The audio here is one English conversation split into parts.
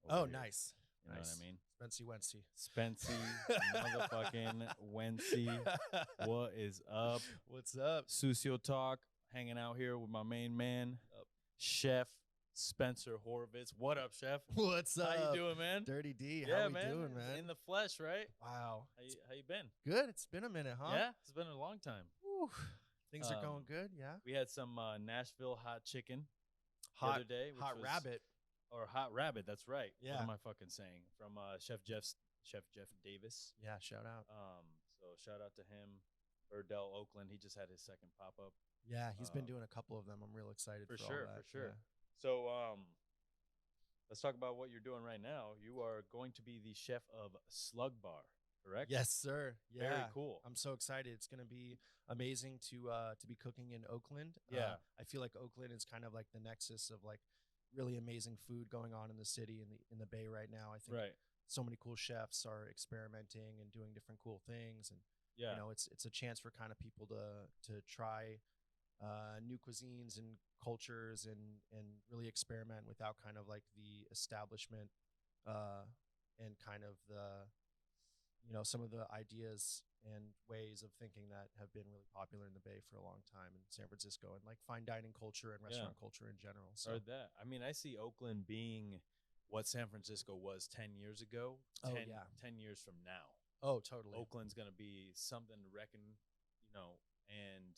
Oh, here. nice. You know what I mean? Spency Wency. Spency, motherfucking Wency. What is up? What's up? Sucio talk. Hanging out here with my main man, Chef Spencer Horovitz. What up, Chef? What's up? How you doing, man? Dirty D. Yeah, How we man. doing, man? In the flesh, right? Wow. How you been? Good. It's been a minute, huh? Yeah, it's been a long time. Whew. Things are going good. Yeah. We had some Nashville hot chicken the other day. Which hot was, rabbit. Or hot rabbit. That's right. Yeah. What am I fucking saying? From Chef Jeff Davis. Yeah. Shout out. So shout out to him. Burdell, Oakland. He just had his second pop up. Yeah, he's been doing a couple of them. I'm real excited for sure. all that. For sure. Yeah. So let's talk about what you're doing right now. You are going to be the chef of Slug Bar, correct? Yes, sir. Yeah. Very cool. I'm so excited. It's going to be amazing to be cooking in Oakland. Yeah. I feel like Oakland is kind of like the nexus of like really amazing food going on in the city in the Bay right now. I think so many cool chefs are experimenting and doing different cool things, and you know, it's a chance for kind of people to try new cuisines and cultures and really experiment without kind of like the establishment and kind of the, you know, some of the ideas and ways of thinking that have been really popular in the Bay for a long time in San Francisco, and like fine dining culture and restaurant culture in general. So heard that. I mean, I see Oakland being what San Francisco was 10 years ago, 10 years from now. Oh, totally. Oakland's going to be something to reckon, you know, and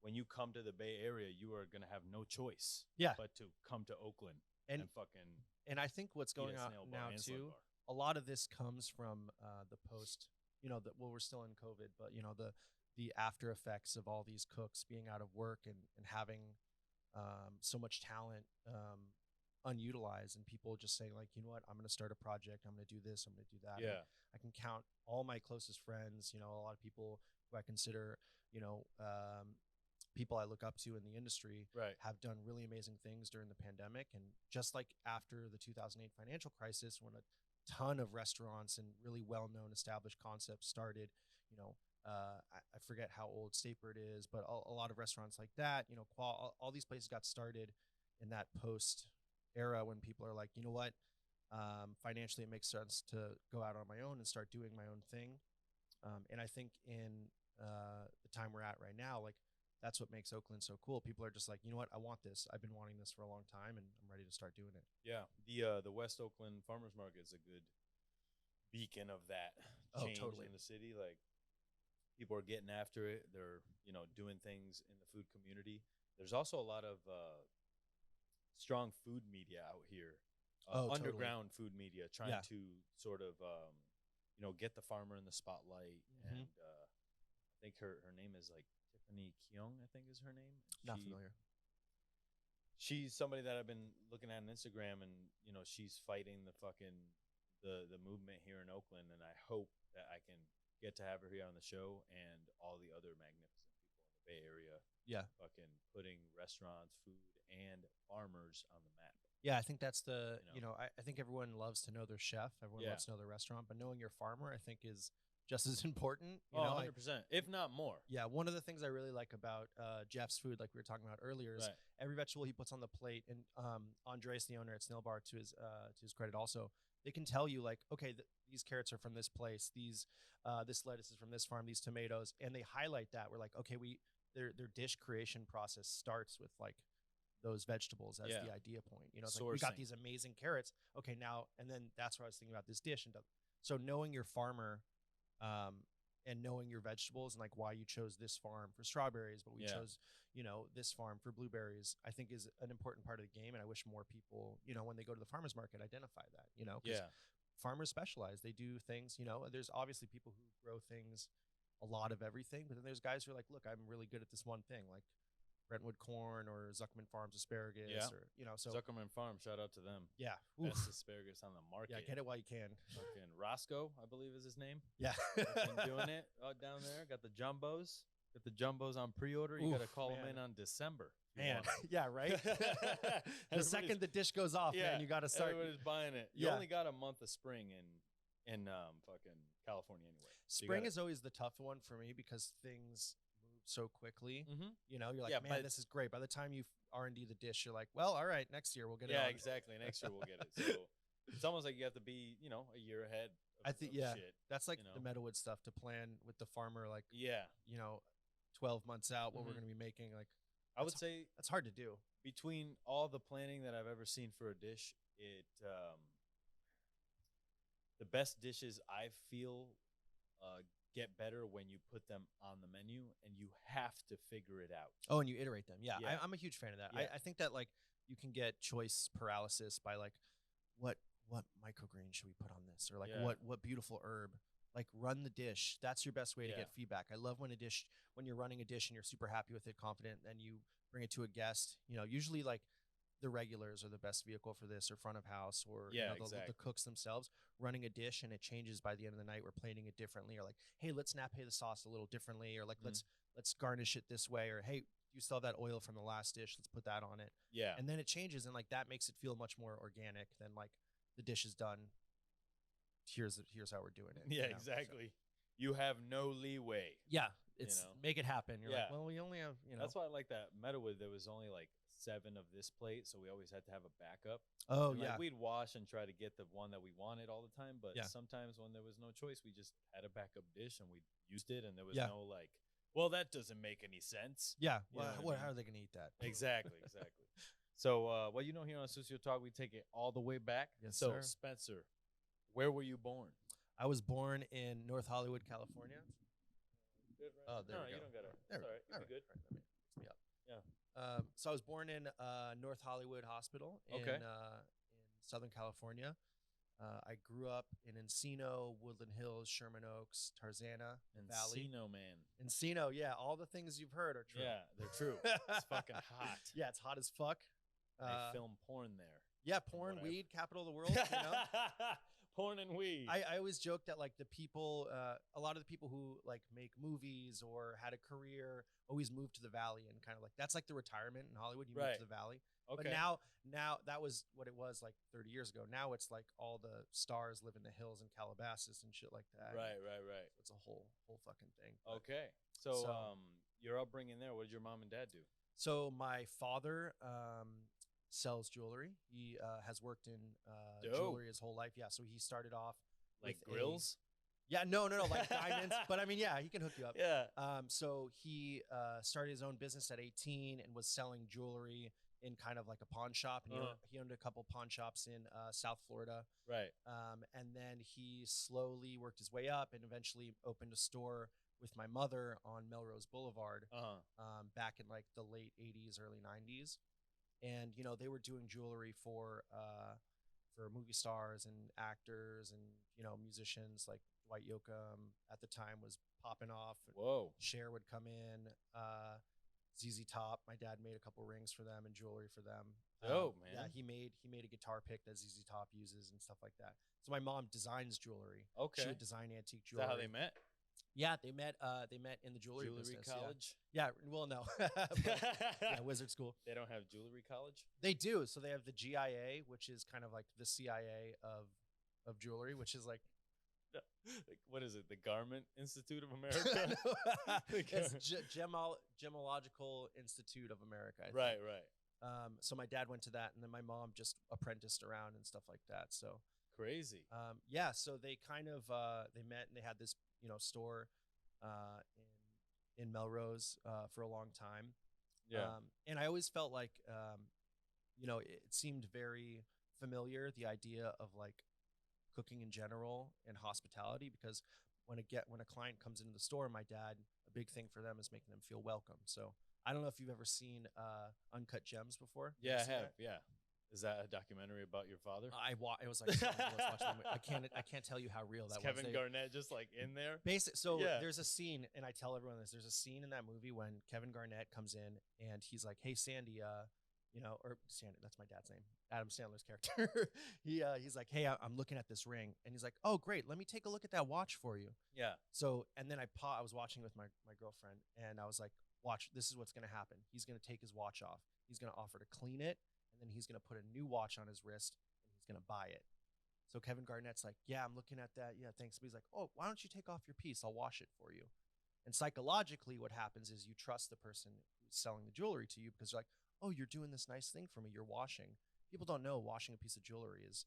when you come to the Bay Area, you are going to have no choice but to come to Oakland and fucking. And I think what's going on now too, a lot of this comes from the post, you know, that, well, we're still in COVID, but you know, the after effects of all these cooks being out of work and having so much talent unutilized, and people just saying like, you know what, I'm going to start a project. I'm going to do this. I'm going to do that. Yeah. I can count all my closest friends, you know, a lot of people who I consider, you know, people I look up to in the industry have done really amazing things during the pandemic. And just like after the 2008 financial crisis, when a ton of restaurants and really well-known established concepts started, you know, I forget how old Stapert is, but a lot of restaurants like that, you know, all these places got started in that post era when people are like, you know what, financially it makes sense to go out on my own and start doing my own thing. And I think in the time we're at right now, like, that's what makes Oakland so cool. People are just like, you know what, I want this. I've been wanting this for a long time, and I'm ready to start doing it. Yeah, the West Oakland Farmers Market is a good beacon of that change in the city. Like, people are getting after it. They're, you know, doing things in the food community. There's also a lot of strong food media out here, underground food media, trying to sort of, you know, get the farmer in the spotlight. And I think her name is like Tiffany Keong, I think is her name. Not familiar. She's somebody that I've been looking at on Instagram, and you know, she's fighting the fucking the movement here in Oakland, and I hope that I can get to have her here on the show and all the other magnificent people in the Bay Area. Yeah, fucking putting restaurants, food, and farmers on the map. Yeah, I think that's the, you know, I think everyone loves to know their chef. Everyone loves to know their restaurant, but knowing your farmer, I think, is just as important. You know, 100%, if not more. Yeah, one of the things I really like about Jeff's food, like we were talking about earlier, is every vegetable he puts on the plate. And Andres, the owner at Snail Bar, to his credit also, they can tell you like, okay, these carrots are from this place, these this lettuce is from this farm, these tomatoes, and they highlight that. We're like, okay, their dish creation process starts with like those vegetables as the idea point. You know, it's like, we got these amazing carrots. Okay, now, and then that's what I was thinking about this dish. And so knowing your farmer, and knowing your vegetables and like why you chose this farm for strawberries, but we chose, you know, this farm for blueberries, I think is an important part of the game. And I wish more people, you know, when they go to the farmer's market, identify that, you know, because farmers specialize. They do things, you know, there's obviously people who grow things, a lot of everything, but then there's guys who are like, look, I'm really good at this one thing, like Brentwood corn or Zuckerman Farms asparagus, or, you know, so Zuckerman Farm, shout out to them. Yeah. Best asparagus on the market. Yeah, get it while you can. Fucking Roscoe, I believe is his name. Yeah. Been doing it down there. Got the jumbos. Got the jumbos on pre-order. You got to call them in on December. Man, yeah, right? The second the dish goes off, man, you got to start. Everybody's buying it. You only got a month of spring in fucking California anyway. Spring is always the tough one for me because things move so quickly. You know, you're like, man, this is great. By the time you R&D the dish, you're like, well, all right, next year we'll get it. Yeah, exactly. Next year we'll get it. So It's almost like you have to be, a year ahead. I think, shit, that's like the Meadowood stuff to plan with the farmer, like, 12 months out what we're going to be making. Like, I would say that's hard to do. Between all the planning that I've ever seen for a dish, the best dishes I feel get better when you put them on the menu and you have to figure it out. Oh, and you iterate them. Yeah, Yeah. I'm a huge fan of that. Yeah. I think that like you can get choice paralysis by like what microgreen should we put on this, or like what beautiful herb. Like, run the dish. That's your best way to get feedback. I love when you're running a dish and you're super happy with it, confident, and you bring it to a guest. Usually like the regulars are the best vehicle for this, or front of house, or the cooks themselves running a dish, and it changes by the end of the night. We're plating it differently, or like, hey, let's nappe the sauce a little differently, or like let's garnish it this way, or hey, you still have that oil from the last dish, let's put that on it. Yeah. And then it changes, and like that makes it feel much more organic than like the dish is done. Here's how we're doing it. Yeah, exactly. So, you have no leeway. Yeah, it's make it happen. You're like, well, we only have, That's why I like that Meadowood. There was only like 7 of this plate, so we always had to have a backup. Oh, and, yeah. Like, we'd wash and try to get the one that we wanted all the time, but sometimes when there was no choice, we just had a backup dish and we used it, and there was no like, well, that doesn't make any sense. Yeah. Well, how are they going to eat that? Exactly. So, here on Sucio Talk, we take it all the way back. Yes, so, sir. Spencer, where were you born? I was born in North Hollywood, California. Good, right? Oh, there we go. You don't got to. There, all right. You'll be good. All right, let me fix me up. Yeah. So I was born in North Hollywood Hospital in Southern California. I grew up in Encino, Woodland Hills, Sherman Oaks, Tarzana, Valley. Encino, man. Encino, yeah. All the things you've heard are true. Yeah, they're true. It's fucking hot. Yeah, it's hot as fuck. I film porn there. Yeah, porn, weed, capital of the world, Porn and weed. I always joke that like the people, a lot of the people who like make movies or had a career always move to the Valley, and kind of like that's like the retirement in Hollywood. You move to the Valley. Okay. But now that was what it was like 30 years ago. Now it's like all the stars live in the hills in Calabasas and shit like that. Right. So it's a whole fucking thing. Okay. So your upbringing there, what did your mom and dad do? So my father sells jewelry. He has worked in jewelry his whole life. Yeah. So he started off like grills. No, like diamonds. But I mean, yeah, he can hook you up. Yeah. So he started his own business at 18 and was selling jewelry in kind of like a pawn shop. And he owned a couple pawn shops in South Florida. Right. And then he slowly worked his way up and eventually opened a store with my mother on Melrose Boulevard back in like the late 80s, early 90s. And, they were doing jewelry for movie stars and actors and, musicians like Dwight Yoakam at the time was popping off. Whoa. Cher would come in. ZZ Top. My dad made a couple rings for them and jewelry for them. Oh, man. Yeah, he made a guitar pick that ZZ Top uses and stuff like that. So my mom designs jewelry. Okay. She would design antique jewelry. Is that how they met? Yeah, they met in the jewelry business. College? Yeah. Well, no. Wizard school. They don't have jewelry college? They do. So they have the GIA, which is kind of like the CIA of jewelry, which is like what is it? The Garment Institute of America? It's Gemological Institute of America. I think. Right. So my dad went to that, and then my mom just apprenticed around and stuff like that. So crazy. So they kind of they met, and they had this store in Melrose for a long time. Yeah. And I always felt like it seemed very familiar, the idea of like cooking in general and hospitality, because when a client comes into the store, my dad, a big thing for them is making them feel welcome. So I don't know if you've ever seen Uncut Gems before. Yeah, I have. Yeah. Is that a documentary about your father? It was like I can't tell you how real that was. Kevin Garnett just like in there. There's a scene, and I tell everyone this. There's a scene in that movie when Kevin Garnett comes in and he's like, "Hey, Sandy, or Sandy, that's my dad's name, Adam Sandler's character." He's like, "Hey, I'm looking at this ring," and he's like, "Oh, great, let me take a look at that watch for you." Yeah. So, and then I was watching with my girlfriend, and I was like, "Watch, this is what's gonna happen. He's gonna take his watch off. He's gonna offer to clean it. And then he's going to put a new watch on his wrist and he's going to buy it." So Kevin Garnett's like, "Yeah, I'm looking at that. Yeah, thanks." But he's like, "Oh, why don't you take off your piece? I'll wash it for you." And psychologically, what happens is you trust the person who's selling the jewelry to you, because you're like, "Oh, you're doing this nice thing for me. You're washing." People don't know washing a piece of jewelry is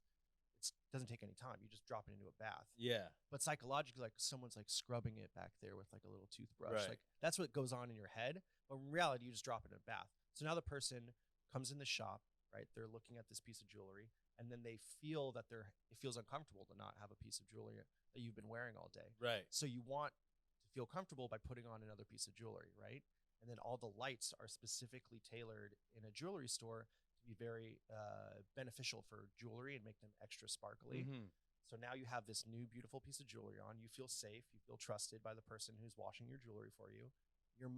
it doesn't take any time. You just drop it into a bath. Yeah. But psychologically, like someone's like scrubbing it back there with like a little toothbrush. Right. Like that's what goes on in your head. But in reality, you just drop it in a bath. So now the person comes in the shop, right? They're looking at this piece of jewelry, and then they feel that it feels uncomfortable to not have a piece of jewelry that you've been wearing all day. Right. So you want to feel comfortable by putting on another piece of jewelry, right? And then all the lights are specifically tailored in a jewelry store to be very beneficial for jewelry and make them extra sparkly. Mm-hmm. So now you have this new beautiful piece of jewelry on. You feel safe. You feel trusted by the person who's washing your jewelry for you. You're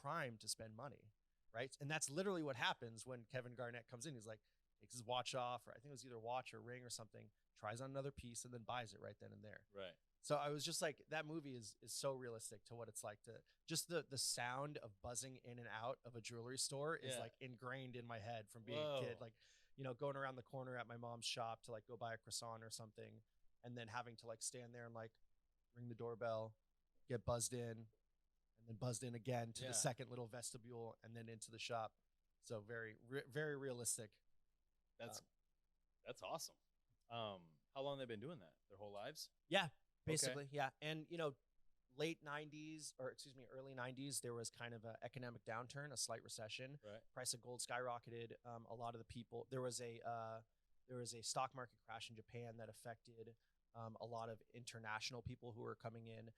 primed to spend money, right? And that's literally what happens when Kevin Garnett comes in. He's like, takes his watch off, or I think it was either watch or ring or something, tries on another piece, and then buys it right then and there. Right. So I was just like, that movie is so realistic to what it's like to just the sound of buzzing in and out of a jewelry store is like ingrained in my head from being a kid. Like, you know, going around the corner at my mom's shop to like go buy a croissant or something, and then having to like stand there and like ring the doorbell, get buzzed in, and then buzzed in again to the second little vestibule, and then into the shop. So very, very realistic. That's awesome. How long have they been doing that? Their whole lives? Yeah, basically. Okay. Yeah. And, you know, early 90s, there was kind of an economic downturn, a slight recession. Right. Price of gold skyrocketed. A lot of the people, there was a stock market crash in Japan that affected a lot of international people who were coming in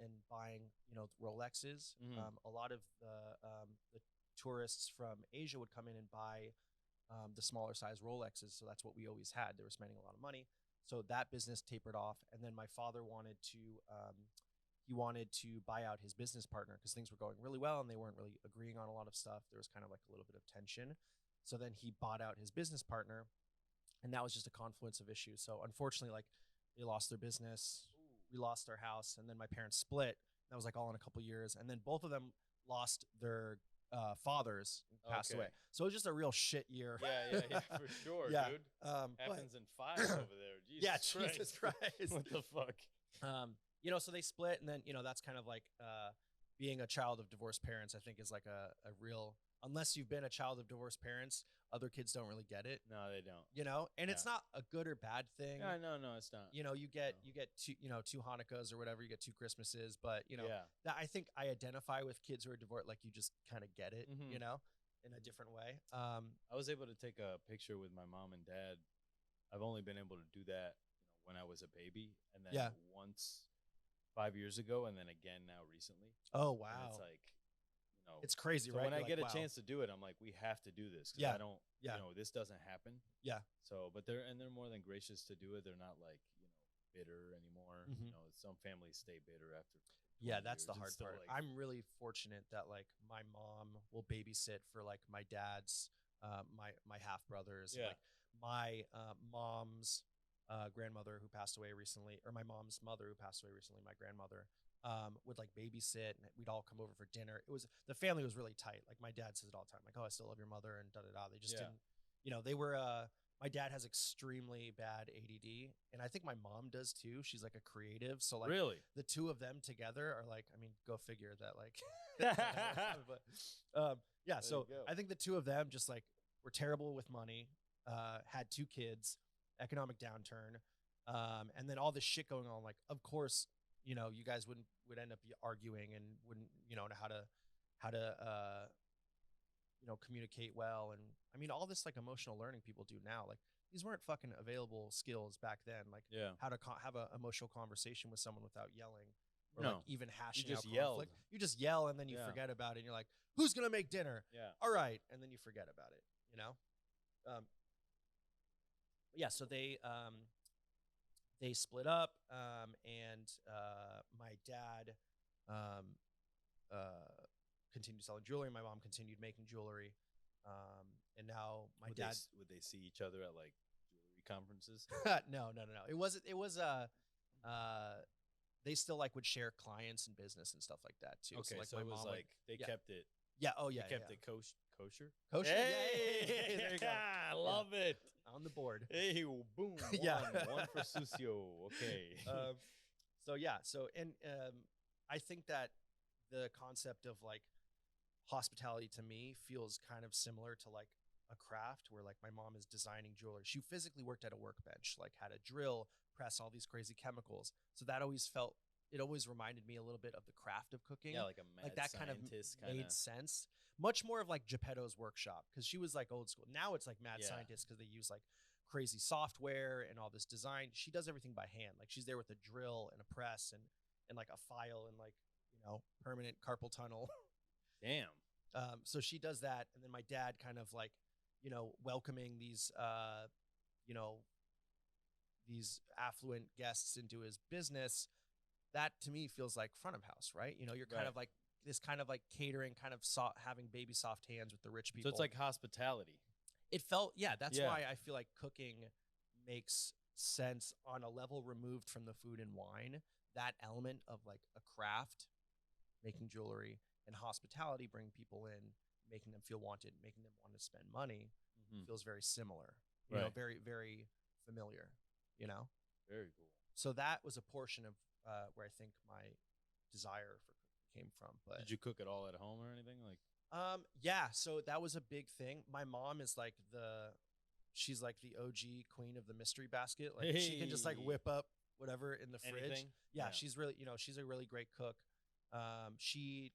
and buying, you know, Rolexes. Mm-hmm. A lot of the tourists from Asia would come in and buy the smaller size Rolexes. So that's what we always had. They were spending a lot of money. So that business tapered off. And then my father wanted to buy out his business partner because things were going really well and they weren't really agreeing on a lot of stuff. There was kind of like a little bit of tension. So then he bought out his business partner, and that was just a confluence of issues. So unfortunately, like, they lost their business. Ooh. We lost our house, and then my parents split. That was like all in a couple years. And then both of them lost their fathers, passed away. So it was just a real shit year. Yeah, for sure, dude. Happens in 5 over there. Jesus Christ. What the fuck? You know, so they split, and then, you know, that's kind of like being a child of divorced parents, I think, is like a real, unless you've been a child of divorced parents, other kids don't really get it. No, they don't. You know, and it's not a good or bad thing. No, it's not. You know, you get two Hanukkahs or whatever, you get 2 Christmases, but you know, that I think I identify with kids who are divorced, like you just kind of get it, you know, in a different way. I was able to take a picture with my mom and dad. I've only been able to do that, you know, when I was a baby, and then once 5 years ago, and then again now recently. Oh wow! And it's like, you know, it's crazy, so right? When I get a chance to do it, I'm like, we have to do this because I don't, you know, this doesn't happen. Yeah. So, but they're more than gracious to do it. They're not like, you know, bitter anymore. Mm-hmm. You know, some families stay bitter after. Yeah, that's the hard part. Like, I'm really fortunate that like my mom will babysit for like my dad's, my half brothers. Yeah. Like my mom's grandmother who passed away recently, or my mom's mother who passed away recently, my grandmother, would like babysit, and we'd all come over for dinner. The family was really tight. Like my dad says it all the time, like, oh, I still love your mother, and da-da-da. They just didn't, you know, they were, my dad has extremely bad ADD, and I think my mom does too. She's like a creative. So like really the two of them together are like, I mean, go figure that like, but yeah. So I think the two of them just like were terrible with money, had 2 kids, economic downturn, and then all this shit going on. Like, of course, you know, you guys would end up arguing and wouldn't, you know how to you know, communicate well. And I mean, all this like emotional learning people do now, like these weren't fucking available skills back then. Like how to have an emotional conversation with someone without yelling, or like even hashing out conflict. You just yell, and then you forget about it, and you're like, who's gonna make dinner? All right, and then you forget about it, you know. Yeah, so they split up, and my dad continued selling jewelry. My mom continued making jewelry, and now my dad. Would they see each other at like jewelry conferences? No. It was they still like would share clients and business and stuff like that too. Okay, so, like, so my it was mom like they kept it. Yeah. Oh yeah. They kept it kosher. Kosher. Hey, there you go. I love it. On the board. Hey, boom. One for Sucio. Okay. And I think that the concept of like hospitality to me feels kind of similar to like a a craft where like my mom is designing jewelry. She physically worked at a workbench, like had a drill, press all these crazy chemicals. So that always reminded me a little bit of the craft of cooking. Yeah, like a mad like that kind of kinda. made sense. Much more of like Geppetto's workshop, because she was like old school. Now it's like mad scientist because they use like crazy software and all this design. She does everything by hand. Like she's there with a drill and a press and like a file and like, you know, permanent carpal tunnel. Damn. So she does that, and then my dad kind of like, you know, welcoming these you know, these affluent guests into his business. That to me feels like front of house, right? You know, you're kind of like this kind of like catering, kind of having baby soft hands with the rich people. So it's like hospitality. It felt, that's why I feel like cooking makes sense on a level removed from the food and wine. That element of like a craft, making jewelry, and hospitality, bringing people in, making them feel wanted, making them want to spend money, feels very similar. You know, very, very familiar, you know? Very cool. So that was a portion of where I think my desire for cooking came from. But did you cook it all at home or anything? Like, yeah. So that was a big thing. My mom is like she's like the OG queen of the mystery basket. Like she can just like whip up whatever in the fridge. Anything? Yeah, she's really, you know, she's a really great cook. She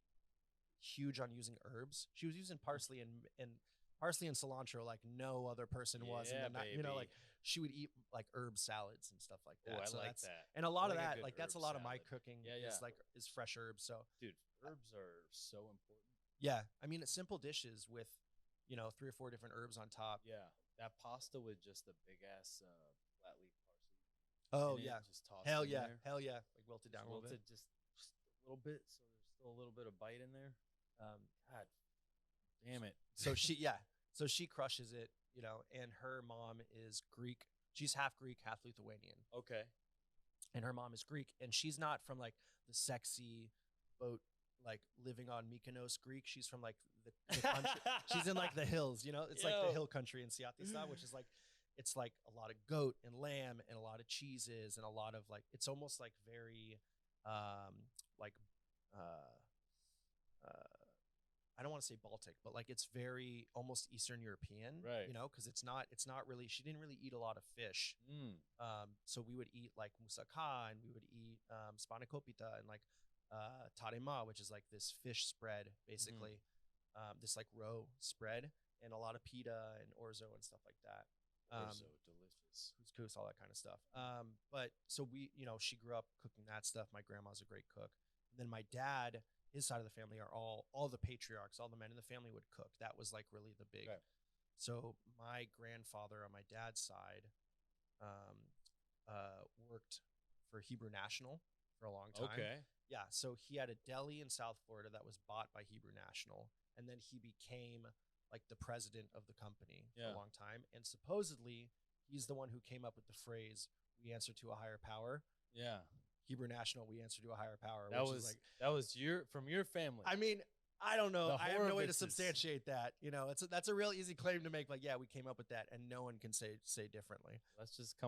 huge on using herbs. She was using parsley and cilantro like no other person was. And then you know, like she would eat like herb salads and stuff like that. Ooh, I so like that's, that. And a lot I of like a that, good like that's a herb lot of my salad. cooking is fresh herbs. So dude, herbs are so important. yeah, I mean, it's simple dishes with, you know, 3 or 4 different herbs on top. Yeah, that pasta with just the big ass flat leaf parsley. Oh yeah, just toss hell it in yeah, there. hell yeah, like wilted down a little bit. Just a little bit, so there's still a little bit of bite in there. God damn it. So she crushes it, you know. And her mom is Greek. She's half Greek, half Lithuanian. Okay. And her mom is Greek, and she's not from like the sexy boat, like living on Mykonos Greek. She's from like the country. She's in like the hills, you know. It's like the hill country in Siatista, which is like, it's like a lot of goat and lamb and a lot of cheeses and a lot of like, it's almost like very like I don't want to say Baltic, but like it's very almost Eastern European, right? You know, because it's not really. She didn't really eat a lot of fish. So we would eat like moussaka, and we would eat spanakopita and like tarema, which is like this fish spread, basically, this like roe spread, and a lot of pita and orzo and stuff like that. Orzo, delicious. Couscous, all that kind of stuff. But so we, you know, she grew up cooking that stuff. My grandma's a great cook. And then my dad, his side of the family are all the patriarchs, all the men in the family would cook. That was like really the big. Okay. So my grandfather on my dad's side worked for Hebrew National for a long time. Okay. Yeah. So he had a deli in South Florida that was bought by Hebrew National. And then he became like the president of the company for a long time. And supposedly he's the one who came up with the phrase, "We answer to a higher power." Yeah. Hebrew National, we answer to a higher power. That was from your family. I mean, I don't know. I have no way to substantiate that. You know, that's a real easy claim to make. Like, yeah, we came up with that, and no one can say differently. Let's just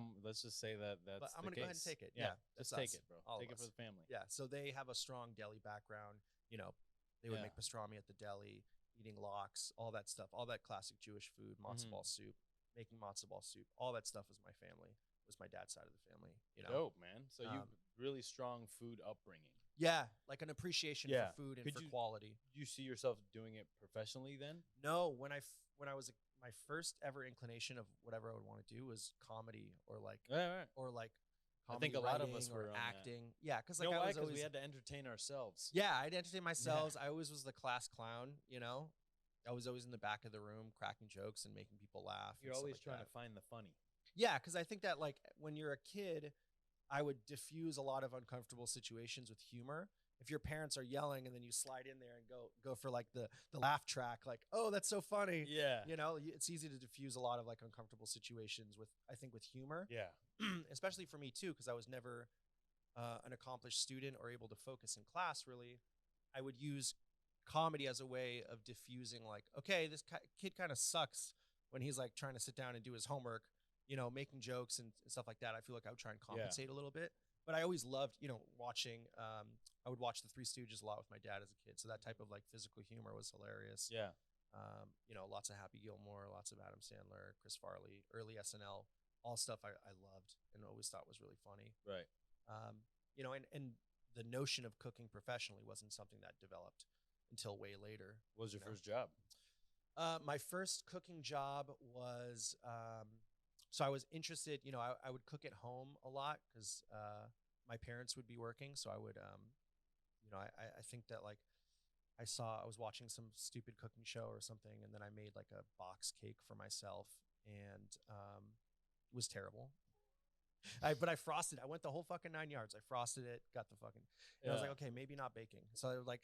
say that's. But I'm gonna go ahead and take it. Yeah, just take us. it, bro. All take of it for us. the family. Yeah. So they have a strong deli background. You know, they would make pastrami at the deli, eating lox, all that stuff, all that classic Jewish food, matzo ball soup, making matzo ball soup. All that stuff was my family. Was my dad's side of the family. You know, dope, man. So you really strong food upbringing. Yeah, like an appreciation for food and for quality. Did you see yourself doing it professionally then? No, when I was my first ever inclination of whatever I would want to do was comedy or like or like comedy. I think a lot of us were acting. Yeah, because like we had to entertain ourselves. Yeah, I'd entertain myself. I always was the class clown. You know, I was always in the back of the room cracking jokes and making people laugh. You're always trying to find the funny. Yeah, because I think that like when you're a kid, I would diffuse a lot of uncomfortable situations with humor. If your parents are yelling and then you slide in there and go for like the laugh track, like, oh, that's so funny. Yeah. You know, it's easy to diffuse a lot of like uncomfortable situations with humor. Yeah. Especially for me too, because I was never an accomplished student or able to focus in class really. I would use comedy as a way of diffusing like, okay, this kid kind of sucks when he's like trying to sit down and do his homework. You know, making jokes and stuff like that. I feel like I would try and compensate a little bit. But I always loved, you know, watching. I would watch the Three Stooges a lot with my dad as a kid. So that type of like physical humor was hilarious. Yeah. Lots of Happy Gilmore, lots of Adam Sandler, Chris Farley, early SNL, all stuff I loved and always thought was really funny. Right. And the notion of cooking professionally wasn't something that developed until way later. What was your first job? My first cooking job was, so I was interested, I would cook at home a lot because my parents would be working. So I would, I think that like I was watching some stupid cooking show or something, and then I made like a box cake for myself, and it was terrible. But I frosted. I went the whole fucking 9 yards. I frosted it, got the fucking. And I was like, okay, maybe not baking. So I like,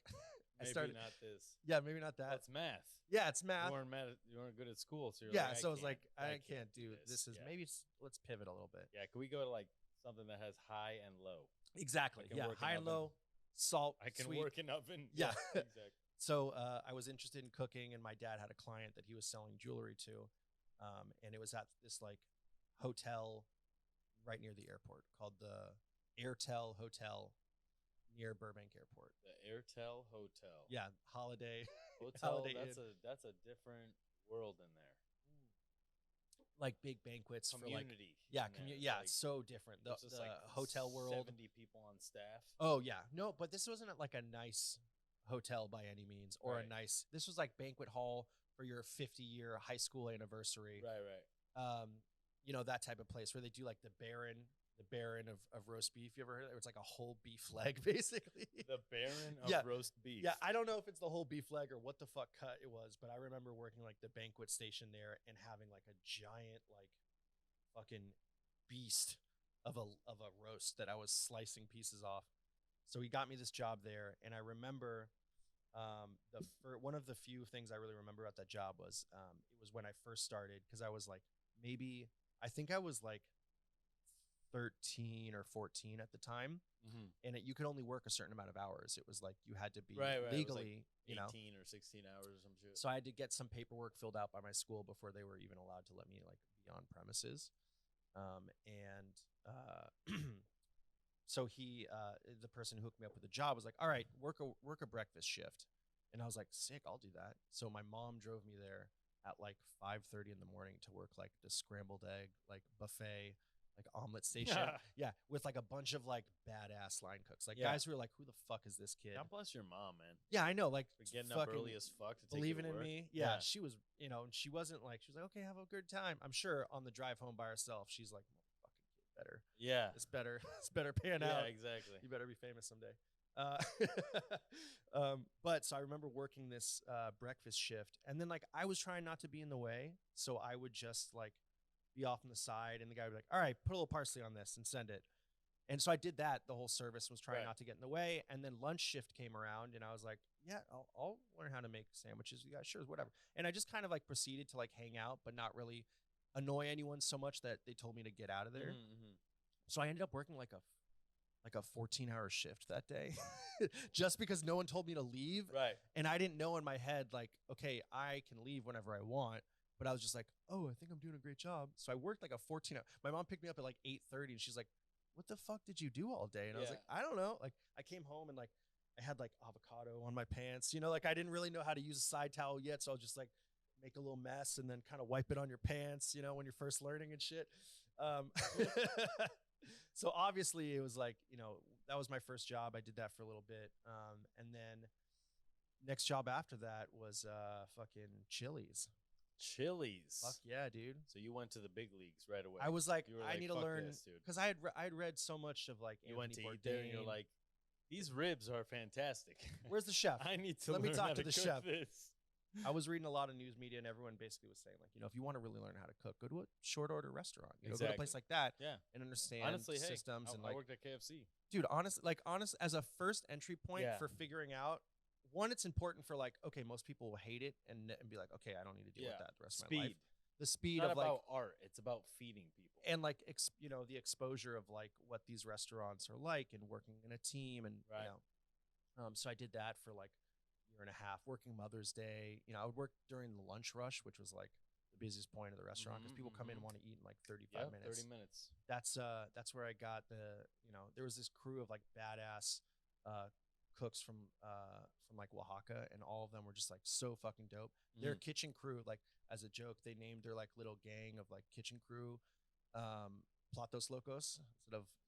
maybe not this. Yeah, maybe not that. That's math. Yeah, it's math. You weren't good at school, so so I was like, I can't do this. Maybe let's pivot a little bit. Yeah, can we go to like something that has high and low? Exactly. Yeah, high and low, salt. I can sweet. work in oven. Yeah, exactly. So I was interested in cooking, and my dad had a client that he was selling jewelry to, and it was at this like hotel right near the airport called the Airtel Hotel near Burbank Airport. The Airtel Hotel. Yeah, Holiday Hotel. Holiday that's a different world in there. Like big banquets community. For like it's so different. The like hotel world. 70 people on staff. Oh yeah, no, but this wasn't like a nice hotel by any means, or this was like banquet hall for your 50-year high school anniversary. Right. That type of place where they do like the Baron of roast beef. You ever heard of it? It's like a whole beef leg, basically. The Baron of roast beef. Yeah, I don't know if it's the whole beef leg or what the fuck cut it was, but I remember working like the banquet station there and having like a giant like fucking beast of a roast that I was slicing pieces off. So he got me this job there, and I remember one of the few things I really remember about that job was it was when I first started, because I was like I think I was like 13 or 14 at the time, and you could only work a certain amount of hours. It was like you had to be legally, like 18 or 16 hours or some shit. So I had to get some paperwork filled out by my school before they were even allowed to let me like be on premises. So he, the person who hooked me up with the job, was like, "All right, work a breakfast shift," and I was like, "Sick, I'll do that." So my mom drove me there at like 5:30 in the morning to work like the scrambled egg like buffet, like omelet station. Yeah, with like a bunch of like badass line cooks, like guys who are like, "Who the fuck is this kid?" God bless your mom, man. Yeah, I know. Like getting up early as fuck to take believing you to in work. me. Yeah, she was. And she wasn't like, she was like, "Okay, have a good time." I'm sure on the drive home by herself, she's like, "Motherfucking kid, better. Yeah, it's better pan out. Yeah, exactly. You better be famous someday." But so I remember working this breakfast shift, and then like I was trying not to be in the way, so I would just like be off on the side, and the guy would be like, "All right, put a little parsley on this and send it." And so I did that. The whole service was trying not to get in the way. And then lunch shift came around, and I was like, "Yeah, I'll learn how to make sandwiches. You guys, sure, whatever." And I just kind of like proceeded to like hang out, but not really annoy anyone so much that they told me to get out of there. Mm-hmm. So I ended up working like a 14-hour shift that day just because no one told me to leave. Right. And I didn't know in my head, like, okay, I can leave whenever I want. But I was just like, oh, I think I'm doing a great job. So I worked like a 14-hour. My mom picked me up at like 8:30, and she's like, "What the fuck did you do all day?" And I was like, "I don't know." Like I came home and like I had like avocado on my pants, like I didn't really know how to use a side towel yet. So I'll just like make a little mess and then kind of wipe it on your pants, when you're first learning and shit. So obviously it was like, that was my first job. I did that for a little bit. And then next job after that was fucking Chili's. Fuck yeah, dude. So you went to the big leagues right away. I was like, I need to learn, because I had read so much of like you went to eat there and you're like, these ribs are fantastic. Where's the chef? I need to let me talk to the chef. This. I was reading a lot of news media, and everyone basically was saying like, if you want to really learn how to cook, go to a short order restaurant. Go to a place like that. Yeah. And understand systems. I worked at KFC. Dude, honest as a first entry point for figuring out. One, it's important for like, okay, most people will hate it and be like, okay, I don't need to deal with that the rest of my life. The speed of like about art, it's about feeding people. And like the exposure of like what these restaurants are like and working in a team and so I did that for like a year and a half, working Mother's Day. I would work during the lunch rush, which was like the busiest point of the restaurant because people come in and want to eat in like 35 minutes. 30 minutes. That's where I got the there was this crew of like badass cooks from like Oaxaca, and all of them were just like so fucking dope. Their kitchen crew, like as a joke, they named their like little gang of like kitchen crew Platos Locos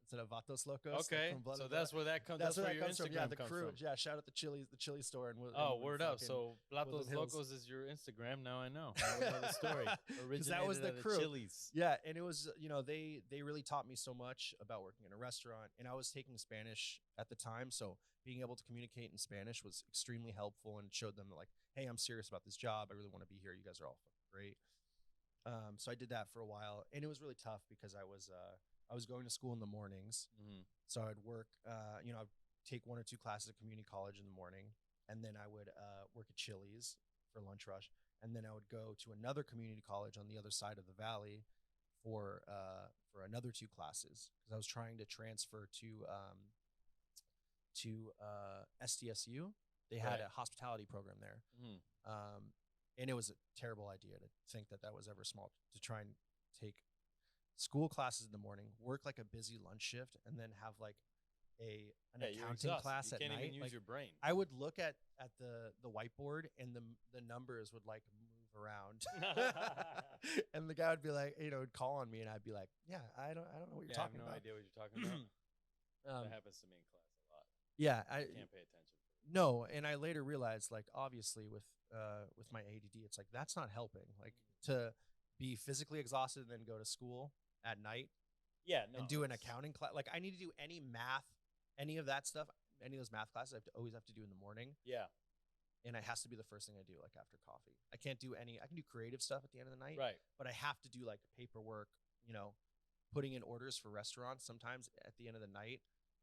instead of Vatos Locos. Okay, like so that's where that comes. That's where your comes Instagram from. Yeah, the comes crew. from. Yeah, shout out the chili store. Word up. So Platos Locos is your Instagram. Now I know. I know the story. Originated that was the crew. Chili's. Yeah, and it was, they really taught me so much about working in a restaurant, and I was taking Spanish at the time, so being able to communicate in Spanish was extremely helpful, and showed them that, like, hey, I'm serious about this job. I really want to be here. You guys are all fucking great. So I did that for a while, and it was really tough because I was going to school in the mornings. So I'd work, I'd take 1 or 2 classes at community college in the morning, and then I would work at Chili's for lunch rush, and then I would go to another community college on the other side of the valley for another 2 classes, because I was trying to transfer to SDSU. They had a hospitality program there. And it was a terrible idea to think that was ever small, to try and take school classes in the morning, work like a busy lunch shift, and then have like an accounting class at night. You can't even use your brain. I would look at the whiteboard, and the numbers would like move around. And the guy would be like, would call on me, and I'd be like, yeah, I don't know what you're talking about. I have no idea what you're talking about. That happens to me in class a lot. Yeah, I can't pay attention. No, and I later realized, like, obviously with my ADD, it's like that's not helping. Like, to be physically exhausted and then go to school at night, and do an accounting class. Like, I need to do any math, any of that stuff, any of those math classes. I always have to do in the morning. Yeah, and it has to be the first thing I do, like after coffee. I can't do any. I can do creative stuff at the end of the night, right? But I have to do like paperwork. Putting in orders for restaurants. Sometimes at the end of the night,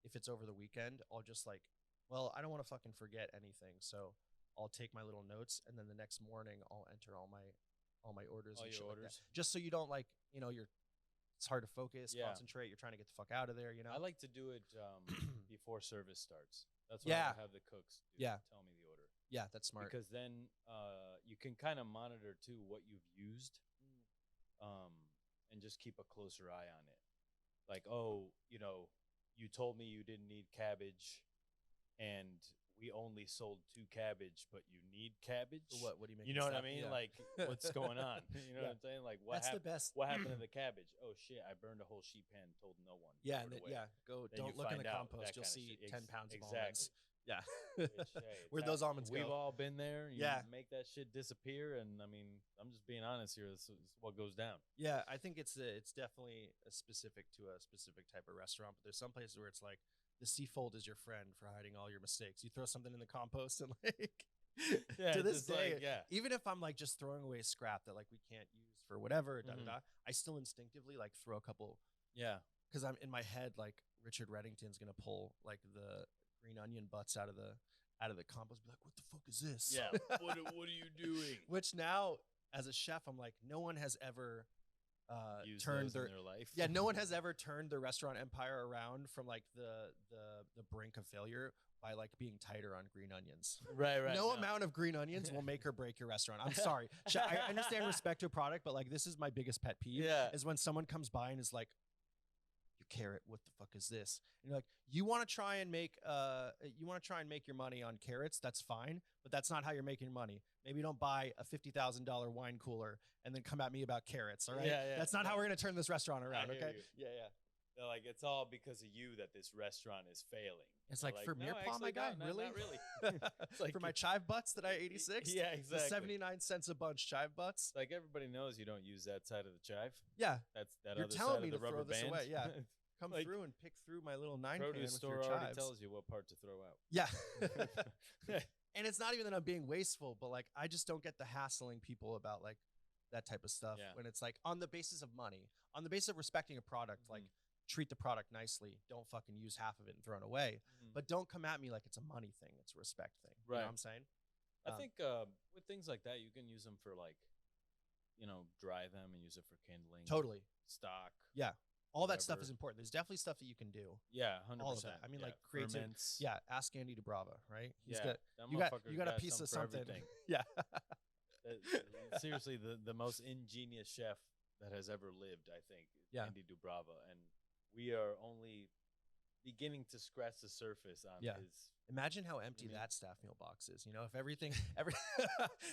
if it's over the weekend, I'll just like, well, I don't want to fucking forget anything, so I'll take my little notes, and then the next morning I'll enter all my orders. All and your shit orders, like that. Just so you don't like, it's hard to focus, concentrate. You're trying to get the fuck out of there. I like to do it before service starts. That's why I have the cooks tell me the order. Yeah, that's smart. Because then you can kind of monitor too what you've used, and just keep a closer eye on it. Like, you told me you didn't need cabbage, and we only sold 2 cabbage, but you need cabbage. What do you mean? You know what I mean? Yeah. Like, what's going on? You know what I'm saying? Like, that's the best. What happened to the cabbage? Oh shit! I burned a whole sheet pan. Told no one. Yeah, and then, go. Then don't look in the compost. You'll see 10 pounds of almonds. Yeah. Where those almonds go. We've all been there. You make that shit disappear, and I mean, I'm just being honest here. This is what goes down. Yeah, I think it's definitely specific to a specific type of restaurant, but there's some places where it's like, the seafold is your friend for hiding all your mistakes. You throw something in the compost, and like to this day, even if I'm like just throwing away scrap that like we can't use for whatever, I still instinctively like throw a couple. Yeah, because I'm in my head like Richard Reddington's gonna pull like the green onion butts out of the compost, be like, what the fuck is this? Yeah, what are you doing? Which now, as a chef, I'm like, no one has ever turned their life. Yeah, no one has ever turned their restaurant empire around from like the brink of failure by like being tighter on green onions. Right. No amount of green onions will make or break your restaurant. I'm sorry. I understand respect to a product, but like, this is my biggest pet peeve. Is when someone comes by and is like, your carrot, what the fuck is this? And you're like, you want to try and make your money on carrots, that's fine, but that's not how you're making money. Maybe don't buy a $50,000 wine cooler and then come at me about carrots, all right? That's not how we're going to turn this restaurant around, okay? Yeah. They're like, it's all because of you that this restaurant is failing. It's like, for Mirepoix, my guy? Really? Not really. It's like, for my chive butts that I 86? Yeah, exactly. The 79 cents a bunch chive butts? Like, everybody knows you don't use that side of the chive. Yeah. That's that You're other telling side me of the to rubber throw this band. away, yeah. Come like, through and pick through my little 9 can with store your chives. already tells you what part to throw out. Yeah. And it's not even that I'm being wasteful, but like, I just don't get the hassling people about like that type of stuff when it's like on the basis of money, on the basis of respecting a product, like treat the product nicely. Don't fucking use half of it and throw it away, but don't come at me like it's a money thing. It's a respect thing. Right. You know what I'm saying? I think with things like that, you can use them for like, dry them and use it for kindling. Totally. Stock. Yeah. All that stuff is important. There's definitely stuff that you can do. Yeah, 100%. All of that. I mean, like creative. Ferments. Yeah, ask Andy DeBrava, right? He's got you got a piece of something. Yeah. Seriously, the most ingenious chef that has ever lived, I think, Andy Dubrava, and we are only beginning to scratch the surface on his. Imagine how empty that staff meal box is. You know, if everything,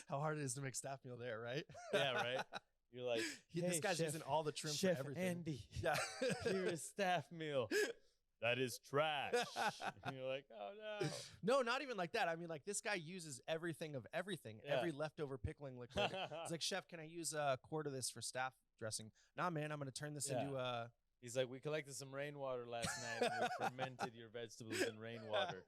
how hard it is to make staff meal there, right? Yeah, right. You're like, hey, this guy's chef, using all the trim Chef for everything. Andy, Yeah, here is staff meal. That is trash. And you're like, oh no. No, not even like that. I mean, like this guy uses everything of everything, every leftover pickling liquid. He's like, chef, can I use a quart of this for staff dressing? Nah, man, I'm gonna turn this into a. He's like, we collected some rainwater last night and we fermented your vegetables in rainwater.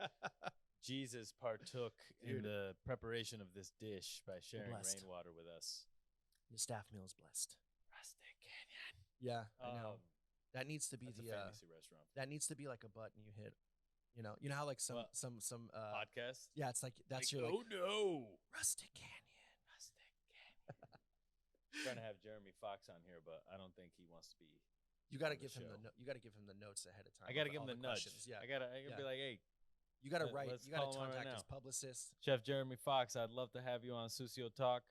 Jesus partook in the preparation of this dish by sharing rainwater with us. Your staff meal is blessed. Rustic Canyon. Yeah, I know. That needs to be the fantasy restaurant. That needs to be like a button you hit. You know how like some podcast. Yeah, it's like that's like, your oh no, Rustic Canyon. Trying to have Jeremy Fox on here, but I don't think he wants to be. You got to give him you got to give him the notes ahead of time. I got to give him the nudge. Yeah, I gotta be like, hey, you got to write. You got to contact his publicist, Chef Jeremy Fox. I'd love to have you on Sucio Talk.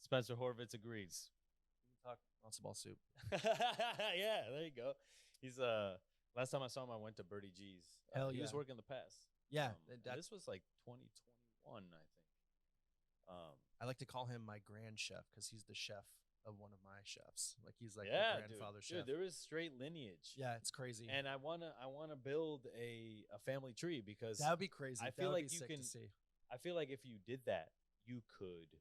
Spencer Horovitz agrees. Talk matzo ball soup. Yeah, there you go. He's last time I saw him, I went to Birdie G's. He was working the pass. Yeah, this was like 2021, I think. I like to call him my grand chef because he's the chef of one of my chefs. Like he's like the grandfather chef. Dude, there is straight lineage. Yeah, it's crazy. And I wanna build a family tree because that would be crazy. I feel like you can. I feel like if you did that, you could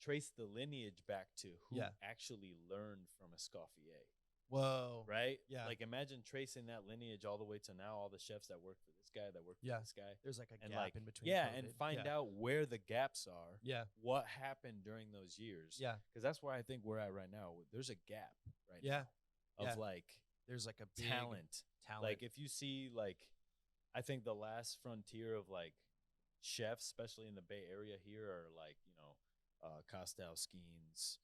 trace the lineage back to who actually learned from Escoffier. Whoa. Right? Yeah. Like imagine tracing that lineage all the way to now, all the chefs that work for this guy, that work for this guy. There's like a gap in between. Yeah, and find out where the gaps are. Yeah. What happened during those years. Yeah. Because that's where I think we're at right now. There's a gap right now. Of like there's like a big talent. Like if you see like I think the last frontier of like chefs, especially in the Bay Area here, are like, you know, Kostowski's,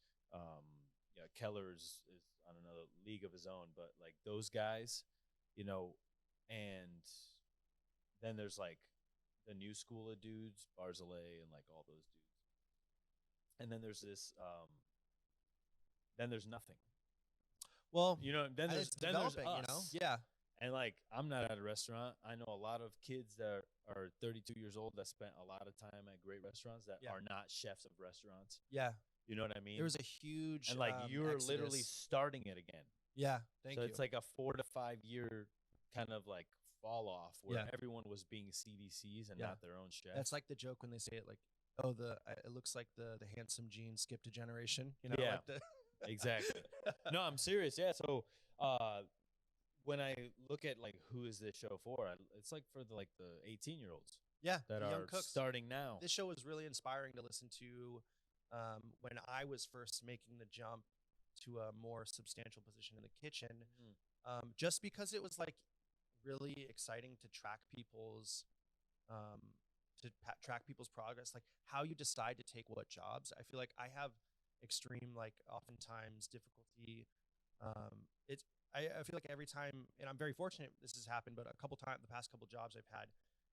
Keller's is on another league of his own, but like those guys, you know, and then there's like the new school of dudes, Barzilay and like all those dudes. And then there's this, then there's nothing. Well, you know, then there's us. You know? Yeah. And like, I'm not at a restaurant. I know a lot of kids that are 32 years old that spent a lot of time at great restaurants that are not chefs of restaurants. Yeah. You know what I mean? There was a huge and like you're literally starting it again. Yeah, thank you. So it's like a 4 to 5 year kind of like fall off where everyone was being CDCs and not their own chef. That's like the joke when they say it like, oh, it looks like the handsome gene skipped a generation. You know, like exactly. No, I'm serious. Yeah. So when I look at like who is this show for, it's like for the 18-year-olds. Yeah, that are starting now. This show was really inspiring to listen to. When I was first making the jump to a more substantial position in the kitchen, just because it was like really exciting to track people's progress, like how you decide to take what jobs. I feel like I have extreme, like oftentimes difficulty. I feel like every time, and I'm very fortunate this has happened, but the past couple jobs I've had,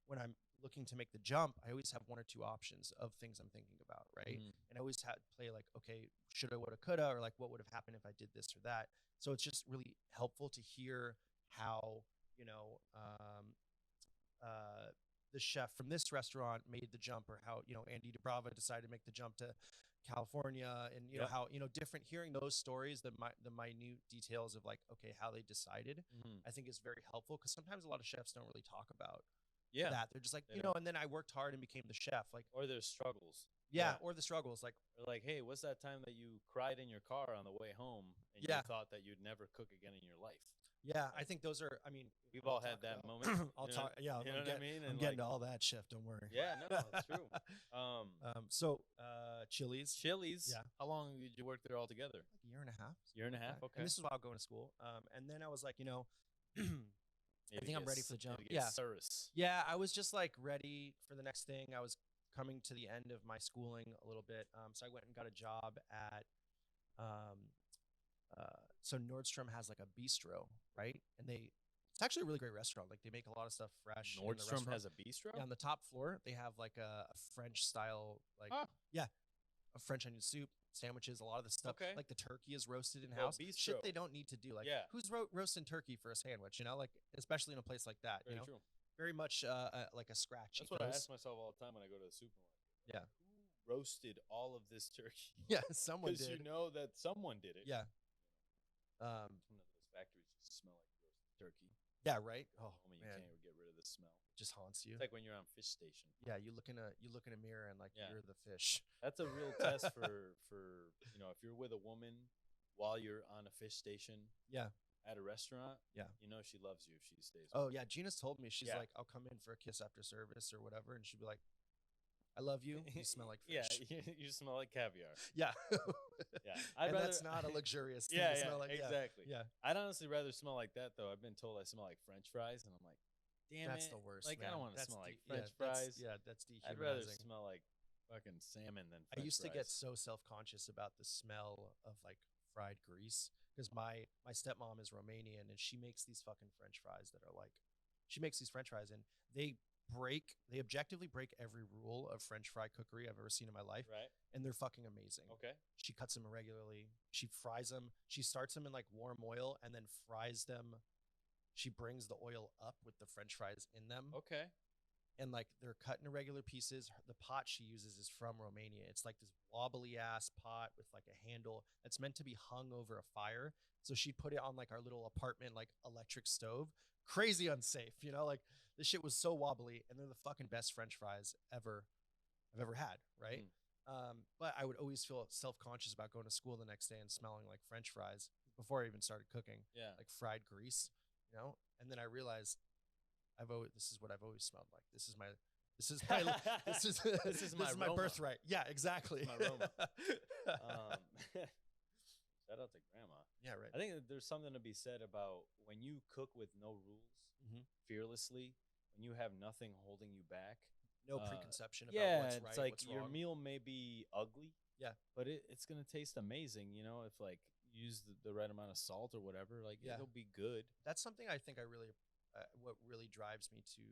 when I'm looking to make the jump, I always have one or two options of things I'm thinking about, right? And I always play like, okay, shoulda, woulda, coulda, or like what would have happened if I did this or that. So it's just really helpful to hear how, you know, the chef from this restaurant made the jump, or how, you know, Andy DeBrava decided to make the jump to California, and you know how, you know, hearing those stories, the minute details of like, okay, how they decided, I think is very helpful, because sometimes a lot of chefs don't really talk about that. They're just like, you know, and then I worked hard and became the chef, like, or there's struggles. Or the struggles, like, or like, hey, what's that time that you cried in your car on the way home and you thought that you'd never cook again in your life? Yeah, I think those are, I mean, we've all had that moment. I'll talk. Yeah, you know what I mean? I'm getting to all that, chef. Don't worry. Yeah, no, it's true. So Chili's. Yeah. How long did you work there altogether? Like a year and a half. Year and a half. Okay. And this is while going to school. And then I was like, you know, I think I'm ready for the jump. Yeah, I was just like ready for the next thing. I was coming to the end of my schooling a little bit. So I went and got a job at so Nordstrom has like a bistro, right? And it's actually a really great restaurant. Like they make a lot of stuff fresh. Nordstrom has a bistro? Yeah, on the top floor, they have like a French style, like a French onion soup. sandwiches, a lot of the stuff. Okay. Like the turkey is roasted in house. Shit they don't need to do. Like who's roasting turkey for a sandwich? You know, like especially in a place like that. Very you know, true. Very much like a scratch. That's what I ask myself all the time when I go to the supermarket. Yeah. Who roasted all of this turkey? Yeah, someone did. Because you know that someone did it. Yeah. One of those factories just smell like roasted turkey. Yeah, right. Oh man, man, you can't get rid of the smell. It just haunts you. It's like when you're on fish station. Yeah, you look in a mirror and like you're the fish. That's a real test for you know, if you're with a woman while you're on a fish station. Yeah. At a restaurant. Yeah. You know she loves you if she stays. Oh yeah, Gina's told me she's like, I'll come in for a kiss after service or whatever, and she'd be like, I love you. You smell like fish. Yeah, you smell like caviar. Yeah. Yeah. That's not a luxurious thing to smell like. Exactly. Yeah. I'd honestly rather smell like that though. I've been told I smell like French fries, and I'm like, damn, that's the worst. Like man. I don't want to smell like French fries. fries. That's dehumanizing. I'd rather smell like fucking salmon than French I used fries. to get so self-conscious about the smell of like fried grease because my stepmom is Romanian and she makes these fucking French fries that are like, she makes these French fries and they objectively break every rule of French fry cookery I've ever seen in my life. Right. And they're fucking amazing. Okay. She cuts them irregularly. She fries them. She starts them in like warm oil and then fries them. She brings the oil up with the French fries in them. Okay. And like they're cut in irregular pieces. The pot she uses is from Romania. It's like this wobbly ass pot with like a handle that's meant to be hung over a fire. So she put it on like our little apartment, like electric stove. Crazy unsafe, you know, like this shit was so wobbly and they're the fucking best French fries I've ever had. Right. But I would always feel self-conscious about going to school the next day and smelling like French fries before I even started cooking. Yeah. Like fried grease, you know? And then I realized this is what I've always smelled like. This is my my birthright. Yeah, exactly. This is my aroma. Shout out to grandma. Yeah, right. I think that there's something to be said about when you cook with no rules, fearlessly, when you have nothing holding you back. No preconception about what's right, it's like what's your wrong. meal may be ugly. Yeah. But it's going to taste amazing, you know, if like you use the right amount of salt or whatever, like it'll be good. That's something I think what really drives me to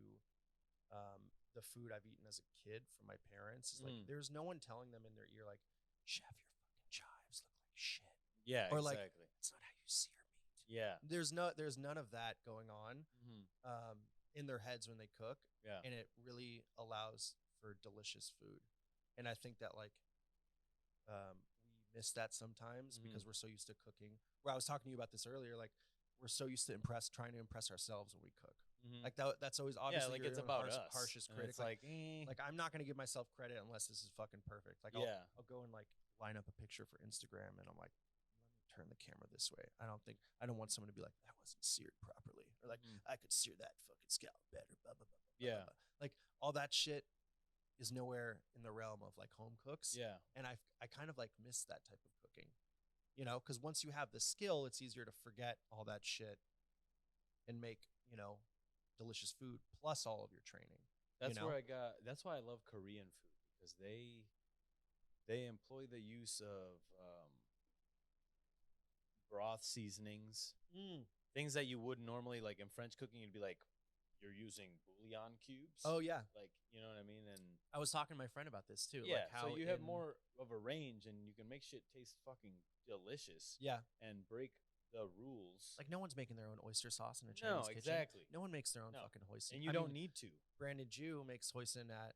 the food I've eaten as a kid from my parents is like there's no one telling them in their ear like, chef, your fucking chives look like shit. Yeah, or exactly. Like it's not how you sear meat. Yeah. There's none of that going on in their heads when they cook. Yeah. And it really allows for delicious food. And I think that like we miss that sometimes because we're so used to cooking. Where I was talking to you about this earlier, like we're so used to trying to impress ourselves when we cook. Like that's always obviously like it's about us. Harshest critic. It's like I'm not going to give myself credit unless this is fucking perfect. Like I'll go and like line up a picture for Instagram and I'm like, let me turn the camera this way. I don't want someone to be like, that wasn't seared properly, or like I could sear that fucking scallop better. Blah, blah, blah, blah, blah, blah. Like all that shit is nowhere in the realm of like home cooks. Yeah. And I kind of like miss that type of cooking, you know, because once you have the skill, it's easier to forget all that shit and make, you know, delicious food plus all of your training. That's where that's why I love Korean food, because they employ the use of broth seasonings, things that you wouldn't normally, like in French cooking, you'd be like, you're using bouillon cubes. Oh yeah. Like, you know what I mean? And I was talking to my friend about this too. Yeah. Like how so you have more of a range and you can make shit taste fucking delicious. Yeah. And break the rules. Like no one's making their own oyster sauce in a Chinese kitchen. Exactly. No one makes their own fucking hoisin. And you don't need to. Brandon Jew makes hoisin at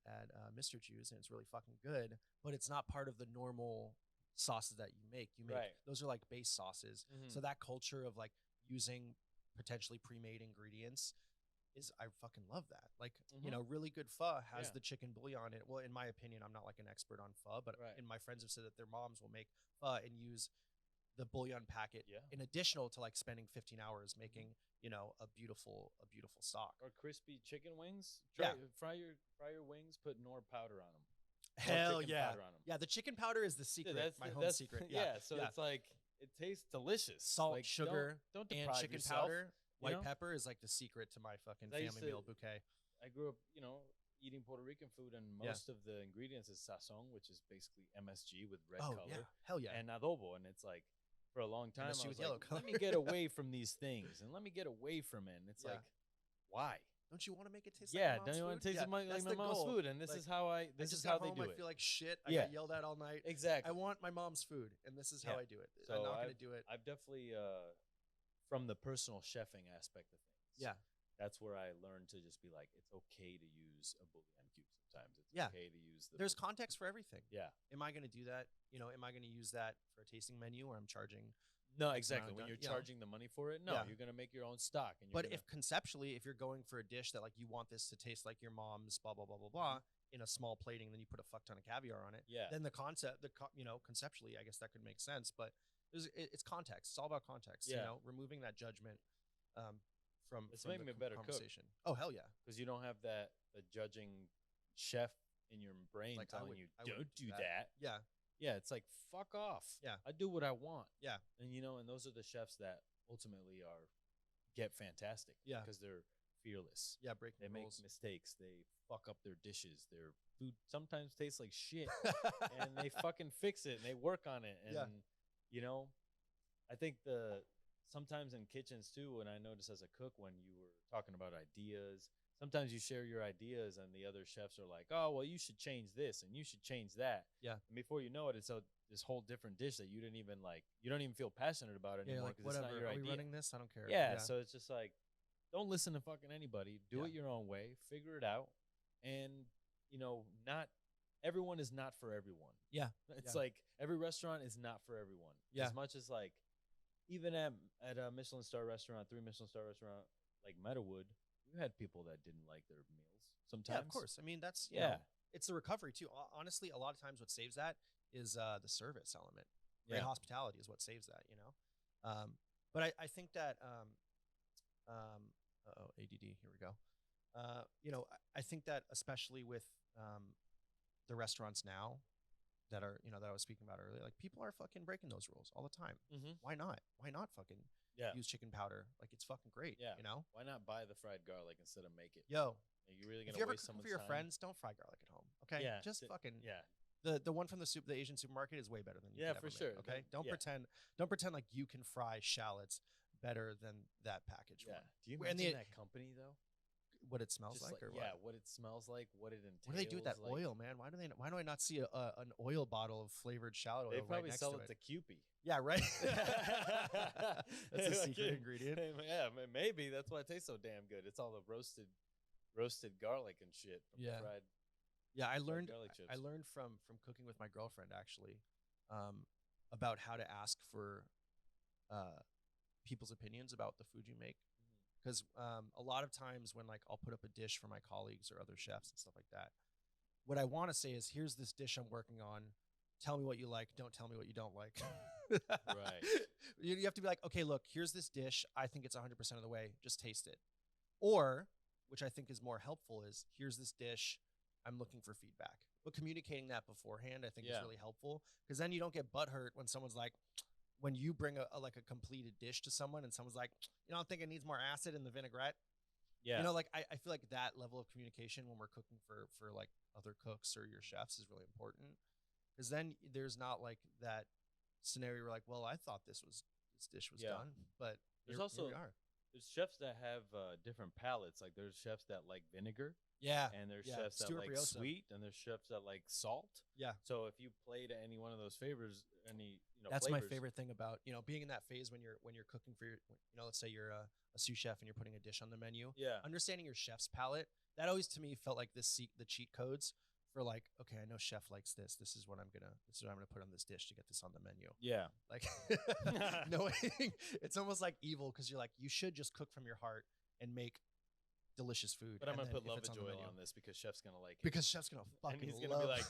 Mr. Jew's and it's really fucking good, but it's not part of the normal sauces that you make. Those are like base sauces. So that culture of like using potentially pre-made ingredients I fucking love that. Like, you know, really good pho has the chicken bouillon in it. Well, in my opinion, I'm not like an expert on pho, but and my friends have said that their moms will make pho and use the bouillon packet in additional to like spending 15 hours making, you know, a beautiful stock. Or crispy chicken wings. Fry your wings, put Knorr powder on them. Hell yeah. Yeah, the chicken powder is the secret, my home secret. So it's like, it tastes delicious. Salt, like, sugar, don't and chicken yourself, powder. White pepper is like the secret to my fucking family meal bouquet. I grew up, you know, eating Puerto Rican food, and most of the ingredients is sazon, which is basically MSG with red color. Yeah. Hell yeah. And adobo. And it's like, for a long time, MSG I was with yellow like, color. let me get away from these things, and let me get away from it. And it's like, why? don't you want to make it taste like my mom's don't you want to taste like my mom's food? And this is how this is how they do it. I feel like shit. I got yelled at all night. Exactly. I want my mom's food, and this is how I do it. So I'm not going to do it. I've definitely, from the personal chefing aspect of things. That's where I learned to just be like, it's okay to use a bouillon cube sometimes. It's okay to use There's context for everything. Yeah. Am I going to do that? Am I going to use that for a tasting menu, or I'm charging? No, exactly. When you're charging the money for it, you're going to make your own stock. But if conceptually, if you're going for a dish that like you want this to taste like your mom's, blah blah blah blah blah, in a small plating, then you put a fuck ton of caviar on it. Then the concept, conceptually, I guess that could make sense. But it's context. It's all about context. Removing that judgment. From making me a better conversation. cook. Oh hell yeah! Because you don't have the judging chef in your brain like telling you don't do that. Yeah, it's like fuck off. Yeah, I do what I want. Yeah, and and those are the chefs that ultimately get fantastic. Yeah, because they're fearless. Yeah, breaking they make rules. Mistakes. They fuck up their dishes. Their food sometimes tastes like shit, and they fucking fix it and they work on it. And I think sometimes in kitchens too, and I noticed as a cook when you were talking about ideas, sometimes you share your ideas and the other chefs are like, oh, well, you should change this and you should change that. Yeah. And before you know it, it's this whole different dish that you don't even feel passionate about it anymore because it's not your idea. Are we running this? I don't care. Yeah. So it's just like, don't listen to fucking anybody. Do it your own way. Figure it out. And, not everyone is not for everyone. Yeah. It's like every restaurant is not for everyone. Yeah. As much as like, even at a Michelin star restaurant, 3 Michelin star restaurant like Meadowood, you had people that didn't like their meals sometimes. Yeah, of course. I mean, that's it's the recovery too. Honestly, a lot of times what saves that is the service element. Great hospitality is what saves that. But I think that ADD. Here we go. I think that especially with the restaurants now that are that I was speaking about earlier, like people are fucking breaking those rules all the time. Mm-hmm. Why not fucking use chicken powder? Like it's fucking great. Why not buy the fried garlic instead of make it? Yo, are you really gonna waste someone's for your time? friends? Don't fry garlic at home. Okay, just fucking the one from the Asian supermarket is way better than you can ever make, okay, don't pretend like you can fry shallots better than that package one. Do you imagine that company though? What it smells like, or what it smells like, what it entails. What do they do with that oil, man? Why do I not see an oil bottle of flavored shallot oil? They probably right next sell to it to Kewpie. Yeah, right. That's a secret ingredient. Yeah, maybe that's why it tastes so damn good. It's all the roasted garlic and shit. From fried, I learned from cooking with my girlfriend actually, about how to ask for people's opinions about the food you make. Because a lot of times when like I'll put up a dish for my colleagues or other chefs and stuff like that, what I want to say is, here's this dish I'm working on. Tell me what you like. Don't tell me what you don't like. Right. You have to be like, okay, look, here's this dish. I think it's 100% of the way. Just taste it. Or, which I think is more helpful, is here's this dish. I'm looking for feedback. But communicating that beforehand, I think is really helpful. Because then you don't get butthurt when someone's like, when you bring a completed dish to someone and someone's like, I think it needs more acid in the vinaigrette. Yeah. I feel like that level of communication when we're cooking for like other cooks or your chefs is really important. Because then there's not like that scenario where like, well, I thought this dish was done, but there's here we are. There's chefs that have different palates. Like there's chefs that like vinegar. Yeah. And there's chefs that like sweet, and there's chefs that like salt. Yeah. So if you play to any one of those favors, that's flavors, my favorite thing about being in that phase when you're cooking for your let's say you're a sous chef and you're putting a dish on the menu. Yeah. Understanding your chef's palate, that always to me felt like the cheat codes for like, okay, I know chef likes this. This is what I'm gonna put on this dish to get this on the menu. Yeah. Like knowing it's almost like evil because you're like, you should just cook from your heart and make delicious food. But I'm gonna put lovage oil on this because chef's gonna like it. Because chef's gonna fucking and he's gonna be like,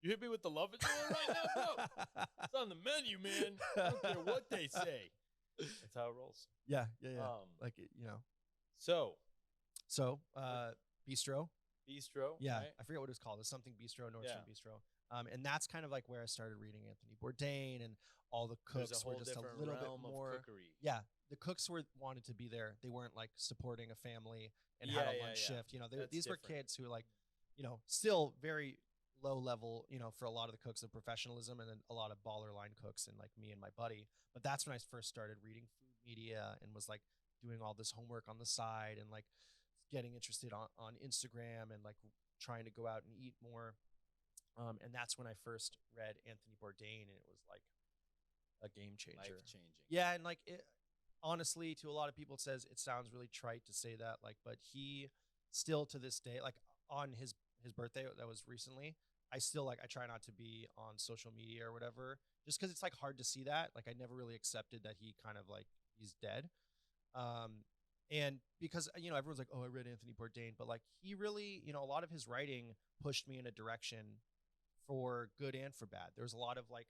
you hit me with the lovage oil right now, bro. It's on the menu, man. I don't care what they say. That's how it rolls. Yeah. So bistro. Yeah, right? I forget what it was called. It's something bistro, Nordstrom bistro. And that's kind of like where I started reading Anthony Bourdain, and all the cooks were just a little bit more. Yeah, the cooks wanted to be there. They weren't like supporting a family and had a lunch shift. These were kids who like, still very low level, for a lot of the cooks of professionalism, and then a lot of baller line cooks and like me and my buddy. But that's when I first started reading food media and was like doing all this homework on the side and like getting interested on Instagram and like trying to go out and eat more. And that's when I first read Anthony Bourdain, and it was like a game changer. Life changing. Yeah, and like honestly, to a lot of people, it sounds really trite to say that, like, but he still to this day, like on his birthday that was recently, I still like I try not to be on social media or whatever, just because it's like hard to see that. Like I never really accepted that he kind of like he's dead. And because everyone's like, oh, I read Anthony Bourdain, but like he really, a lot of his writing pushed me in a direction for good and for bad. There's a lot of like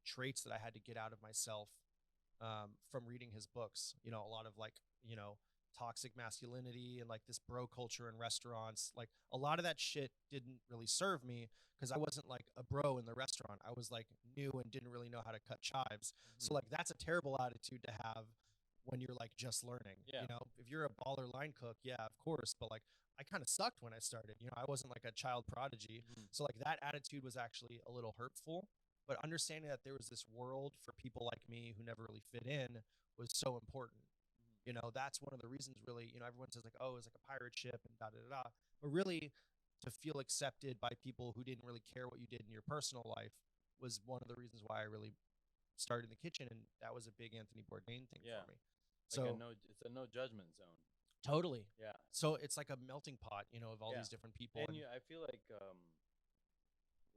traits that I had to get out of myself from reading his books. A lot of like toxic masculinity and like this bro culture in restaurants. Like a lot of that shit didn't really serve me because I wasn't like a bro in the restaurant. I was like new and didn't really know how to cut chives. So like that's a terrible attitude to have when you're like just learning. If you're a baller line cook, yeah, of course, but like I kind of sucked when I started. I wasn't like a child prodigy. So like that attitude was actually a little hurtful, but understanding that there was this world for people like me who never really fit in was so important. That's one of the reasons really, everyone says like, oh, it's like a pirate ship and da da da, but really to feel accepted by people who didn't really care what you did in your personal life was one of the reasons why I really started in the kitchen. And that was a big Anthony Bourdain thing for me. Like it's a no judgment zone. Totally. Yeah. So it's like a melting pot, of all these different people. And I feel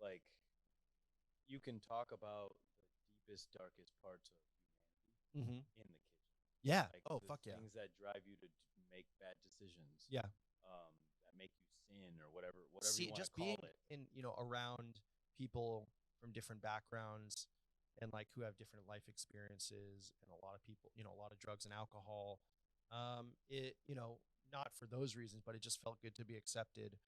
like you can talk about the deepest, darkest parts of humanity in the kitchen. Yeah. Like fuck yeah. Things that drive you to make bad decisions. Yeah. That make you sin or whatever you want just to call being it. in, around people from different backgrounds and like who have different life experiences, and a lot of people, a lot of drugs and alcohol. It, not for those reasons, but it just felt good to be accepted.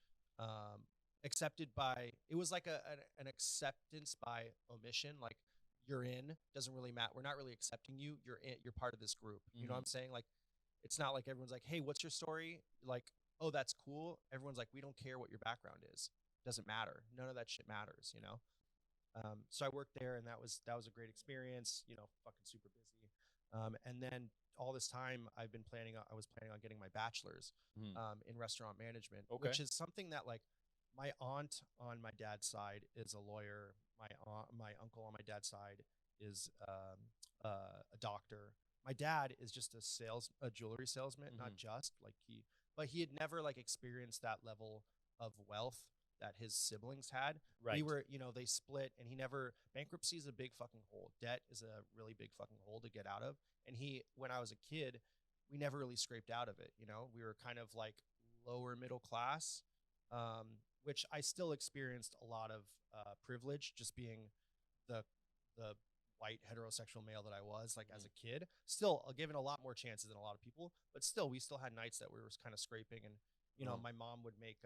Accepted by, it was like an acceptance by omission. Like you're in, doesn't really matter. We're not really accepting you. You're in, you're part of this group. You know what I'm saying? Like, it's not like everyone's like, hey, what's your story? Like, oh, that's cool. Everyone's like, we don't care what your background is. Doesn't matter. None of that shit matters, So I worked there, and that was a great experience, fucking super busy. And then all this time I was planning on getting my bachelor's in restaurant management, which is something that like my aunt on my dad's side is a lawyer. My uncle on my dad's side is a doctor. My dad is just a jewelry salesman, not just like but he had never like experienced that level of wealth that his siblings had. Right. We were, they split, and bankruptcy is a big fucking hole. Debt is a really big fucking hole to get out of. And when I was a kid, we never really scraped out of it. We were kind of like lower middle class, which I still experienced a lot of privilege just being the white heterosexual male that I was like as a kid. Still given a lot more chances than a lot of people, but still, we still had nights that we were kind of scraping. And, my mom would make,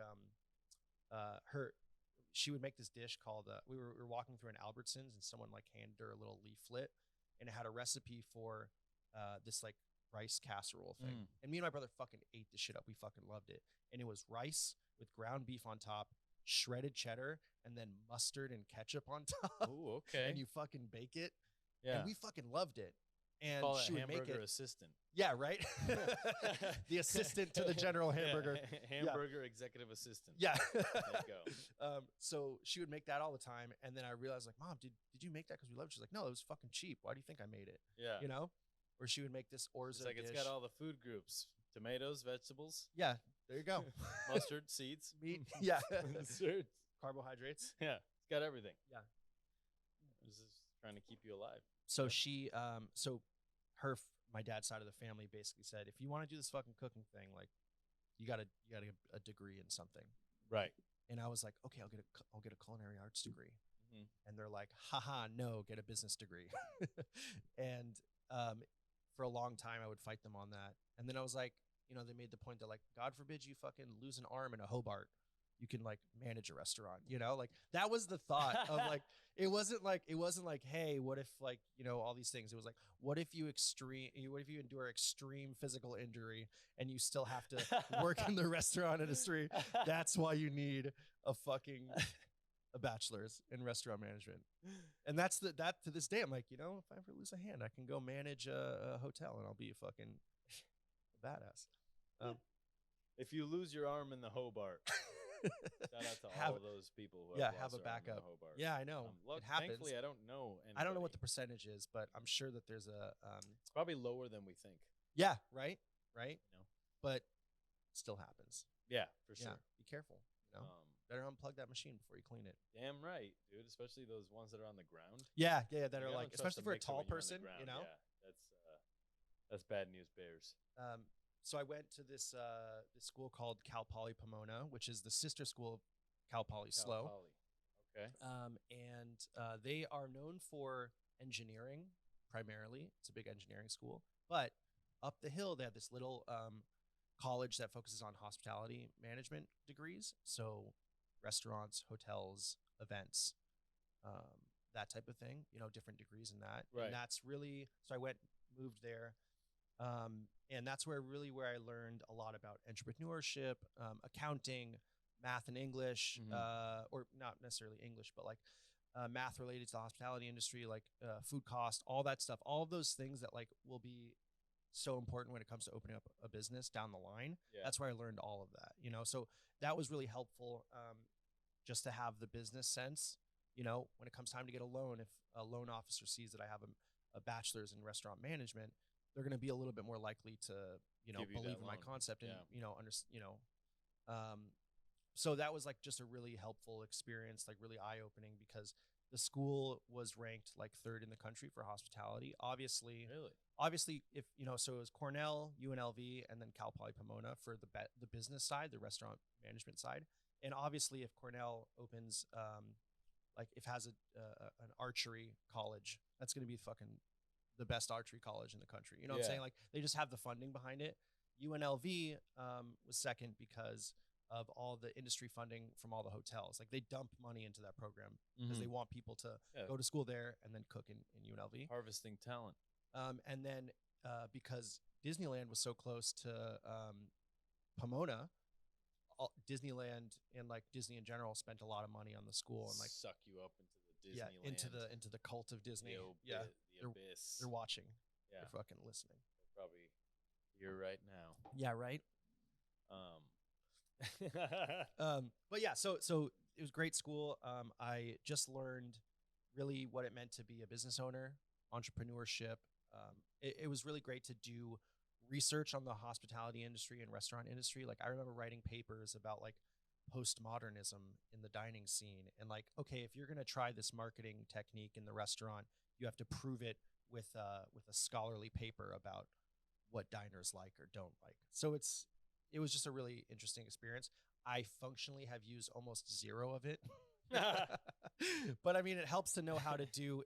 she would make this dish called, we were walking through an Albertsons, and someone like handed her a little leaflet, and it had a recipe for this like rice casserole thing. And me and my brother fucking ate this shit up. We fucking loved it. And it was rice with ground beef on top, shredded cheddar, and then mustard and ketchup on top. Ooh, okay. And you fucking bake it. Yeah. And we fucking loved it. And call she would make it. Hamburger assistant. Yeah, right? The assistant to the general hamburger. Hamburger executive assistant. Yeah. There you go. So she would make that all the time. And then I realized, like, Mom, did you make that because we loved it? She's like, no, it was fucking cheap. Why do you think I made it? Yeah. Or she would make this orzo It's like dish. it's got all the food groups. Tomatoes, vegetables. Yeah, there you go. Mustard, seeds. Meat. Yeah. Desserts. Carbohydrates. Yeah. It's got everything. Yeah. This is trying to keep you alive. So my dad's side of the family basically said, if you want to do this fucking cooking thing, like you gotta get a degree in something. Right. And I was like, okay, I'll get a culinary arts degree. And they're like, haha, no, get a business degree. And for a long time I would fight them on that. And then I was like, they made the point that like, God forbid you fucking lose an arm in a Hobart, you can like manage a restaurant, like that was the thought of like, it wasn't like, hey, what if like, all these things. It was like, what if you endure extreme physical injury and you still have to work in the restaurant industry? That's why you need a bachelor's in restaurant management. And that to this day, I'm like, if I ever lose a hand, I can go manage a hotel and I'll be a fucking badass. If you lose your arm in the Hobart, shout out to all of those people who have a backup. Hobart. Yeah, I know. It happens. Thankfully, I don't know anybody. I don't know what the percentage is, but I'm sure that there's a it's probably lower than we think. Yeah, right? You know, but it still happens. Yeah, for sure. Yeah, be careful. You know, better unplug that machine before you clean it. Damn right, dude. Especially those ones that are on the ground. Yeah, that are like, especially for a tall person. You know, yeah, that's bad news bears. So I went to this school called Cal Poly Pomona, which is the sister school of Cal Poly SLO. Okay. And they are known for engineering primarily. It's a big engineering school, but up the hill they have this little college that focuses on hospitality management degrees. So restaurants, hotels, events, that type of thing. You know, different degrees in that. Right. And that's really, so I moved there. And that's where I learned a lot about entrepreneurship, accounting, math and English, or not necessarily English, but like math related to the hospitality industry, like food cost, all that stuff, all of those things that like will be so important when it comes to opening up a business down the line. Yeah. That's where I learned all of that, you know? So that was really helpful, just to have the business sense, you know, when it comes time to get a loan. If a loan officer sees that I have a bachelor's in restaurant management, they're going to be a little bit more likely to, you know, believe in my concept and, so that was like just a really helpful experience, like really eye-opening, because the school was ranked like 3rd in the country for hospitality. Obviously, if, you know, so it was Cornell, UNLV, and then Cal Poly Pomona for the business side, the restaurant management side. And obviously if Cornell opens, like if has an archery college, that's going to be fucking the best archery college in the country. You know what I'm saying? Like they just have the funding behind it. UNLV was 2nd because of all the industry funding from all the hotels. Like they dump money into that program because they want people to go to school there and then cook in UNLV. Harvesting talent. And then because Disneyland was so close to Pomona, Disneyland and like Disney in general spent a lot of money on the school and like suck you up into the Disneyland. into the cult of Disney. The abyss. They're watching. Yeah. They're fucking listening. They're probably here right now. Yeah, right. But yeah, so it was great school. I just learned really what it meant to be a business owner, entrepreneurship. It was really great to do research on the hospitality industry and restaurant industry. Like I remember writing papers about like postmodernism in the dining scene and like, okay, if you're going to try this marketing technique in the restaurant, you have to prove it with a scholarly paper about what diners like or don't like. So it was just a really interesting experience. I functionally have used almost zero of it, but I mean, it helps to know how to do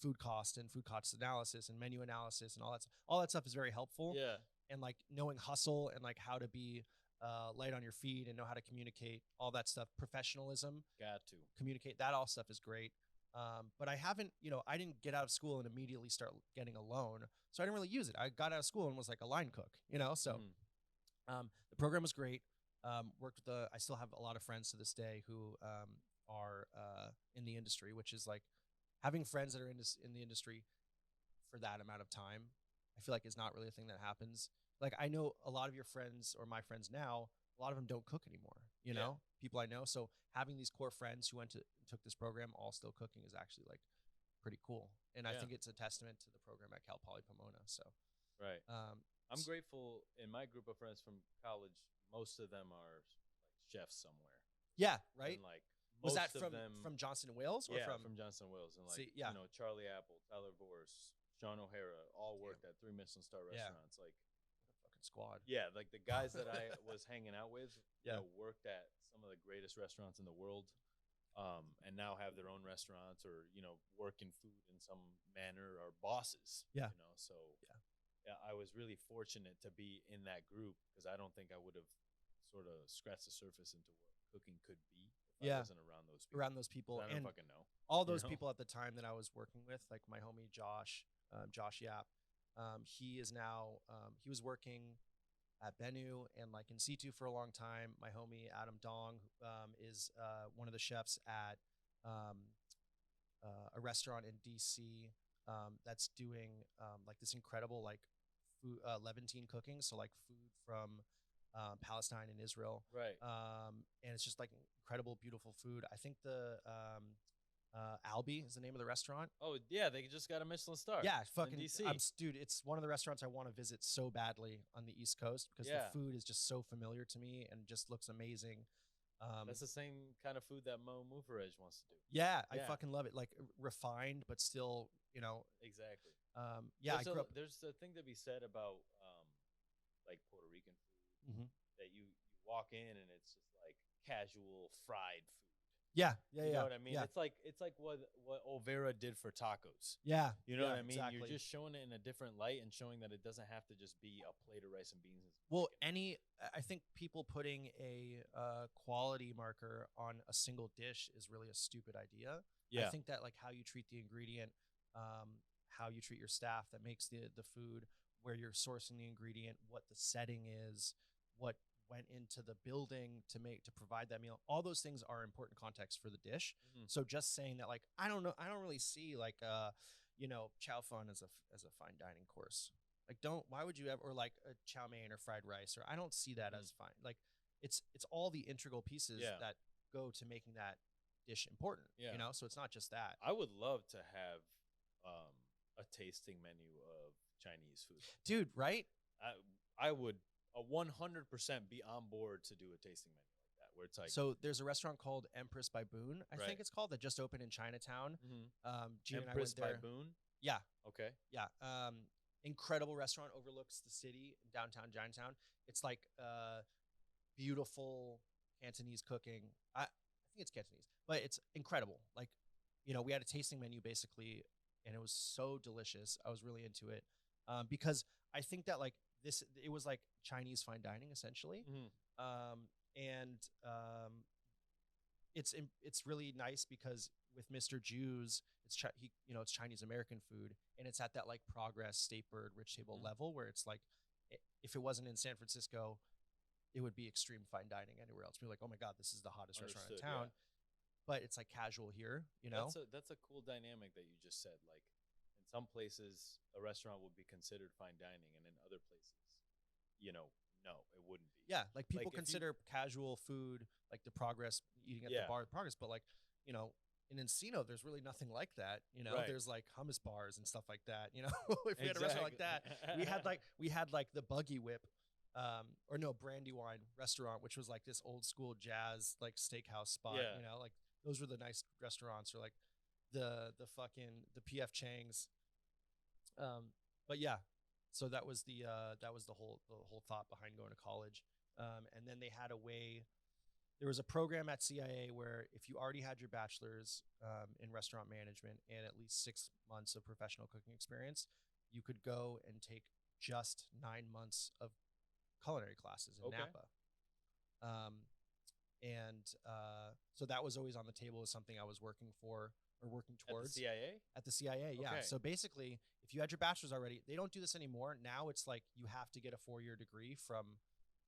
food cost and food cost analysis and menu analysis and all that stuff is very helpful. Yeah. And like knowing hustle and like how to be light on your feet and know how to communicate, all that stuff, professionalism, got to communicate, that all stuff is great. But I haven't, you know, I didn't get out of school and immediately start getting a loan. So I didn't really use it. I got out of school and was like a line cook, you know? So, the program was great. I still have a lot of friends to this day who, are, in the industry, which is like having friends that are in the industry for that amount of time. I feel like is not really a thing that happens. Like I know a lot of your friends or my friends now, a lot of them don't cook anymore, you know, people I know. So having these core friends who took this program all still cooking is actually like pretty cool. And I think it's a testament to the program at Cal Poly Pomona. So, right. I'm grateful in my group of friends from college. Most of them are like chefs somewhere. Yeah. Right. And like, was that from Johnson and Wales or from Johnson and Wales and like, you know, Charlie Apple, Tyler Vorse, Sean O'Hara, all worked at 3 Michelin star restaurants. Like what a fucking squad. Yeah. Like the guys that I was hanging out with, you know, worked at some of the greatest restaurants in the world. And now have their own restaurants or, you know, work in food in some manner or bosses. Yeah. You know, so yeah, I was really fortunate to be in that group because I don't think I would have sort of scratched the surface into what cooking could be if I wasn't around those people. I don't fucking know. All those people at the time that I was working with, like my homie Josh Yap, he is now, he was working at Bennu and like in situ for a long time. My homie Adam Dong is one of the chefs at a restaurant in DC that's doing like this incredible like food, Levantine cooking, so like food from Palestine and Israel. Right. And it's just like incredible, beautiful food. I think the Albi is the name of the restaurant. Oh yeah, they just got a Michelin star. Yeah, fucking DC. Dude, it's one of the restaurants I want to visit so badly on the East Coast because the food is just so familiar to me and just looks amazing. That's the same kind of food that Mo Mufarej wants to do. Yeah, I fucking love it. Like refined, but still, Exactly. There's a thing to be said about like Puerto Rican food that you walk in and it's just like casual fried food. Yeah. You know what I mean? Yeah. It's like what Olvera did for tacos. Yeah. You know what I mean? Exactly. You're just showing it in a different light and showing that it doesn't have to just be a plate of rice and beans. Well, I think people putting a quality marker on a single dish is really a stupid idea. Yeah. I think that like how you treat the ingredient, how you treat your staff that makes the food, where you're sourcing the ingredient, what the setting is, what went into the building to provide that meal, all those things are important context for the dish. So just saying that, like, I don't really see like chow fun as a fine dining course. Like, why would you ever, or like a chow mein or fried rice, or I don't see that as fine. Like it's all the integral pieces that go to making that dish important. So it's not just that. I would love to have a tasting menu of Chinese food, dude. Right? I would 100% be on board to do a tasting menu like that, where it's like, so there's a restaurant called Empress by Boone, I think it's called, that just opened in Chinatown. Gene Empress and I went there. by Boone. Yeah. Okay. Yeah. Incredible restaurant, overlooks the city, downtown Chinatown. It's like beautiful Cantonese cooking. I think it's Cantonese, but it's incredible. Like, we had a tasting menu basically, and it was so delicious. I was really into it because I think that like it was like Chinese fine dining essentially. It's really nice because with Mr. Jews, it's Chinese American food, and it's at that like Progress, State Bird, Rich Table level where it's like, if it wasn't in San Francisco, it would be extreme fine dining anywhere else. We're like, oh my God, this is the hottest restaurant in town. But it's like casual here, That's a cool dynamic that you just said. Like, in some places, a restaurant would be considered fine dining, and in other places, no, it wouldn't be. Yeah, like people consider casual food like the Progress, eating at the bar, Progress, but like, in Encino, there's really nothing like that. Right. There's like hummus bars and stuff like that. If we had a restaurant like that, we had like the Buggy Whip, Brandywine restaurant, which was like this old school jazz like steakhouse spot. Like those were the nice restaurants, or like the PF Chang's. But yeah, so that was the whole thought behind going to college. And then they had a way. There was a program at CIA where if you already had your bachelor's in restaurant management and at least 6 months of professional cooking experience, you could go and take just 9 months of culinary classes in Napa. So that was always on the table as something I was working towards. At the CIA, yeah. Okay. So basically, if you had your bachelor's already, they don't do this anymore. Now it's like you have to get a 4-year degree from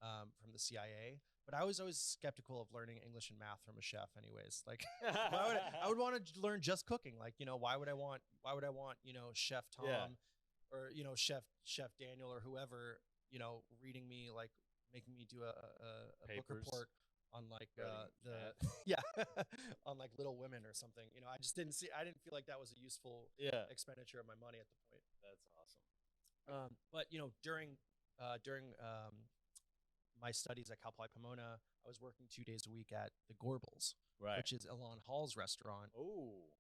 the CIA. But I was always skeptical of learning English and math from a chef anyways. Like, I would want to learn just cooking. Like, why would I want Chef Tom or, Chef Daniel or whoever, reading me, like making me do a book report on like on like Little Women or something. I just didn't feel like that was a useful expenditure of my money at the point. That's awesome. But during my studies at Cal Poly Pomona, I was working 2 days a week at the Gorbals, which is Elon Hall's restaurant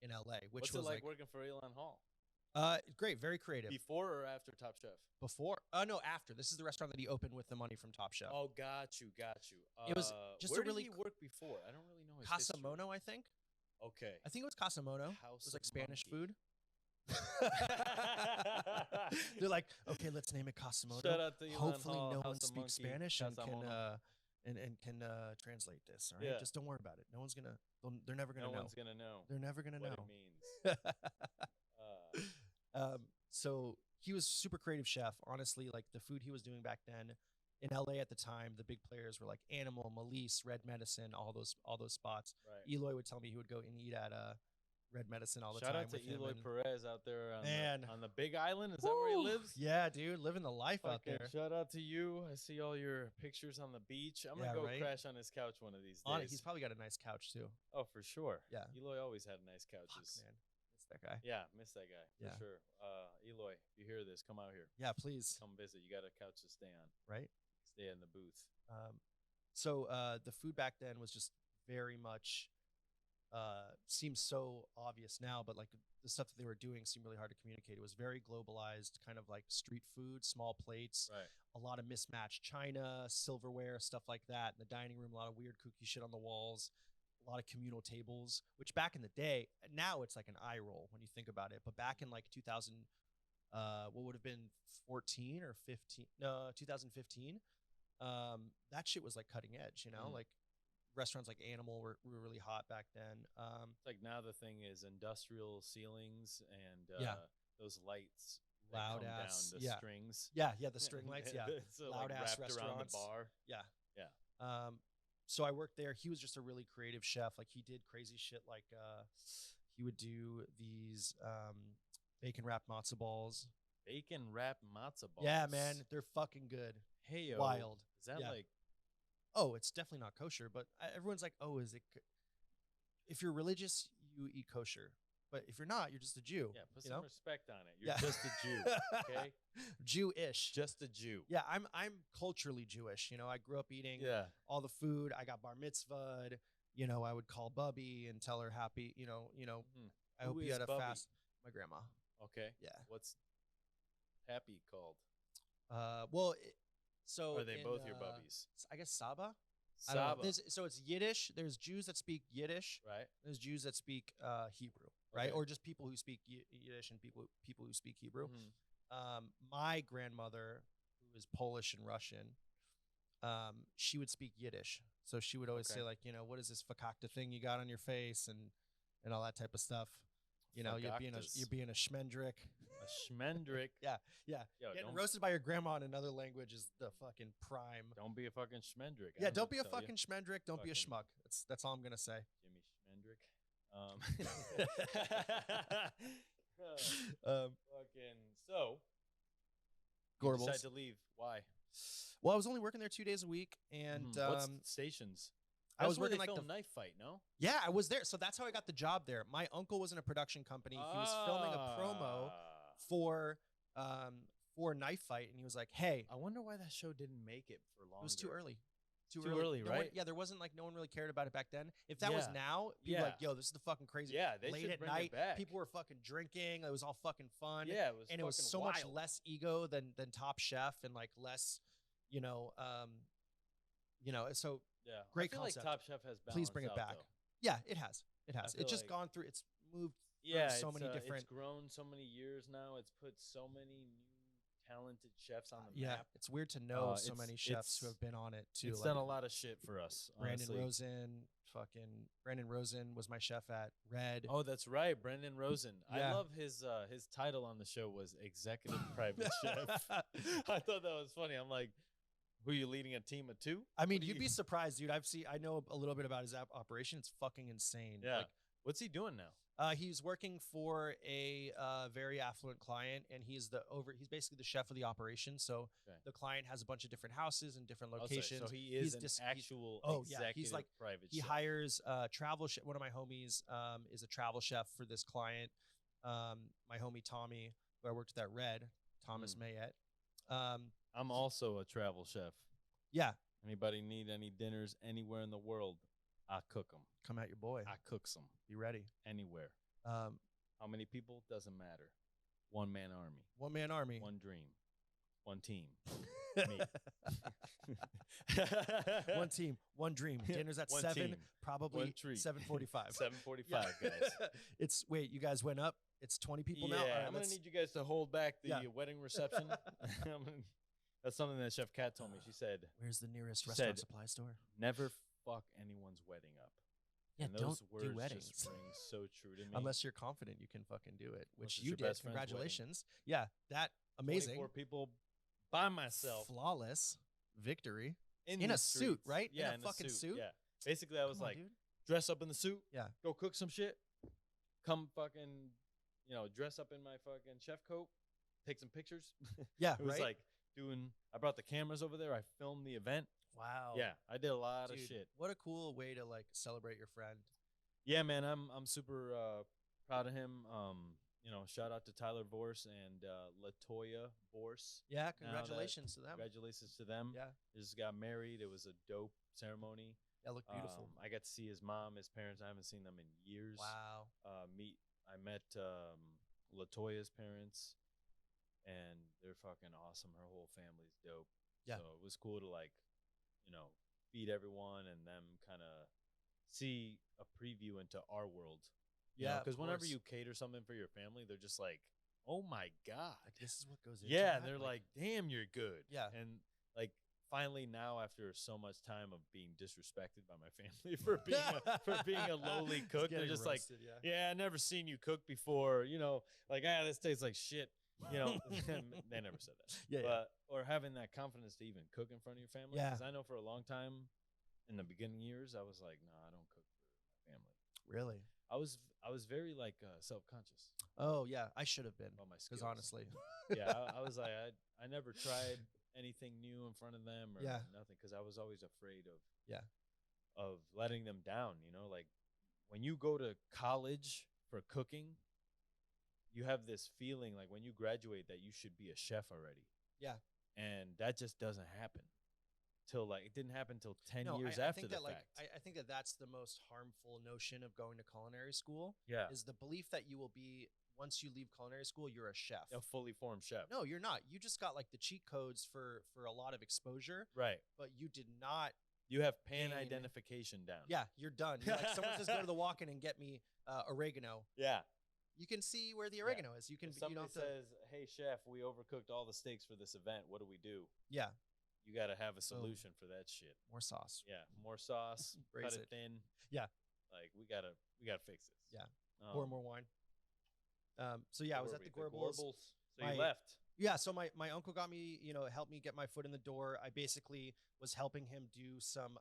in LA. What's it like working for Elon Hall? Great, very creative. Before or after Top Chef? Before. No, after. This is the restaurant that he opened with the money from Top Chef. Oh, got you. It was just where did he work before? I don't really know his Casamono, history. I think. Okay. I think it was Casamono. It was like Spanish food. They're like, okay, let's name it Casamono. Shout out to Elon Hopefully Hall, no House one of speaks Monkey, Spanish and Casamono. can translate this. All right, just don't worry about it. No one's gonna. They're never gonna know. No one's gonna know. They're never gonna know what it means. So he was super creative chef. Honestly, like the food he was doing back then in LA at the time, the big players were like Animal, Melise, Red Medicine, all those spots. Right. Eloy would tell me he would go and eat at red medicine all the Shout time. out to with him Eloy and, Perez out there man, on the Big Island. Is that where he lives? Yeah, dude, living the life out there. Shout out to you. I see all your pictures on the beach. I'm gonna go crash on his couch one of these days. He's probably got a nice couch too. Oh, for sure. Yeah, Eloy always had nice couches. Fuck, man, miss that guy. Yeah, miss that guy for sure. Eloy, if you hear this, come out here. Yeah, please come visit. You got a couch to stay on. Right. Stay in the booth. So the food back then was just very much seems so obvious now, but like the stuff that they were doing seemed really hard to communicate. It was very globalized, kind of like street food, small plates, a lot of mismatched china, silverware, stuff like that. In the dining room, a lot of weird kooky shit on the walls, a lot of communal tables, which back in the day, now it's like an eye roll when you think about it. But back in like 2000, what would have been 14 or 15? No, 2015. That shit was like cutting edge, you know, like restaurants like Animal were really hot back then. It's like now the thing is industrial ceilings and those lights, loud ass, down the strings. Yeah, the string lights. Yeah, so loud like ass wrapped restaurants. around the bar. Yeah. So I worked there. He was just a really creative chef. Like he did crazy shit. Like he would do these bacon wrapped matzo balls. Bacon wrapped matzo balls. Yeah, man, they're fucking good. Hey, yo, wild. Is that like? Oh, it's definitely not kosher, but everyone's like, oh, is it? If you're religious, you eat kosher. But if you're not, you're just a Jew. Yeah, put some respect on it. You're just a Jew, okay? Jewish. Just a Jew. Yeah, I'm culturally Jewish. You know, I grew up eating all the food. I got bar mitzvahed. You know, I would call Bubby and tell her happy. You know. I hope you had a fast. My grandma. Okay. Yeah. What's happy called? So are they both your bubbies? I guess Saba. Saba. So it's Yiddish. There's Jews that speak Yiddish. Right. There's Jews that speak Hebrew. Right. Or just people who speak Yiddish and people who speak Hebrew. My grandmother, who is Polish and Russian, she would speak Yiddish. So she would always say like, you know, what is this fakakta thing you got on your face and all that type of stuff. You know, you're being a schmendrick. A schmendrick. Yeah. Yo, getting roasted by your grandma in another language is the fucking prime. Don't be a fucking schmendrick. Yeah, don't be a fucking schmendrick. Don't be a schmuck. That's all I'm gonna say. Jimmy Schmendrick. Fucking so. You decide to leave. Why? Well, I was only working there 2 days a week, and what stations? I was working like the Knife Fight. No. Yeah, I was there, so that's how I got the job there. My uncle was in a production company. He was filming a promo for Knife Fight, and he was like, "Hey, I wonder why that show didn't make it for long. It was too early. Too early, right? There wasn't like no one really cared about it back then. If that was now, people were like, yo, this is the fucking crazy. Yeah, they late should at bring night, it back. people were fucking drinking. It was all fucking fun. Yeah, it was so wild. much less ego than Top Chef and like less, so yeah, great I feel concept. Like Top Chef has Please bring it back. Though. Yeah, it has. It's just gone through. It's moved. Yeah, so many different. It's grown so many years now. It's put so many new talented chefs on the map. It's weird to know so many chefs who have been on it too. It's done a lot of shit for us. Brandon Rosen was my chef at Red. Oh, that's right, Brandon Rosen. Yeah. I love his title on the show was Executive Private Chef. I thought that was funny. I'm like, who are you leading a team of two? I mean, you'd be surprised, dude. I know a little bit about his operation. It's fucking insane. Yeah. Like, what's he doing now? He's working for a very affluent client, and he's basically the chef of the operation. So the client has a bunch of different houses and different locations. So he is an actual executive he's like private he chef. hires travel chef. One of my homies is a travel chef for this client. My homie Tommy, who I worked with at Red, Thomas Mayette. I'm also a travel chef. Yeah. Anybody need any dinners anywhere in the world? I cook them. Come at your boy. I cook some. Be ready. Anywhere. How many people? Doesn't matter. One man army. One man army. One dream. One team. Me. One team. One dream. Dinner's at 7. Team. Probably 7:45. 7:45, guys. Wait, you guys went up? It's 20 people now? Yeah, I'm going to need you guys to hold back the wedding reception. That's something that Chef Kat told me. She said, where's the nearest restaurant supply store? Never fuck anyone's wedding up. Yeah, and don't words do weddings. Just ring so true to me. Unless you're confident you can fucking do it, which you did. Congratulations. Yeah, that amazing. 24 people by myself. Flawless victory. In a suit, right? Yeah, in a fucking suit. Yeah. Basically, I was dress up in the suit. Yeah. Go cook some shit. come fucking, dress up in my fucking chef coat, take some pictures. Yeah, it was right? like I brought the cameras over there. I filmed the event. Wow. Yeah, I did a lot Dude, of shit. What a cool way to like celebrate your friend. Yeah, man, I'm super proud of him. Shout out to Tyler Vorse and Latoya Vorse. Yeah, congratulations to them. Congratulations to them. Yeah. They just got married. It was a dope ceremony. That looked beautiful. I got to see his mom, his parents. I haven't seen them in years. Wow. I met Latoya's parents, and they're fucking awesome. Her whole family's dope. Yeah. So it was cool to feed everyone and them kind of see a preview into our world. Yeah, because whenever you cater something for your family, they're just like, "Oh my god, like, this is what goes into yeah." that? They're like, "Damn, you're good." Yeah, and like finally now, after so much time of being disrespected by my family for being a lowly cook, they're just roasted, like, "Yeah, I never seen you cook before." This tastes like shit. They never said that. Yeah, or having that confidence to even cook in front of your family. Yeah, because I know for a long time, in the beginning years, I was like, "No, I don't cook for my family." Really? I was very like self-conscious. Oh yeah, I should have been. About my because skills. honestly, yeah, I was like, I never tried anything new in front of them or nothing, because I was always afraid of letting them down. Like when you go to college for cooking, you have this feeling like when you graduate that you should be a chef already. Yeah, and that just doesn't happen. It didn't happen till 10 years I after think the that, fact. I think that that's the most harmful notion of going to culinary school. Yeah. Is the belief that you will be, once you leave culinary school, you're a chef. A fully formed chef. No, you're not. You just got like the cheat codes for a lot of exposure. Right. But you did not. You have pan identification down. Yeah, you're done. You're like, someone says go to the walk-in and get me oregano. Yeah. You can see where the oregano is. You can. If somebody says, "Hey chef, we overcooked all the steaks for this event. What do we do?" Yeah. You got to have a solution for that shit. More sauce. Yeah, more sauce. Cut it thin. Yeah. Like we gotta fix this. Yeah. Pour more wine. So yeah, I was at the Gorbals. So you left. Yeah. So my uncle got me, helped me get my foot in the door. I basically was helping him do some.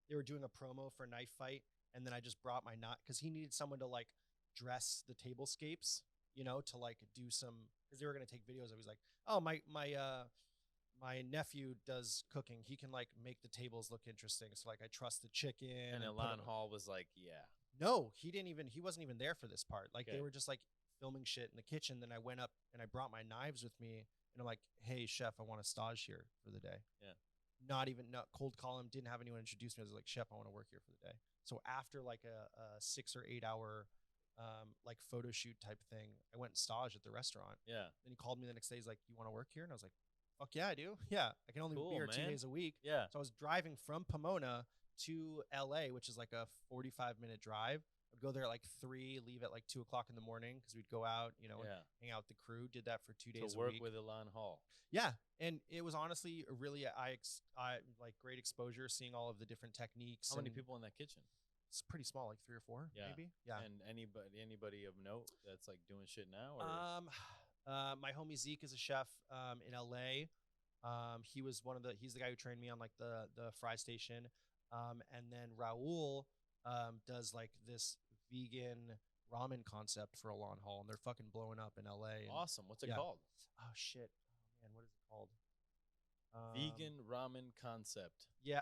They were doing a promo for Knife Fight, and then I just brought my knot because he needed someone to like dress the tablescapes, to like do some, because they were gonna take videos. I was like, oh my nephew does cooking. He can like make the tables look interesting. So like I trust the chicken. And Elan Hall was like, yeah. No, he wasn't even there for this part. Like they were just like filming shit in the kitchen. Then I went up and I brought my knives with me and I'm like, hey chef, I want a stage here for the day. Yeah. Not cold call him. Didn't have anyone introduce me. I was like, chef, I want to work here for the day. So after like a 6 or 8 hour like photo shoot type thing, I went and stage at the restaurant. Yeah. Then he called me the next day. He's like, you want to work here? And I was like, fuck yeah, I do. Yeah, I can only be here 2 days a week. Yeah. So I was driving from Pomona to LA, which is like a 45-minute drive. I'd go there at like 3, leave at like 2 o'clock in the morning because we'd go out, and hang out with the crew. Did that for 2 days a week. To work with Elan Hall. Yeah, and it was honestly a really I like great exposure, seeing all of the different techniques. How many people in that kitchen? It's pretty small, like 3 or 4, maybe. Yeah. And anybody of note that's like doing shit now? Or? My homie Zeke is a chef in LA. He's the guy who trained me on like the fry station. And then Raul does like this vegan ramen concept for Elan Hall, and they're fucking blowing up in LA. Awesome. What's it called? Oh shit. Oh man, what is it called? Vegan ramen concept. Yeah.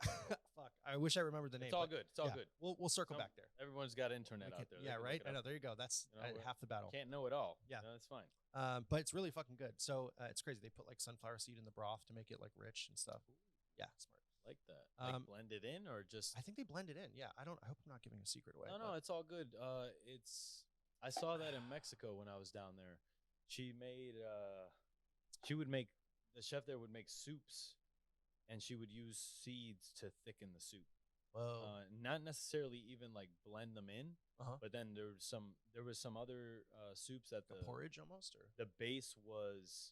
Fuck. I wish I remembered the name. It's all good. It's all good. We'll circle back there. Everyone's got internet out there. Yeah, right? I know. There you go. That's half the battle. Can't know it all. Yeah. No, that's fine. But it's really fucking good. So it's crazy. They put like sunflower seed in the broth to make it like rich and stuff. Yeah, smart. Like that. Like blend it in or just? I think they blend it in. Yeah. I hope I'm not giving a secret away. No, it's all good. I saw that in Mexico when I was down there. The chef there would make soups, and she would use seeds to thicken the soup. Whoa. Not necessarily even like blend them in, but then there was some other soups that the porridge almost, or the base was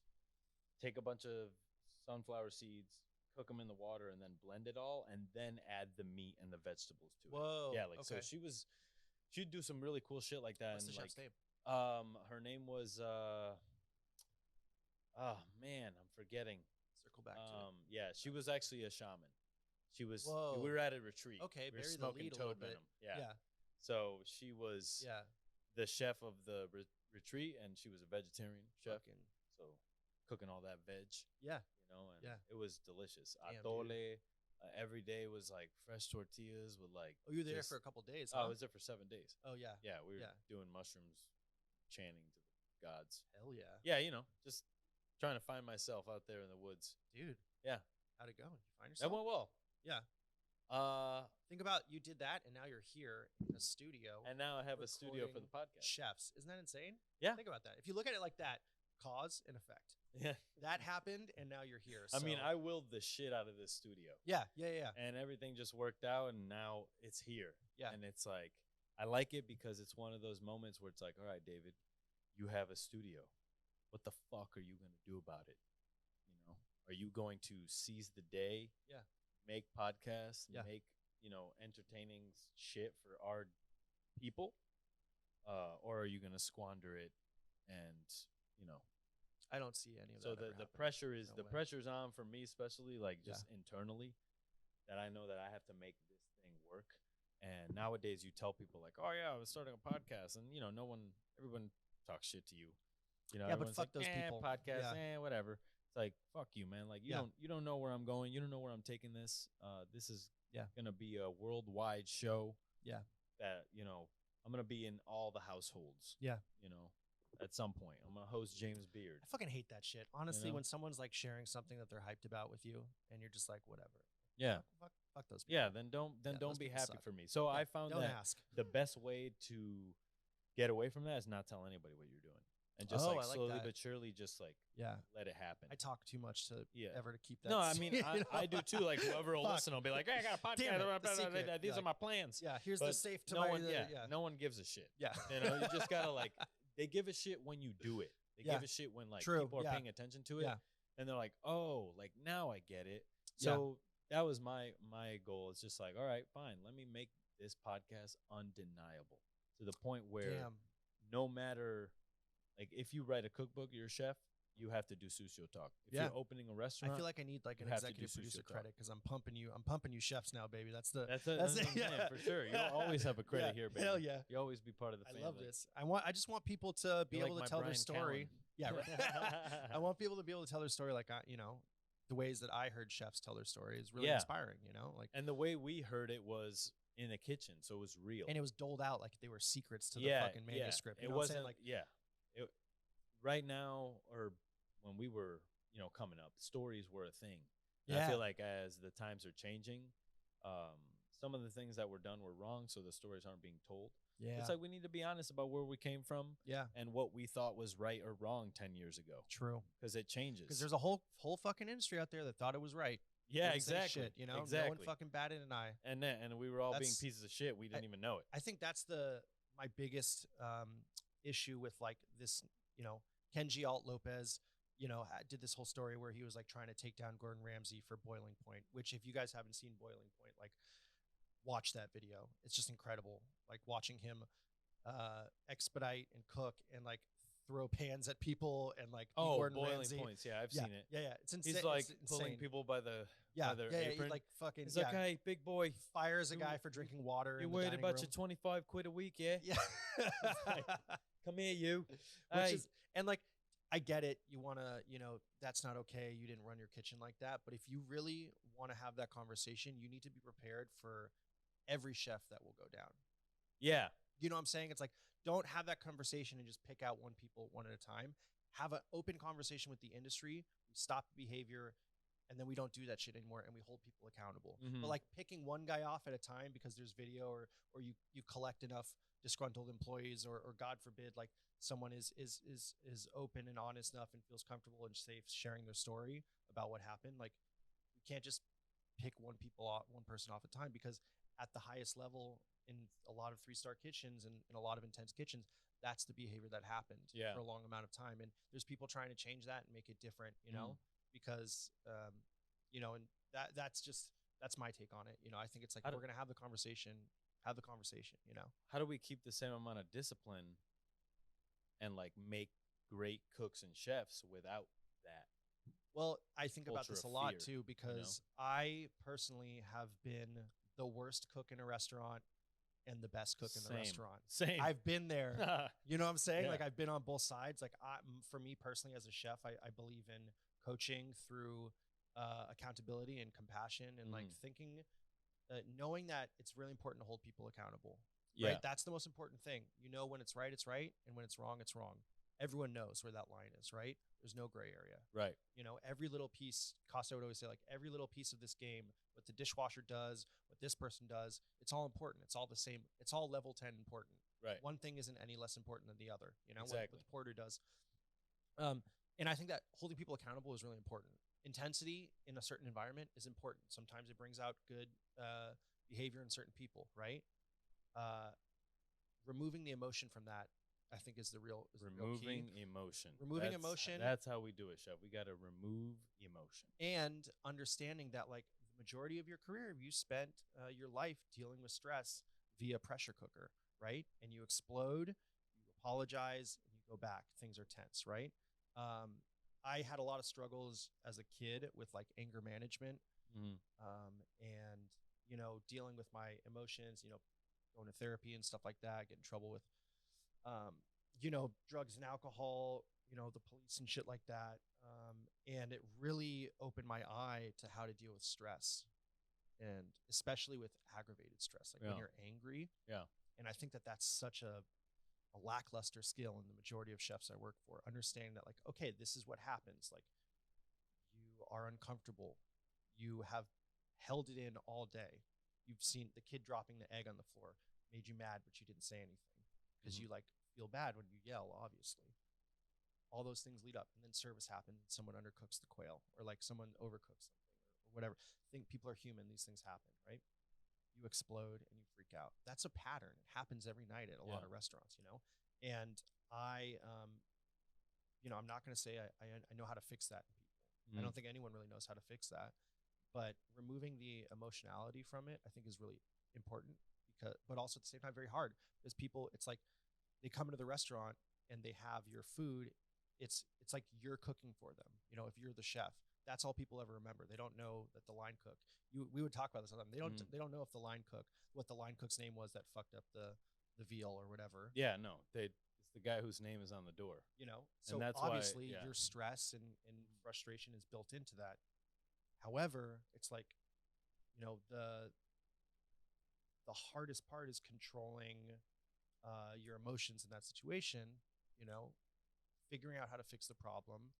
take a bunch of sunflower seeds, cook them in the water, and then blend it all, and then add the meat and the vegetables to it. Whoa. Yeah, like so she'd do some really cool shit like that. What's the chef's name? Her name was oh man, I'm forgetting. Circle back to it. Yeah, she was actually a shaman. She was. Whoa. We were at a retreat. Okay, we were bury smoking the lead a little toad bit. venom. Yeah. So she was. Yeah. the chef of the retreat, and she was a vegetarian chef. So cooking all that veg. Yeah. You know, and it was delicious. Atole. Every day was like fresh tortillas with like. Oh, you were there for a couple days. Huh? I was there for 7 days. Oh yeah. Yeah, we were doing mushrooms, chanting to the gods. Hell yeah. Yeah, you know, just trying to find myself out there in the woods. Dude. Yeah. How'd it go? Did you find yourself? That went well. Yeah. Think about you did that, and now you're here in a studio. And now I have a studio for the podcast. Chefs, isn't that insane? Yeah. Think about that. If you look at it like that, cause and effect. Yeah. That happened, and now you're here. I mean, I willed the shit out of this studio. Yeah. And everything just worked out, and now it's here. Yeah. And it's like, I like it because it's one of those moments where it's like, all right, David, you have a studio. What the fuck are you going to do about it? You know, are you going to seize the day? Yeah. Make podcasts? Yeah. Make, you know, entertaining shit for our people? Or are you going to squander it and, you know, I don't see any of that. So the pressure is pressure's on for me, especially like just internally, that I know that I have to make this thing work. And nowadays you tell people like, oh yeah, I was starting a podcast, and you know, everyone talks shit to you. You know, but fuck like, those people. Podcast, whatever. It's like, fuck you, man. Like you don't know where I'm going. You don't know where I'm taking this. This is gonna be a worldwide show. Yeah. That, you know, I'm gonna be in all the households. Yeah. You know. At some point, I'm gonna host James Beard. I fucking hate that shit. Honestly, when someone's like sharing something that they're hyped about with you, and you're just like, whatever. Yeah. Fuck those people. Yeah. Then don't be happy for me. So I found that the best way to get away from that is not tell anybody what you're doing, and just like slowly but surely, just like let it happen. I talk too much to ever to keep that. No, I mean I do too. Like whoever will listen will be like, hey, I got a podcast. These are my plans. Yeah. Here's the safe to my. No one gives a shit. Yeah. You know, you just gotta like. They give a shit when you do it. They give a shit when like people are paying attention to it, and they're like, "Oh, like now I get it." So that was my goal. It's just like, all right, fine. Let me make this podcast undeniable to the point where no matter, like, if you write a cookbook, you're a chef, you have to do Sucio talk. If you're opening a restaurant, I feel like I need like an executive producer credit because I'm pumping you chefs now, baby. That's it. Yeah, for sure. You'll always have a credit here, baby. Hell yeah. You always be part of the family. I love this. I just want people to be able to tell their story. Yeah, right. I want people to be able to tell their story like you know, the ways that I heard chefs tell their story is really inspiring. You know, like, and the way we heard it was in the kitchen, so it was real, and it was doled out like they were secrets to the fucking manuscript. You know wasn't like right now or. When we were, you know, coming up, stories were a thing. Yeah. I feel like as the times are changing, some of the things that were done were wrong, so the stories aren't being told. Yeah. It's like we need to be honest about where we came from and what we thought was right or wrong 10 years ago. True. Because it changes. Because there's a whole fucking industry out there that thought it was right. Yeah, exactly. Shit, you know, exactly. No one fucking batted an eye. And we were all being pieces of shit. We didn't even know it. I think that's my biggest issue with like this, you know, Kenji Alt Lopez, you know, did this whole story where he was like trying to take down Gordon Ramsay for Boiling Point, which if you guys haven't seen Boiling Point, like watch that video. It's just incredible. Like watching him expedite and cook and like throw pans at people and like Gordon Boiling Ramsay. Points. Yeah, I've seen it. Yeah. It's insane. He's like pulling people by their apron. Like fucking. He's like, hey, big boy. Fires a guy for drinking water. You're worried about your 25 quid a week, yeah? Yeah. Come here, you. And like, I get it. You want to, you know, that's not okay. You didn't run your kitchen like that. But if you really want to have that conversation, you need to be prepared for every chef that will go down. Yeah. You know what I'm saying? It's like, don't have that conversation and just pick out one at a time. Have an open conversation with the industry. We stop behavior, and then we don't do that shit anymore, and we hold people accountable. Mm-hmm. But like picking one guy off at a time because there's video or you collect enough disgruntled employees or God forbid, like someone is open and honest enough and feels comfortable and safe sharing their story about what happened. Like, you can't just pick one person off at a time, because at the highest level in a lot of 3-star kitchens and in a lot of intense kitchens, that's the behavior that happened for a long amount of time. And there's people trying to change that and make it different, you know, because, you know, and that's my take on it. You know, I think it's like, we're going to have the conversation, you know. How do we keep the same amount of discipline and like make great cooks and chefs without that? Well, I think about this a lot too, because I personally have been the worst cook in a restaurant and the best cook in the restaurant. Same. I've been there. You know what I'm saying? Yeah. Like I've been on both sides. Like for me personally as a chef, I believe in coaching through accountability and compassion and like thinking, knowing that it's really important to hold people accountable. Yeah. Right? That's the most important thing. You know, when it's right, it's right. And when it's wrong, it's wrong. Everyone knows where that line is, right? There's no gray area. Right. You know, every little piece, Costa would always say, like, every little piece of this game, what the dishwasher does, what this person does, it's all important. It's all the same. It's all level 10 important. Right. One thing isn't any less important than the other, you know, Exactly. what the porter does. And I think that holding people accountable is really important. Intensity in a certain environment is important. Sometimes it brings out good behavior in certain people, right? Removing the emotion from that, I think, is the real removing emotion. Removing emotion. That's how we do it, Chef. We got to remove emotion. And understanding that, like, the majority of your career, you spent your life dealing with stress via pressure cooker, right? And you explode, you apologize, and you go back. Things are tense, right? I had a lot of struggles as a kid with like anger management, and you know, dealing with my emotions. You know, going to therapy and stuff like that. Get in trouble with, you know, drugs and alcohol. You know, the police and shit like that. And it really opened my eye to how to deal with stress, and especially with aggravated stress, like when you're angry. Yeah. And I think that that's such a lackluster skill in the majority of chefs I work for, understanding that, like, okay, this is what happens. Like, you are uncomfortable. You have held it in all day. You've seen the kid dropping the egg on the floor, made you mad, but you didn't say anything because you like feel bad when you yell, obviously. All those things lead up, and then service happens. Someone undercooks the quail, or like someone overcooks something, or whatever. I think people are human. These things happen, right? You explode and you freak out. That's a pattern. It happens every night at a lot of restaurants, you know? And I, you know, I'm not going to say I know how to fix that in people. I don't think anyone really knows how to fix that, but removing the emotionality from it, I think, is really important, but also at the same time, very hard, because people, it's like they come into the restaurant and they have your food. It's like you're cooking for them. You know, if you're the chef, that's all people ever remember. They don't know that the line cook. We would talk about this all the time. They don't know if the line cook, what the line cook's name was that fucked up the veal or whatever. Yeah, no, it's the guy whose name is on the door. You know, so that's obviously why, your stress and frustration is built into that. However, it's like, you know, the hardest part is controlling your emotions in that situation. You know, figuring out how to fix the problem,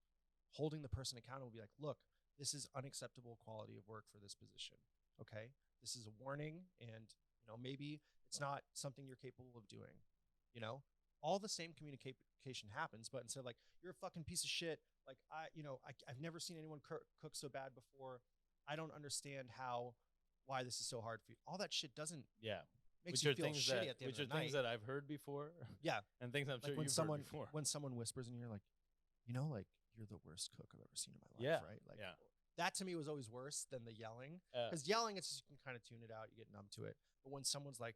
holding the person accountable, be like, look, this is unacceptable quality of work for this position. Okay. This is a warning. And, you know, maybe it's not something you're capable of doing, you know, all the same communication happens, but instead of like, you're a fucking piece of shit. Like I've never seen anyone cook so bad before. I don't understand why this is so hard for you. All that shit doesn't makes you feel shitty at the end of the night. Which are things that I've heard before. Yeah. And things I'm sure you've heard before. When someone whispers and you're like, you know, like, you're the worst cook I've ever seen in my life, right? Like, that to me was always worse than the yelling. Because yelling, it's just, you can kind of tune it out, you get numb to it. But when someone's like,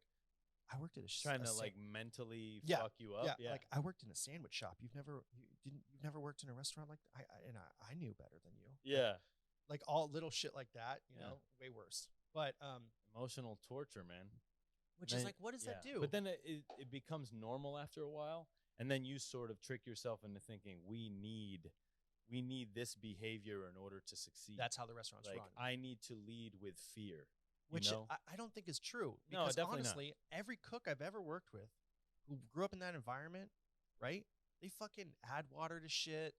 I worked at trying to like mentally fuck you up. Yeah, like, I worked in a sandwich shop. You've never worked in a restaurant like that? I knew better than you. Yeah. Like all little shit like that, you know, way worse. But emotional torture, man. Which is like, what does that do? But then it becomes normal after a while, and then you sort of trick yourself into thinking we need this behavior in order to succeed. That's how the restaurants run. I need to lead with fear, which you know? I don't think is true. Because no, honestly, every cook I've ever worked with who grew up in that environment, right? They fucking add water to shit.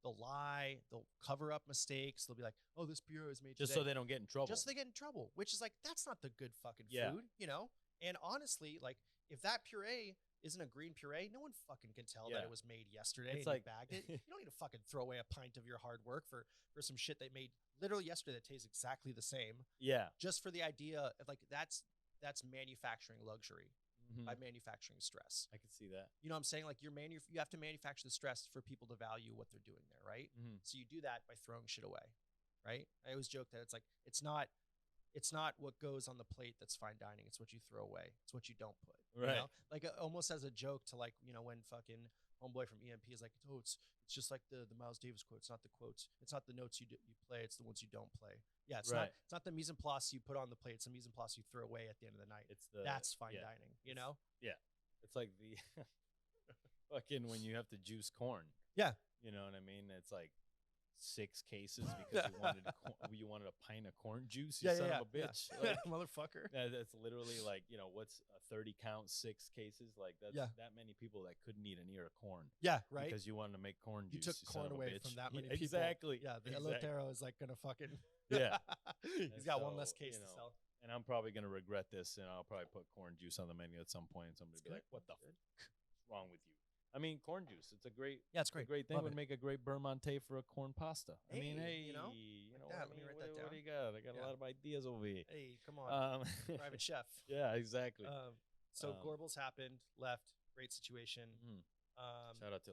They'll lie. They'll cover up mistakes. They'll be like, oh, this puree is made just today. so they don't get in trouble. Just so they get in trouble, which is like, that's not the good fucking food, you know? And honestly, like, if that puree isn't a green puree, no one fucking can tell that it was made yesterday and you bagged it. You don't need to fucking throw away a pint of your hard work for some shit they made literally yesterday that tastes exactly the same. Yeah. Just for the idea of like, that's manufacturing luxury. By manufacturing stress. I can see that. You know what I'm saying? Like, you have to manufacture the stress for people to value what they're doing there, right? So you do that by throwing shit away, right? I always joke that it's like, it's not what goes on the plate that's fine dining. It's what you throw away. It's what you don't put. Right. You know? Like, almost as a joke to, like, you know, when fucking homeboy from EMP is like, oh, it's just like the Miles Davis quote. It's not the quotes. It's not the notes you play. It's the ones you don't play. Yeah, it's not the mise en place you put on the plate. It's the mise en place you throw away at the end of the night. That's fine dining. You know? Yeah, it's like the fucking when you have to juice corn. Yeah, you know what I mean. It's like 6 cases because you wanted a pint of corn juice. You son of a bitch, like, motherfucker. That's literally like, what's a 30 count 6 cases? Like that's that many people that couldn't eat an ear of corn. Yeah, right. Because you wanted to make corn juice. You took corn away from that many people. Exactly. Yeah, the elotero is like gonna fucking he's got one less case to sell. And I'm probably gonna regret this, and I'll probably put corn juice on the menu at some point, and somebody will be like, "What the fuck is wrong with you?" I mean, corn juice. It's a great. Yeah, it's great. A great thing. Would make a great beurre monte for a corn pasta. Hey, I mean, hey, you know what, let me write that down. What do you got? I got a lot of ideas over here. Hey, come on, private chef. Yeah, exactly. So Gorbals happened, left, great situation. Shout out to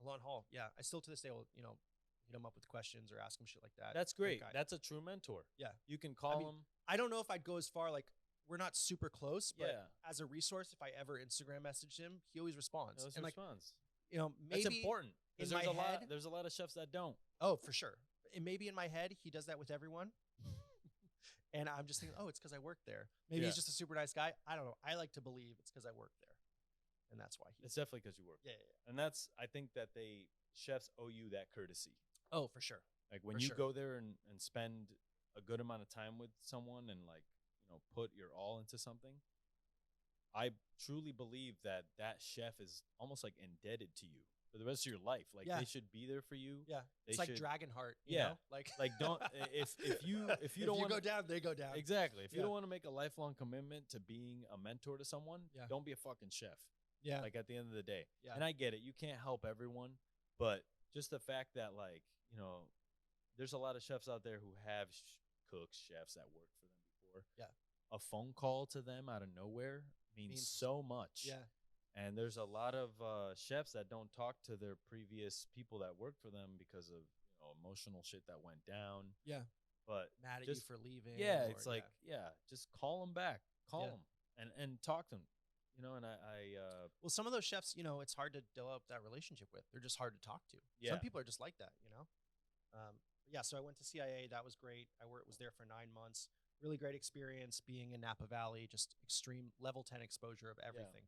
Alon Hall. Yeah, I still to this day will hit him up with questions or ask him shit like that. That's great. That's a true mentor. Yeah, you can call him. I don't know if I'd go as far like. We're not super close, but as a resource, if I ever Instagram message him, he always responds. Maybe it's important because there's a lot of chefs that don't. Oh, for sure. And maybe in my head, he does that with everyone. And I'm just thinking, oh, it's because I work there. Maybe he's just a super nice guy. I don't know. I like to believe it's because I work there, and that's why. It's definitely because you work. Yeah. And I think that chefs owe you that courtesy. Oh, for sure. Like when you go there and spend a good amount of time with someone and like. Put your all into something. I truly believe that chef is almost like indebted to you for the rest of your life. Like they should be there for you. Yeah, it's like Dragonheart. You know? like don't if you don't want to go down, they go down. Exactly. If you don't want to make a lifelong commitment to being a mentor to someone, don't be a fucking chef. Yeah. Like at the end of the day. Yeah. And I get it. You can't help everyone, but just the fact that like there's a lot of chefs out there who have cooks, chefs that work for them before. Yeah. A phone call to them out of nowhere means so much. Yeah. And there's a lot of chefs that don't talk to their previous people that worked for them because of emotional shit that went down. Yeah. But mad at you for leaving. Yeah, it's like just call them back. Call them and talk to them. And I well, some of those chefs, it's hard to develop that relationship with. They're just hard to talk to. Yeah. Some people are just like that, so I went to CIA. That was great. I was there for 9 months. Really great experience being in Napa Valley, just extreme level 10 exposure of everything.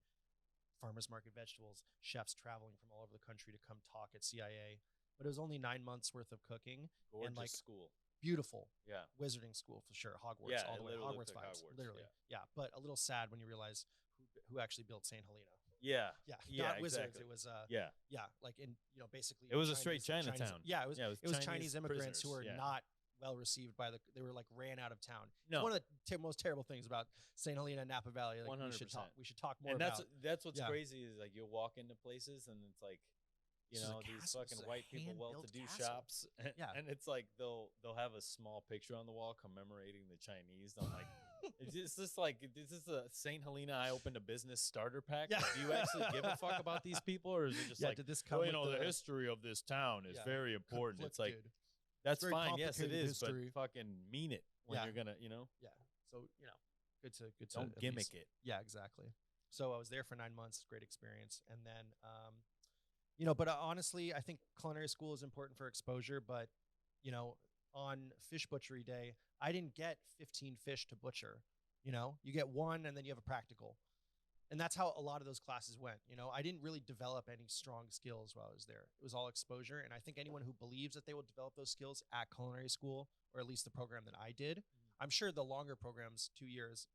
Farmers market vegetables, chefs traveling from all over the country to come talk at CIA. But it was only 9 months worth of cooking. Gorgeous and like school. Beautiful. Yeah. Wizarding school for sure. Hogwarts all the way. Hogwarts like vibes. Hogwarts, literally. Yeah. But a little sad when you realize who actually built St. Helena. Yeah. Yeah. Yeah. Not wizards. Exactly. It was like in basically it was a straight Chinatown. It was Chinese immigrants who were not well received by they were like ran out of town. No. One of the most terrible things about St. Helena and Napa Valley. Like 100%. We should talk more and about. That's what's crazy is like you'll walk into places and it's like these fucking white people well-to-do shops, and it's like they'll have a small picture on the wall commemorating the Chinese. I'm like, is this a St. Helena? I opened a business starter pack. Yeah. Like, do you actually give a fuck about these people, or is it just like, did this come the history of this town is very important? It's like. That's fine. Yes, it is. History. But fucking mean it when you're gonna, Yeah. So good to don't gimmick it. Yeah, exactly. So I was there for 9 months. Great experience. And then, but honestly, I think culinary school is important for exposure. But on fish butchery day, I didn't get 15 fish to butcher. You get one, and then you have a practical. And that's how a lot of those classes went. I didn't really develop any strong skills while I was there. It was all exposure. And I think anyone who believes that they will develop those skills at culinary school, or at least the program that I did, I'm sure the longer programs, 2 years,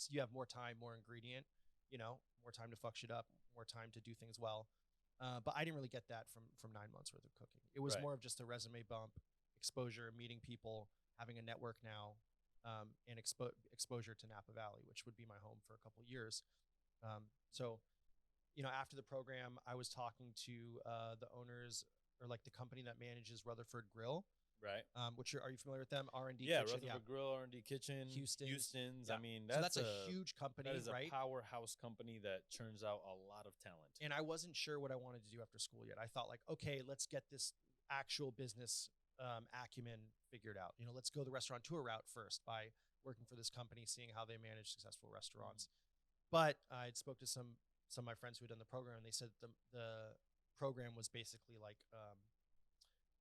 you have more time, more ingredient, more time to fuck shit up, more time to do things well. But I didn't really get that from 9 months worth of cooking. It was more of just a resume bump, exposure, meeting people, having a network now, and exposure to Napa Valley, which would be my home for a couple years. After the program, I was talking to the owners or like the company that manages Rutherford Grill. Right. Which are you familiar with them? R&D Kitchen. Rutherford Grill, R&D Kitchen. Houston's. Yeah. I mean, that's a huge company, that is right? a powerhouse company that churns out a lot of talent. And I wasn't sure what I wanted to do after school yet. I thought like, okay, let's get this actual business acumen figured out. Let's go the restaurateur route first by working for this company, seeing how they manage successful restaurants. But I spoke to some of my friends who had done the program, and they said the program was basically like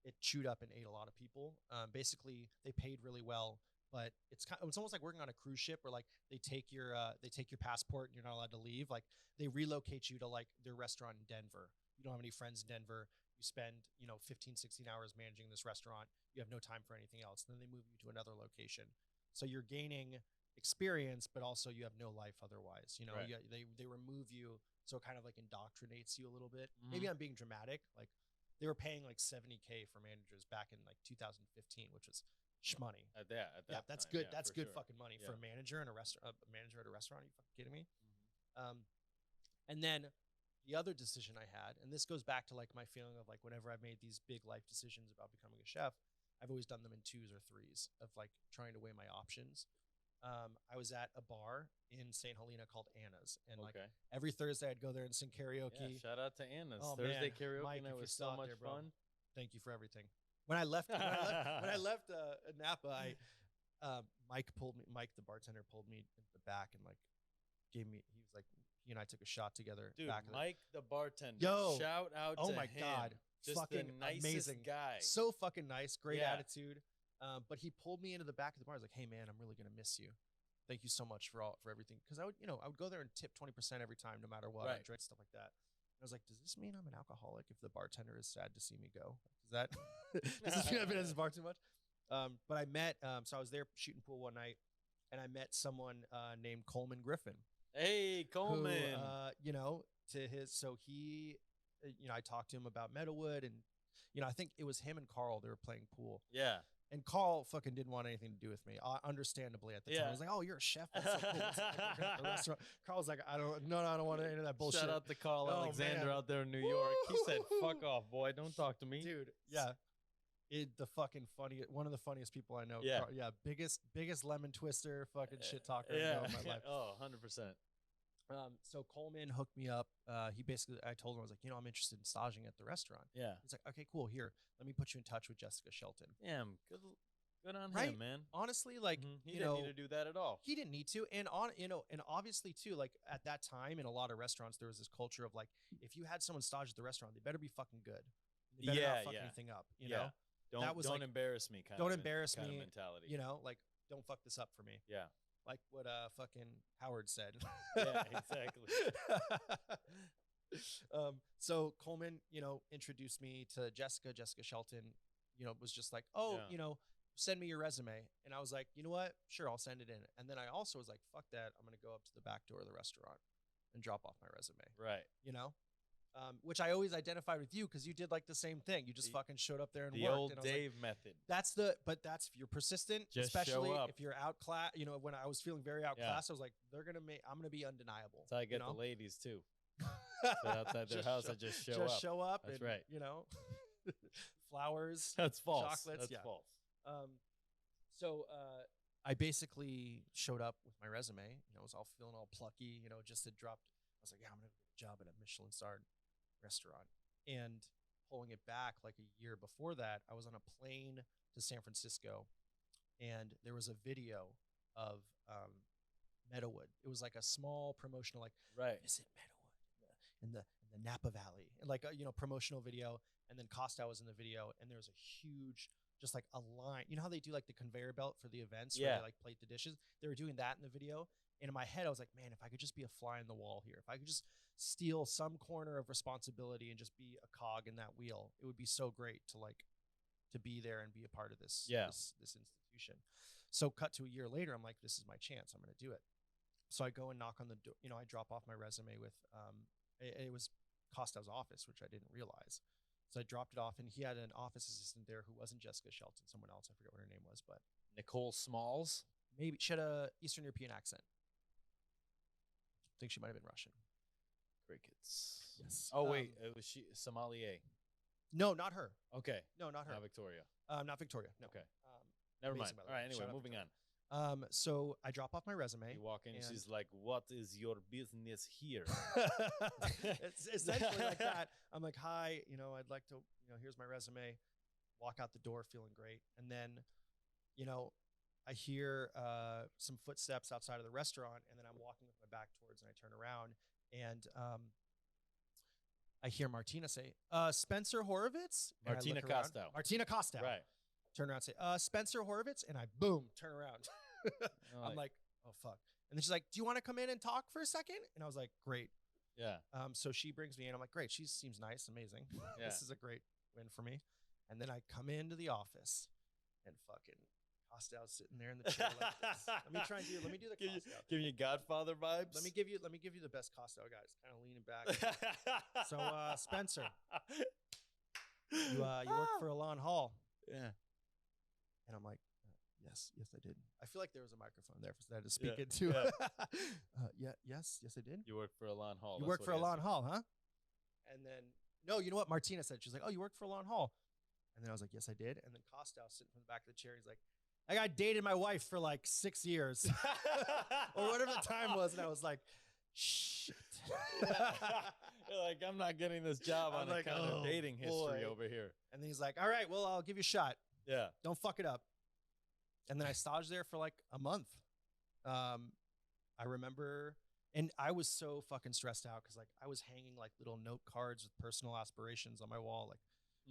it chewed up and ate a lot of people. Basically, they paid really well, but it's almost like working on a cruise ship where like they take your passport and you're not allowed to leave. Like they relocate you to like their restaurant in Denver. You don't have any friends in Denver. You spend 15, 16 hours managing this restaurant. You have no time for anything else. And then they move you to another location. So you're gaining experience, but also you have no life otherwise. Right. They remove you, so it kind of like indoctrinates you a little bit. Maybe I'm being dramatic. Like they were paying like $70K for managers back in like 2015, which was shmoney. At that that's time, good. That's good sure. fucking money for a manager in a restaurant. A manager at a restaurant? Are you fucking kidding me? And then the other decision I had, and this goes back to like my feeling of like whenever I've made these big life decisions about becoming a chef, I've always done them in 2s or 3s of like trying to weigh my options. I was at a bar in St. Helena called Anna's, and like every Thursday I'd go there and sing karaoke. Yeah, shout out to Anna's. Oh, Karaoke Mike, night was so much fun. Thank you for everything. When I left Napa, Mike the bartender pulled me in the back and like he was like, he and I took a shot together. Dude, back Mike the bartender. Yo, shout out to him. Oh my God. Just fucking the nicest amazing guy. So fucking nice. Great attitude. But he pulled me into the back of the bar. I was like, hey man, I'm really going to miss you. Thank you so much for everything. Cause I would go there and tip 20% every time, no matter what. Right. I drink stuff like that. And I was like, does this mean I'm an alcoholic if the bartender is sad to see me go? Does this mean I've been at this bar too much? But I met, so I was there shooting pool one night and I met someone named Coleman Griffin. Hey, Coleman. Who, I talked to him about Meadowood and, I think it was him and Carl, they were playing pool. Yeah. And Carl fucking didn't want anything to do with me, understandably at the time. I was like, "Oh, you're a chef. That's so cool." Like, the restaurant. Carl was like, "I don't want any of that bullshit." Shout out to Carl Alexander out there in New York. He said, "Fuck off, boy. Don't talk to me, dude." Yeah, one of the funniest people I know. Yeah, Carl, biggest lemon twister, fucking shit talker I know in my life. Oh, 100%. So Coleman hooked me up. I told him, I was like, I'm interested in staging at the restaurant. Yeah. He's like, okay, cool. Here, let me put you in touch with Jessica Shelton. Yeah, good on him, man. Honestly, like, he didn't need to do that at all. He didn't need to. And and obviously too, like at that time in a lot of restaurants, there was this culture of like, if you had someone stage at the restaurant, they better be fucking good. They better not fuck anything up, know? Don't embarrass me don't embarrass me mentality. Like, don't fuck this up for me. Yeah. Like what fucking Howard said. Yeah, exactly. So Coleman, introduced me to Jessica Shelton, was just like, send me your resume. And I was like, you know what? Sure, I'll send it in. And then I also was like, fuck that. I'm going to go up to the back door of the restaurant and drop off my resume. Right. Which I always identified with you because you did like the same thing. You just fucking showed up there and worked. The old and Dave method. That's if you're persistent, just especially show up. if you're outclassed. When I was feeling very outclassed, I was like, I'm gonna be undeniable. That's how I get the ladies too. So outside their house, I just show up. Just show up. That's and, right. Flowers. That's false. Chocolates. That's false. So I basically showed up with my resume. I was all feeling all plucky. Just had dropped. I was like, yeah, I'm gonna get a job at a Michelin-starred restaurant. And pulling it back like a year before that, I was on a plane to San Francisco, and there was a video of Meadowood. It was like a small promotional, like, visit Meadowood in the Napa Valley, and like a promotional video. And then Costa was in the video, and there was a huge, just like a line. You know how they do like the conveyor belt for the events where they like plate the dishes? They were doing that in the video. And in my head, I was like, man, if I could just be a fly in the wall here, if I could just steal some corner of responsibility and just be a cog in that wheel, it would be so great to be there and be a part of this institution. So cut to a year later, I'm like, this is my chance. I'm going to do it. So I go and knock on the door. I drop off my resume with, it was Costa's office, which I didn't realize. So I dropped it off, and he had an office assistant there who wasn't Jessica Shelton, someone else. I forget what her name was, but Nicole Smalls. Maybe she had a Eastern European accent. I think she might have been Russian. Crickets. Yes. Oh wait, was she sommelier? No, not her. Okay. No, not her. Not Victoria. Not Victoria. No. Okay. Never mind. All right. Anyway, moving on. So I drop off my resume. You walk in, and she's like, "What is your business here?" It's essentially like that. I'm like, "Hi, I'd like to, here's my resume." Walk out the door feeling great, and then, I hear some footsteps outside of the restaurant, and then I'm walking with my back towards, and I turn around, and I hear Martina say, Spencer Horovitz? And Martina Costow. Martina Costow. Right. Turn around and say, Spencer Horovitz? And I, boom, turn around. I'm like, oh, fuck. And then she's like, do you want to come in and talk for a second? And I was like, great. Yeah. So she brings me in. I'm like, great. She seems nice, amazing. Yeah. This is a great win for me. And then I come into the office and fucking Costow's sitting there in the chair like this. Let me do the Costow. Give you Godfather vibes. Let me give you the best Costow, guys. Kind of leaning back. So Spencer, you work for Alon Hall. Yeah. And I'm like, yes, I did. I feel like there was a microphone there for that to speak into. Yeah. Yes, I did. You work for Alon Hall. You work for Alon Hall, huh? And then, no, you know what Martina said? She's like, oh, you work for Alon Hall. And then I was like, yes, I did. And then Costow sitting from the back of the chair, he's like, I got dated my wife for like 6 years or whatever the time was. And I was like, shit. You're like, I'm not getting this job on like, account of dating history over here. And then he's like, all right, well, I'll give you a shot. Yeah. Don't fuck it up. And then I staged there for like a month. I remember, and I was so fucking stressed out because like I was hanging like little note cards with personal aspirations on my wall, like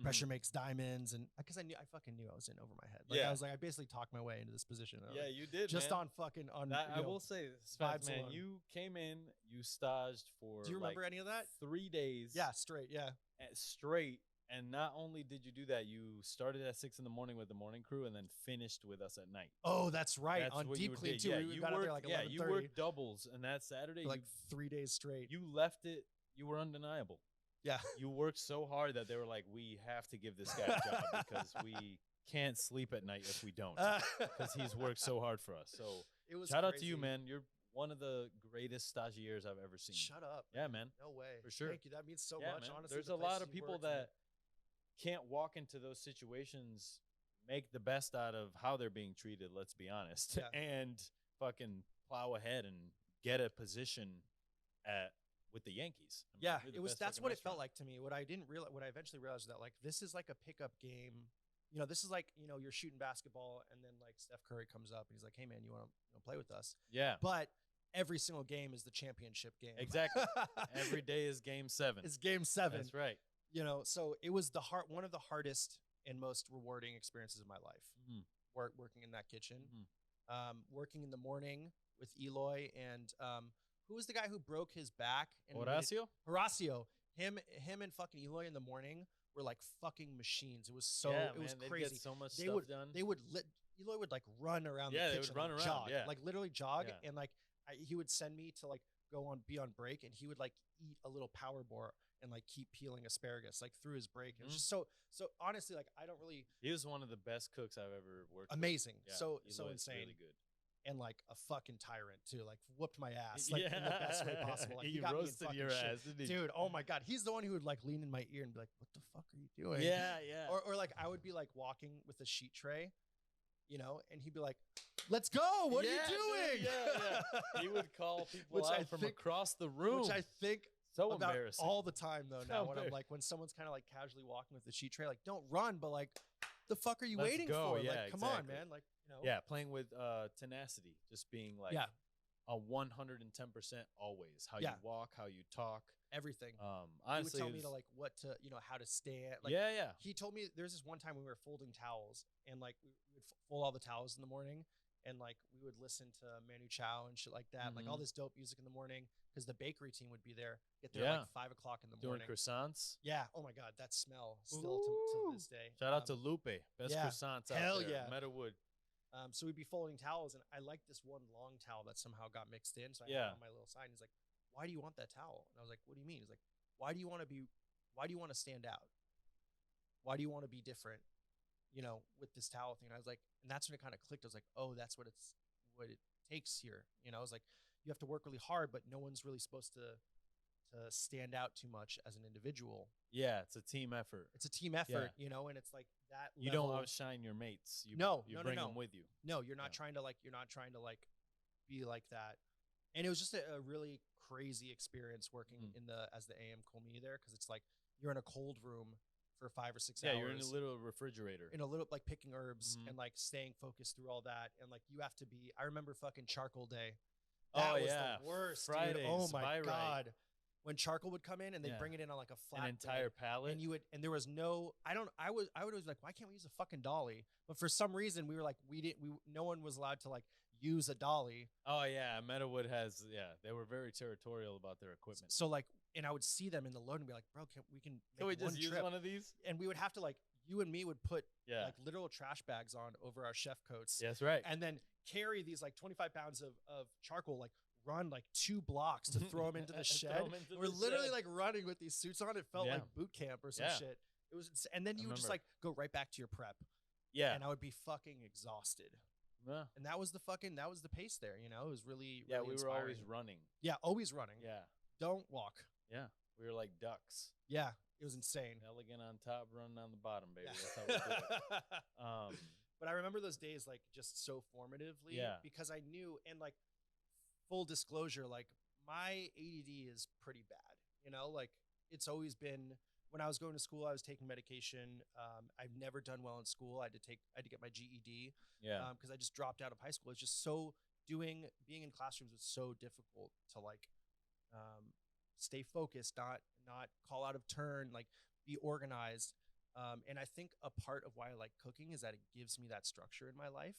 pressure makes diamonds, and because I fucking knew I was in over my head. Like I was like, I basically talked my way into this position. Yeah, you did, just man. on fucking on. That, I will say, vibes man, alone. you came in, you staged for. Do you remember like any of that? 3 days. Yeah, straight. Yeah, straight. And not only did you do that, you started at 6 a.m. with the morning crew, and then finished with us at night. Oh, that's right. That's on what Deep you Clean did. too. Yeah, We you got out there like 11:30. you worked doubles, and that Saturday, for like 3 days straight. You left it. You were undeniable. Yeah. You worked so hard that they were like, we have to give this guy a job because we can't sleep at night if we don't, because he's worked so hard for us. So it was shout out to crazy. you, man. You're one of the greatest stagiaires I've ever seen. Shut up. Yeah, man. No way. For sure. Thank you. That means so much. Man. Honestly, there's a lot of people that can't walk into those situations, make the best out of how they're being treated, let's be honest, and fucking plow ahead and get a position with the Yankees. I mean, it was. That's what it felt like to me. What I eventually realized was that like this is like a pickup game. You know, this is like, you know, you're shooting basketball and then like Steph Curry comes up and he's like, hey man, you want to play with us? Yeah. But every single game is the championship game. Exactly. Every day is game 7. It's game 7. That's right. You know, so it was one of the hardest and most rewarding experiences of my life. Working in that kitchen, working in the morning with Eloy and who was the guy who broke his back? And Horacio. Him and fucking Eloy in the morning were like fucking machines. It was so it was crazy. Get so much stuff done. Eloy would like run around the kitchen. They would run around, jog, like literally jog, and like he would send me to like be on break, and he would like eat a little power bar and like keep peeling asparagus like through his break. And it was just so honestly, like I don't really. He was one of the best cooks I've ever worked with. Amazing. Yeah, so insane. Really good. And like a fucking tyrant too, like whooped my ass like in the best way possible. Like, he got roasted me in your shit. ass, didn't he? Dude. Oh my god, he's the one who would like lean in my ear and be like, "What the fuck are you doing?" Yeah. Or like I would be like walking with a sheet tray, you know, and he'd be like, "Let's go! What are you doing?" Dude, yeah. He would call people out from across the room, which I think so about embarrassing all the time though. Now when I'm like when someone's kind of like casually walking with the sheet tray, like don't run, but like the fuck are you waiting for? Yeah, like come on, man, like. Yeah, playing with tenacity, just being like a 110% always. How you walk, how you talk, everything. Honestly, he would tell me to like what to, you know, how to stand. Like, He told me there's this one time we were folding towels, and like we would fold all the towels in the morning, and like we would listen to Manu Chao and shit like that, like all this dope music in the morning, because the bakery team would be there. Get there like 5 o'clock in the morning. Doing croissants. Yeah. Oh my god, that smell still to this day. Shout out to Lupe, best croissants out there. Meadowood. So we'd be folding towels, and I liked this one long towel that somehow got mixed in. So I had it on my little sign. He's like, "Why do you want that towel?" And I was like, "What do you mean?" He's like, why do you want to stand out? Why do you want to be different? You know, with this towel thing." And I was like, and that's when it kind of clicked. I was like, "Oh, that's what it takes here." You know, I was like, you have to work really hard, but no one's really supposed to stand out too much as an individual. Yeah, it's a team effort. You know, and it's like that. You don't outshine your mates. You bring them with you. No, you're not trying to be like that. And it was just a really crazy experience working as the AM Colmy there, because it's like you're in a cold room for 5 or 6 hours. Yeah, you're in a little refrigerator. In a little like picking herbs and like staying focused through all that, and like you have to be. I remember fucking charcoal day. That was the worst. Fridays. Dude. Oh my god. when charcoal would come in and they bring it in on like a flat an entire pallet. And there was no, I would always like, why can't we use a fucking dolly? But for some reason we were like, no one was allowed to like use a dolly. Oh yeah. Meadowood has, they were very territorial about their equipment. So like, and I would see them in the load and be like, bro, can we just use one of these? And we would have to like, you and me would put like literal trash bags on over our chef coats. Yes, right. And then carry these like 25 pounds of charcoal, like run like 2 blocks to throw them into the shed. We're literally like running with these suits on. It felt like boot camp or some shit. It was, and then you would just like go right back to your prep. Yeah. And I would be fucking exhausted. Yeah. And that was the pace there, you know. It was really, really we were always running. Yeah, always running. Yeah. Don't walk. Yeah. We were like ducks. Yeah. It was insane. Elegant on top, running on the bottom, baby. That's how we do it. But I remember those days like just so formatively because I knew, and like full disclosure, like my ADD is pretty bad, you know, like it's always been, when I was going to school, I was taking medication. I've never done well in school. I had to get my GED because I just dropped out of high school. It's just being in classrooms was so difficult to like stay focused, not call out of turn, like be organized. And I think a part of why I like cooking is that it gives me that structure in my life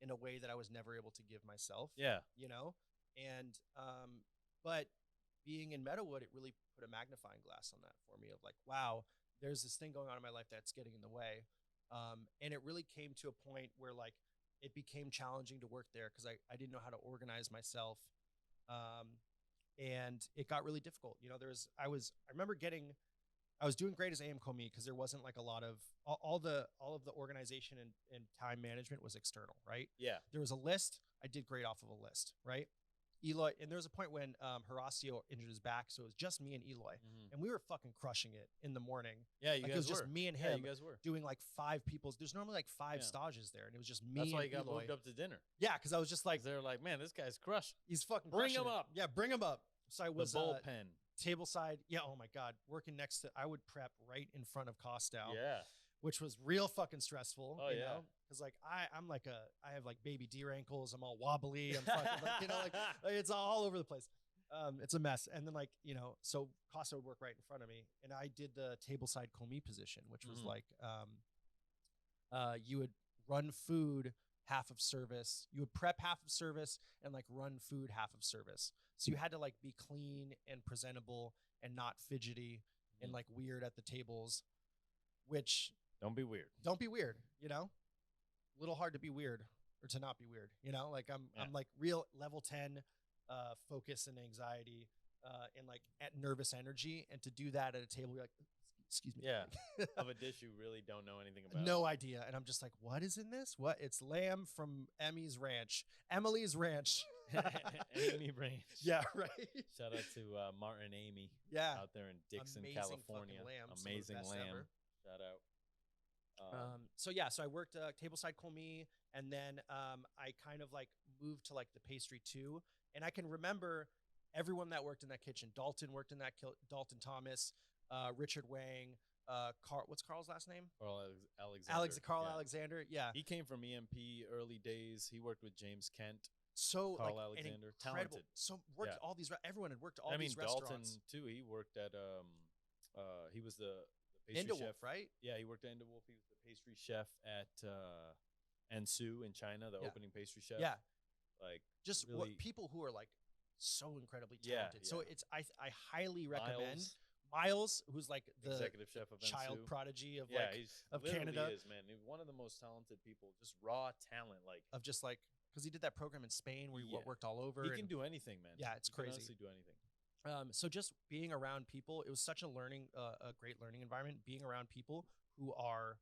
in a way that I was never able to give myself. Yeah. You know? And, but being in Meadowood, it really put a magnifying glass on that for me of like, wow, there's this thing going on in my life that's getting in the way. And it really came to a point where like it became challenging to work there because I didn't know how to organize myself. And it got really difficult. You know, I was doing great as AM Commis because there wasn't like a lot of all of the organization and time management was external, right? Yeah. There was a list. I did great off of a list, right? Eloy, and there was a point when Horacio injured his back, so it was just me and Eloy, and we were fucking crushing it in the morning. Yeah, you like, guys it was were. Just me and him. Yeah, you guys were doing like 5 people's. There's normally like 5 stages there, and it was just me. That's why you got Eloy. moved up to dinner. Yeah, because I was just like, they're like, man, this guy's crushed. He's fucking bring him it. up. Yeah, bring him up. So I was the bullpen. Tableside. Yeah. Oh my God. Working next to, I would prep right in front of Costow. Yeah. Which was real fucking stressful. Oh, you know? Because like I have like baby deer ankles. I'm all wobbly. I'm fucking like, you know, like it's all over the place. It's a mess. And then like, you know, so Costa would work right in front of me, and I did the tableside commis position, which was like, you would run food half of service. You would prep half of service and like run food half of service. So you had to like be clean and presentable and not fidgety and like weird at the tables, which don't be weird, you know, a little hard to be weird or to not be weird, you know, like I'm like real level 10 focus and anxiety and like at nervous energy. And to do that at a table, you're like, excuse me. Yeah. Of a dish you really don't know anything about. No idea. And I'm just like, what is in this? What? It's lamb from Emmy's Ranch. Emily's Ranch. Amy Ranch. Yeah, right. Shout out to Martin and Amy. Yeah. Out there in Dixon, amazing California. Lamb, amazing lamb. Ever. Shout out. So I worked tableside commis, and then I kind of like moved to like the pastry too. And I can remember everyone that worked in that kitchen. Dalton worked in that Dalton Thomas, Richard Wang, Carl. What's Carl's last name? Carl Alexander. Carl Alexander. Yeah. He came from EMP early days. He worked with James Kent. So Carl like, Alexander, talented. So worked all these. Everyone had worked all these restaurants. Dalton too. He worked at he was the pastry Inderwolf, chef, right? Yeah, he worked at Inderwolf. He was the pastry chef at Ansu in China, the opening pastry chef. Yeah, like just really, people who are like so incredibly talented. Yeah. So it's I highly recommend Miles, who's like the executive chef of child Ansu. prodigy of he's of Canada. Is, man. He's one of the most talented people, just raw talent, like of just like because he did that program in Spain where he worked all over. He can do anything, man. Yeah, it's crazy. He can honestly do anything. So just being around people, it was such a great learning environment. Being around people who are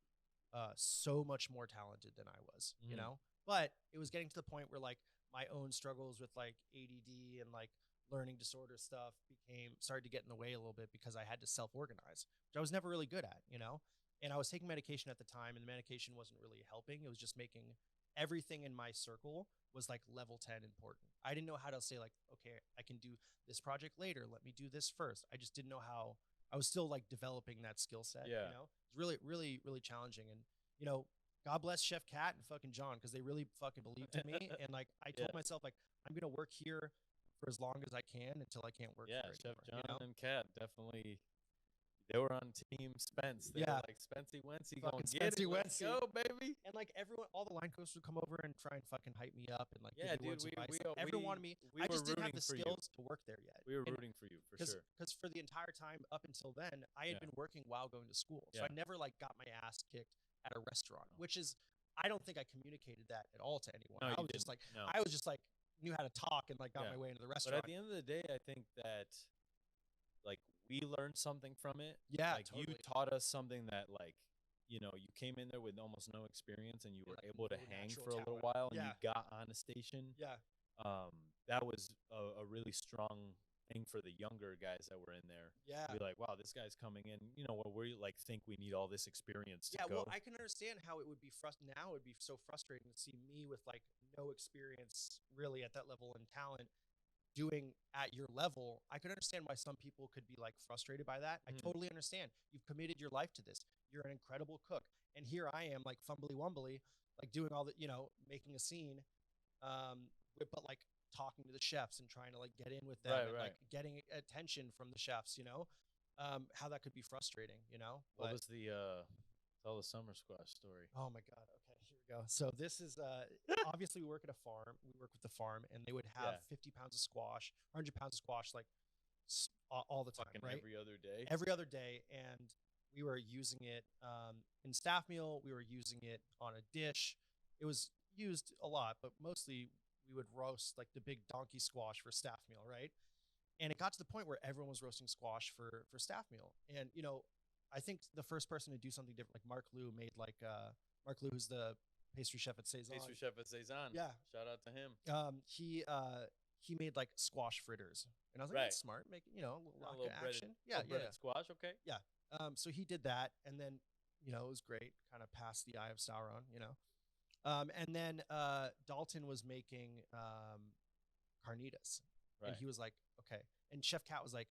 so much more talented than I was, you know. But it was getting to the point where like my own struggles with like ADD and like learning disorder stuff started to get in the way a little bit because I had to self-organize, which I was never really good at, you know. And I was taking medication at the time, and the medication wasn't really helping. It was just making everything in my circle was like level 10 important. I didn't know how to say like, okay, I can do this project later. Let me do this first. I just didn't know how. I was still like developing that skill set, you know. It's really, really, really challenging. And, you know, God bless Chef Cat and fucking John, because they really fucking believed in me. And like I told myself, like, I'm going to work here for as long as I can until I can't work. Yeah, for it Chef anymore, John and Kat definitely. They were on Team Spence. They were like, Spency Wency, go and get it. Let's go, baby. And like everyone, all the line coaches would come over and try and fucking hype me up and like give me words of advice. Everyone wanted me. I just didn't have the skills to work there yet. We were rooting for you, for sure. Because for the entire time up until then, I had been working while going to school. So I never like got my ass kicked at a restaurant, which is, I don't think I communicated that at all to anyone. No, I was just like knew how to talk and like got my way into the restaurant. But at the end of the day, I think that like we learned something from it. Yeah, like you taught us something that like, you know, you came in there with almost no experience and you were able to hang for a little while and you got on a station. Yeah. That was a really strong thing for the younger guys that were in there. Yeah. Be like, wow, this guy's coming in, you know, where we like think we need all this experience to go. Well, I can understand how it would be now it would be so frustrating to see me with like no experience really at that level and talent doing at your level. I could understand why some people could be like frustrated by that. I totally understand. You've committed your life to this. You're an incredible cook. And here I am like fumbly wumbly, like doing all the, you know, making a scene, but like talking to the chefs and trying to like get in with them and like getting attention from the chefs, you know, how that could be frustrating, you know. What was the tell the summer squash story? Oh my God. Okay, here we go. So this is obviously we work at a farm. We work with the farm, and they would have 50 pounds of squash, 100 pounds of squash, like all the time, right? Every other day. Every other day, and we were using it in staff meal. We were using it on a dish. It was used a lot, but mostly we would roast like the big donkey squash for staff meal, right? And it got to the point where everyone was roasting squash for staff meal. And, you know, I think the first person to do something different, like Mark Liu made like, Mark Liu, who's the pastry chef at Cezanne. Pastry chef at Cezanne. Yeah. Shout out to him. He made like squash fritters. And I was like, that's smart. Make, you know, a little action. Breaded squash, okay. Yeah. So he did that. And then, you know, it was great. Kind of passed the eye of Sauron, you know. And then Dalton was making carnitas. Right. And he was like, okay. And Chef Cat was like,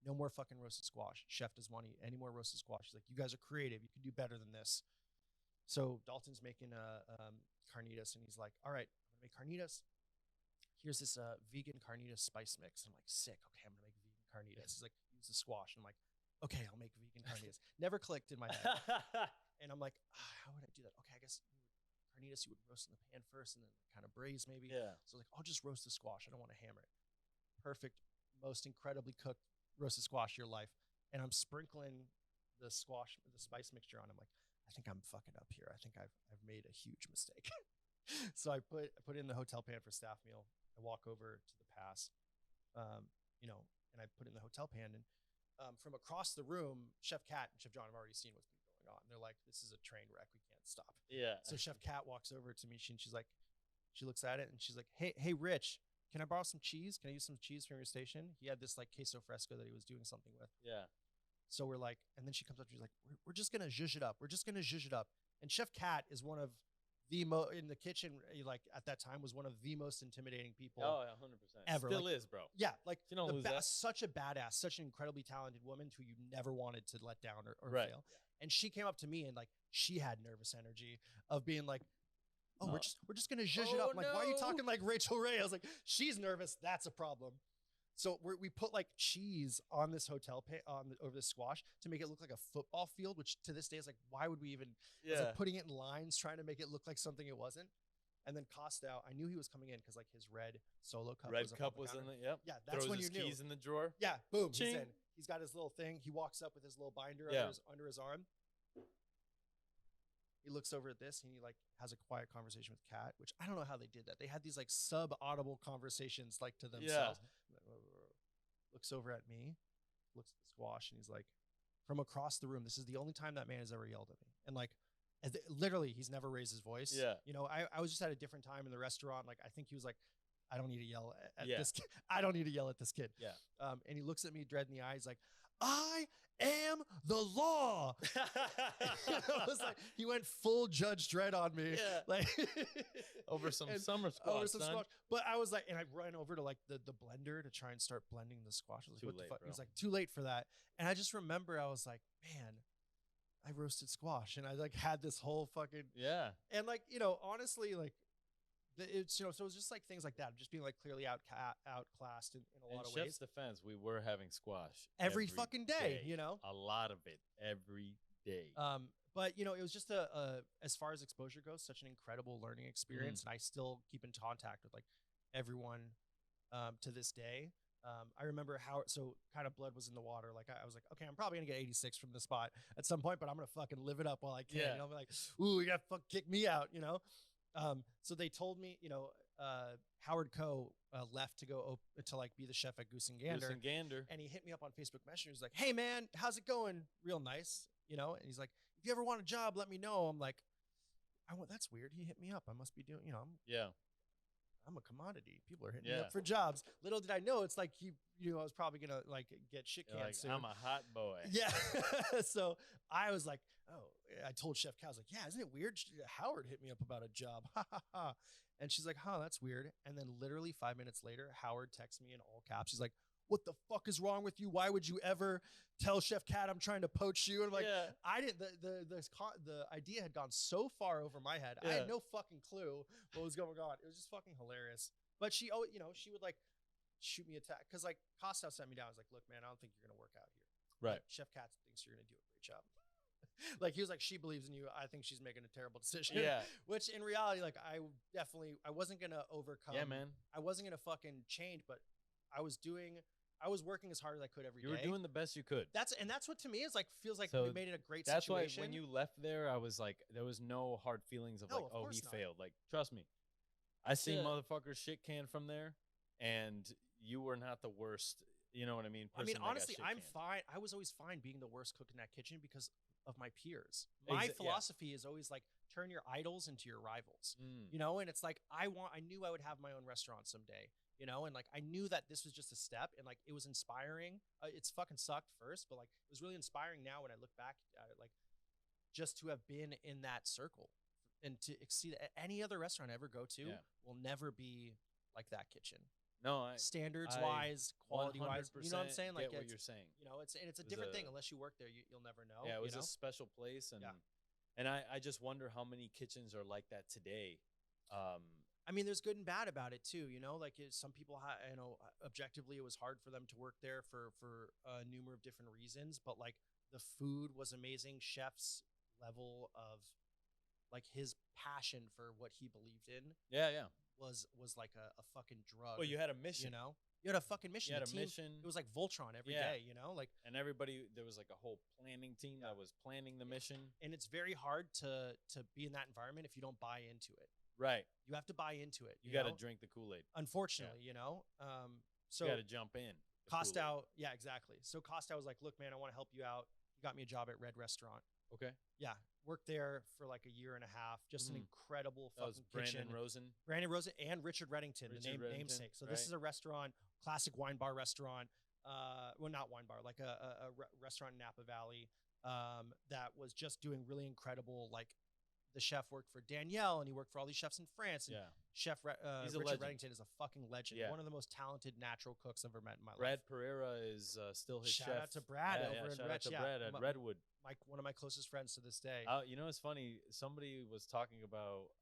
no more fucking roasted squash. Chef doesn't want to eat any more roasted squash. He's like, you guys are creative. You can do better than this. So Dalton's making carnitas, and he's like, all right, I'm going to make carnitas. Here's this vegan carnitas spice mix. I'm like, sick. Okay, I'm going to make vegan carnitas. He's like, use the squash. And I'm like, okay, I'll make vegan carnitas. Never clicked in my head. And I'm like, how would I do that? Okay, I guess carnitas you would roast in the pan first and then kind of braise maybe. Yeah. So like, I'll just roast the squash. I don't want to hammer it. Perfect, most incredibly cooked roasted squash of your life. And I'm sprinkling the spice mixture on. I'm like, I think I'm fucking up here. I think I've made a huge mistake. So I put in the hotel pan for staff meal. I walk over to the pass, you know, and I put in the hotel pan. And from across the room, Chef Cat and Chef John have already seen what's been going on. They're like, this is a train wreck. We can't stop. Yeah. So Chef Cat walks over to me, and she's like, she looks at it and she's like, hey, Rich, can I borrow some cheese? Can I use some cheese from your station? He had this like queso fresco that he was doing something with. Yeah. So we're like, and then she comes up, she's like, we're just going to zhuzh it up. We're just going to zhuzh it up. And Chef Cat is one of the in the kitchen, like at that time, was one of the most intimidating people. Oh, 100%. Ever. Still like, is, bro. Yeah. Like you don't lose that. Such a badass, such an incredibly talented woman who you never wanted to let down or right. fail. Yeah. And she came up to me and like, she had nervous energy of being like, oh, we're just gonna zhuzh it up. I'm like, why are you talking like Rachel Ray? I was like, she's nervous. That's a problem. So we put like cheese on this hotel over this squash to make it look like a football field, which to this day is like, why would we even? Yeah. I was like putting it in lines, trying to make it look like something it wasn't. And then Costow, I knew he was coming in because like his red solo cup. Was in the yep. Yeah, that's when you knew. Keys in the drawer. Yeah, boom, Ching. He's in. He's got his little thing. He walks up with his little binder under his arm. He looks over at this and he like has a quiet conversation with Kat, which I don't know how they did that. They had these like sub-audible conversations like to themselves. Yeah. Looks over at me, looks at the squash, and he's like, from across the room, this is the only time that man has ever yelled at me. And like, literally, he's never raised his voice. Yeah. You know, I was just at a different time in the restaurant. Like, I think he was like, I don't need to yell at this kid. I don't need to yell at this kid. Yeah. And he looks at me dead in the eyes like, I am the law. I was like, he went full Judge Dredd on me. Yeah. Like over some summer squash. But I was like, and I ran over to like the blender to try and start blending the squash. I was like, what the fuck? He was like, too late for that. And I just remember I was like, man, I roasted squash. And I like had this whole fucking yeah. And like, you know, honestly, like it's so it was just like things like that, just being like clearly outclassed in a lot of Chef's ways. defense, we were having squash Every fucking day, a lot of it every day. But it was just as far as exposure goes, such an incredible learning experience, and I still keep in contact with like everyone to this day. I remember how kind of blood was in the water. Like I was like, okay, I'm probably gonna get 86 from the spot at some point, but I'm gonna fucking live it up while I can. Yeah. I'm like, ooh, you gotta fuck kick me out, So they told me, Howard Coe left to go to like be the chef at Goose and Gander. And he hit me up on Facebook Messenger. He's like, hey man, how's it going? Real nice, And he's like, if you ever want a job, let me know. I'm like, that's weird. He hit me up. I must be doing, I'm a commodity. People are hitting me up for jobs. Little did I know, it's like I was probably gonna like get shit canned like, soon. I'm a hot boy. Yeah. So I was like, I told Chef Kat, I was like, yeah, isn't it weird? Howard hit me up about a job. And she's like, that's weird. And then literally 5 minutes later, Howard texts me in all caps. He's like, what the fuck is wrong with you? Why would you ever tell Chef Kat I'm trying to poach you? And I'm like, I didn't, the idea had gone so far over my head. I had no fucking clue what was going on. It was just fucking hilarious. But she would like shoot me a text. Cause like Costa sent me down. I was like, look, man, I don't think you're going to work out here. Right. But Chef Kat thinks you're going to do a great job. Like he was like, she believes in you. I think she's making a terrible decision. Yeah. Which in reality, like I wasn't going to overcome. Yeah, man. I wasn't going to fucking change, but I was working as hard as I could every day. You were doing the best you could. That's what to me is like, feels like we made it a great that's situation. That's why when you left there, I was like, there was no hard feelings of he failed. Like, trust me. I seen motherfuckers shit canned from there, and you were not the worst. You know what I mean? Honestly, I'm fine. I was always fine being the worst cook in that kitchen because of my peers. My philosophy is always like, turn your idols into your rivals, and it's like, I knew I would have my own restaurant someday, and like, I knew that this was just a step, and like, it was inspiring. It's fucking sucked first, but like, it was really inspiring now when I look back at it, like just to have been in that circle and to exceed any other restaurant I ever go to will never be like that kitchen. No, standards wise, quality wise, you know what I'm saying? Like, what you're saying. It's a different thing. Unless you work there, you'll never know. Yeah, it was a special place, and I just wonder how many kitchens are like that today. I mean, there's good and bad about it too. Like some people, objectively, it was hard for them to work there for a number of different reasons. But like the food was amazing. Chef's level of like his passion for what he believed in. Yeah. Was like a fucking drug. Well, you had a mission. You had a fucking mission. You had a mission. It was like Voltron every day, like. And everybody, there was like a whole planning team that was planning the mission. And it's very hard to be in that environment if you don't buy into it. Right. You have to buy into it. You got to drink the Kool-Aid. Unfortunately, So you got to jump in. Costow, yeah, exactly. So Costow was like, look, man, I want to help you out. He got me a job at Red Restaurant. Okay. Yeah. Worked there for like a year and a half. Just an incredible fucking kitchen. Brandon Rosen and Richard Reddington, namesake. So this is a restaurant, classic wine bar restaurant. Well, not wine bar, like a restaurant in Napa Valley that was just doing really incredible. Like the chef worked for Danielle, and he worked for all these chefs in France. And Chef Richard Reddington is a one of the most talented natural cooks I've ever met in my life. Brad Pereira is still his chef. Shout out to Brad over in Brad at Redwood. One of my closest friends to this day. It's funny.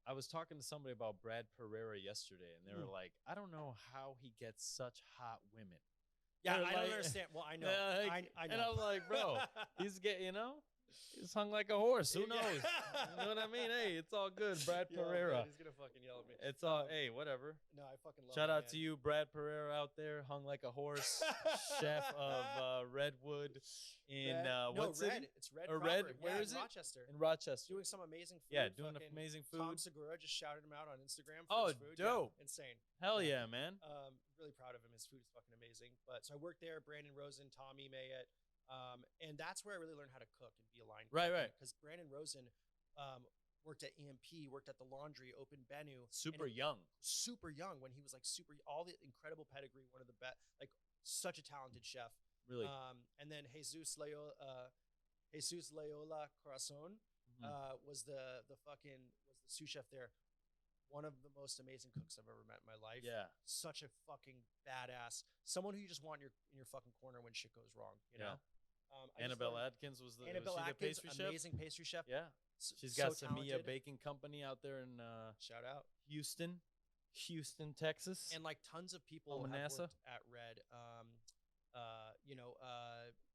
I was talking to somebody about Brad Pereira yesterday, and they were like, I don't know how he gets such hot women. Yeah, I don't understand. Well, I know. I know. And I'm like, bro, he's he's hung like a horse. Who knows? You know what I mean? Hey, it's all good, Brad Pereira. Man, he's gonna fucking yell at me. It's all hey, whatever. No, I fucking love Shout it, out to you, Brad Pereira out there, hung like a horse, chef of Redwood in what city? It's Red. Or Red? Where is it? Rochester. In Rochester. Doing some amazing food. Yeah, doing amazing food. Tom Segura just shouted him out on Instagram for his food. Dope. Yeah, insane. Hell yeah, man. Really proud of him. His food is fucking amazing. But so I worked there, Brandon Rosen, Tommy Mayett. And that's where I really learned how to cook and be aligned. Right. Because Brandon Rosen worked at EMP, worked at the Laundry, opened Benu. Super young when he was like all the incredible pedigree, one of the best, like such a talented chef. Really. And then Jesus Loyola Corazon was the sous chef there. One of the most amazing cooks I've ever met in my life. Yeah. Such a fucking badass. Someone who you just want in your fucking corner when shit goes wrong, you know? Annabelle Atkins was the pastry chef? Amazing pastry chef. Yeah. She's got Samia Baking Company out there in shout out Houston. Houston, Texas. And like tons of people have worked at Red.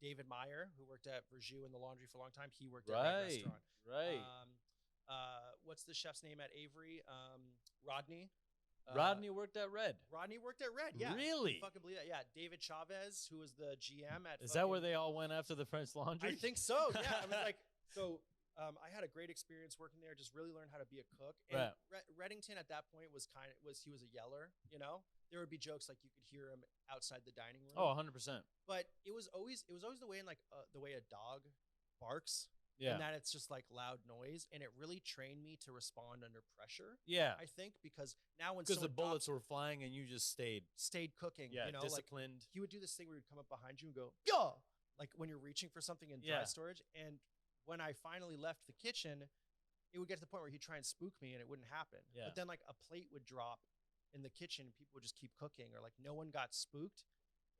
David Meyer, who worked at Verjus in the laundry for a long time, he worked at Red Restaurant. Right. What's the chef's name at Avery? Rodney. Rodney worked at Red. Rodney worked at Red. Yeah. Really? Fucking believe that. Yeah. David Chavez, who was the GM at. Is that where they all went after the French Laundry? I think so. Yeah. I was like, so. I had a great experience working there. Just really learned how to be a cook. And Reddington at that point was he was a yeller. You know, there would be jokes like you could hear him outside the dining room. Oh, 100%. But it was always the way the way a dog barks. Yeah. And that it's just like loud noise, and it really trained me to respond under pressure. Yeah. I think because now when the bullets were flying and you just stayed cooking. Yeah. You know, disciplined. Like, he would do this thing where he'd come up behind you and go, "Yeah," like when you're reaching for something in dry storage. And when I finally left the kitchen, it would get to the point where he'd try and spook me and it wouldn't happen. Yeah. But then like a plate would drop in the kitchen and people would just keep cooking, or like no one got spooked.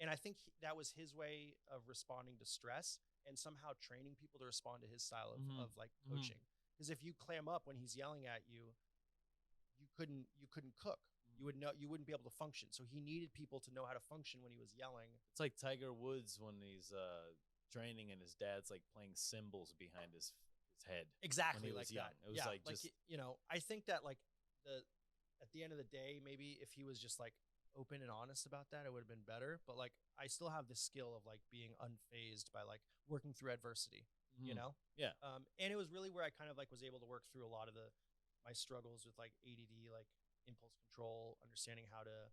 And I think that was his way of responding to stress and somehow training people to respond to his style of like coaching. Because if you clam up when he's yelling at you, you couldn't cook. You wouldn't be able to function. So he needed people to know how to function when he was yelling. It's like Tiger Woods when he's training and his dad's like playing cymbals behind his head. Exactly like that. It was like just, you know, I think that like at the end of the day, maybe if he was just like open and honest about that, it would have been better. But like I still have this skill of like being unfazed by like working through adversity, you know? Yeah. And it was really where I kind of like was able to work through a lot of my struggles with like ADD, like impulse control, understanding how to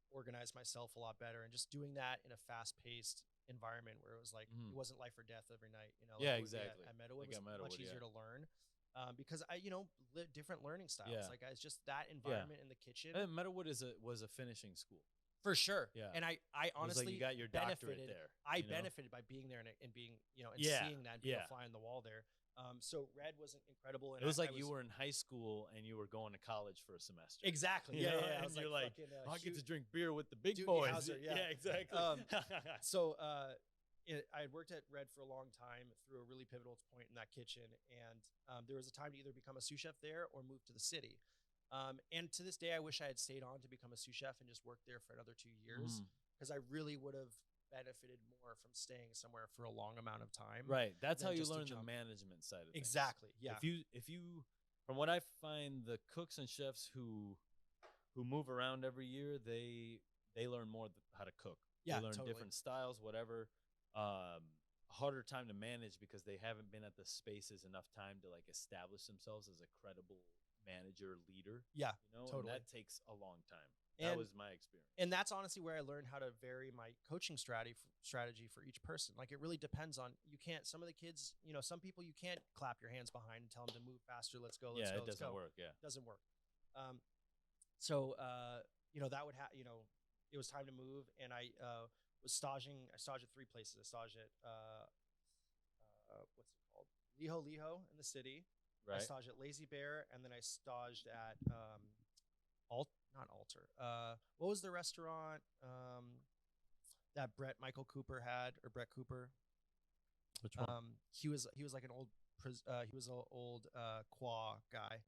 organize myself a lot better, and just doing that in a fast-paced environment where it was like it wasn't life or death every night, you know? Like exactly. At Meadowood, it was much easier to learn. Because I, different learning styles. Yeah. Like it's just that environment in the kitchen. And Meadowood was a finishing school for sure. Yeah. And I honestly, like you got your doctorate there. I benefited by being there and being, and seeing that and being a fly on the wall there. So Red was incredible. And it was you were in high school and you were going to college for a semester. Exactly. Yeah. I was and you're like, fucking, I get to drink beer with the big boys. Hauser, yeah, exactly. I had worked at Red for a long time through a really pivotal point in that kitchen. And there was a time to either become a sous chef there or move to the city. And to this day, I wish I had stayed on to become a sous chef and just worked there for another 2 years, because I really would have benefited more from staying somewhere for a long amount of time. Right. That's how you learn the management side of things. Exactly. Yeah. If you, from what I find, the cooks and chefs who move around every year, they learn more how to cook. Yeah, they learn totally. different styles, whatever. Harder time to manage because they haven't been at the spaces enough time to like establish themselves as a credible manager, leader. Yeah, And totally. that takes a long time. That was my experience. And that's honestly where I learned how to vary my coaching strategy for each person. Like it really depends on, some of the kids, some people you can't clap your hands behind and tell them to move faster. Let's go. It doesn't work. Yeah. It doesn't work. That would it was time to move, and I was staging. I staged at 3 places. I staged at what's it called? Liho in the city. Right. I staged at Lazy Bear, and then I staged at not Alter. What was the restaurant that Brett Cooper had? Which one? He was like an old Qua guy.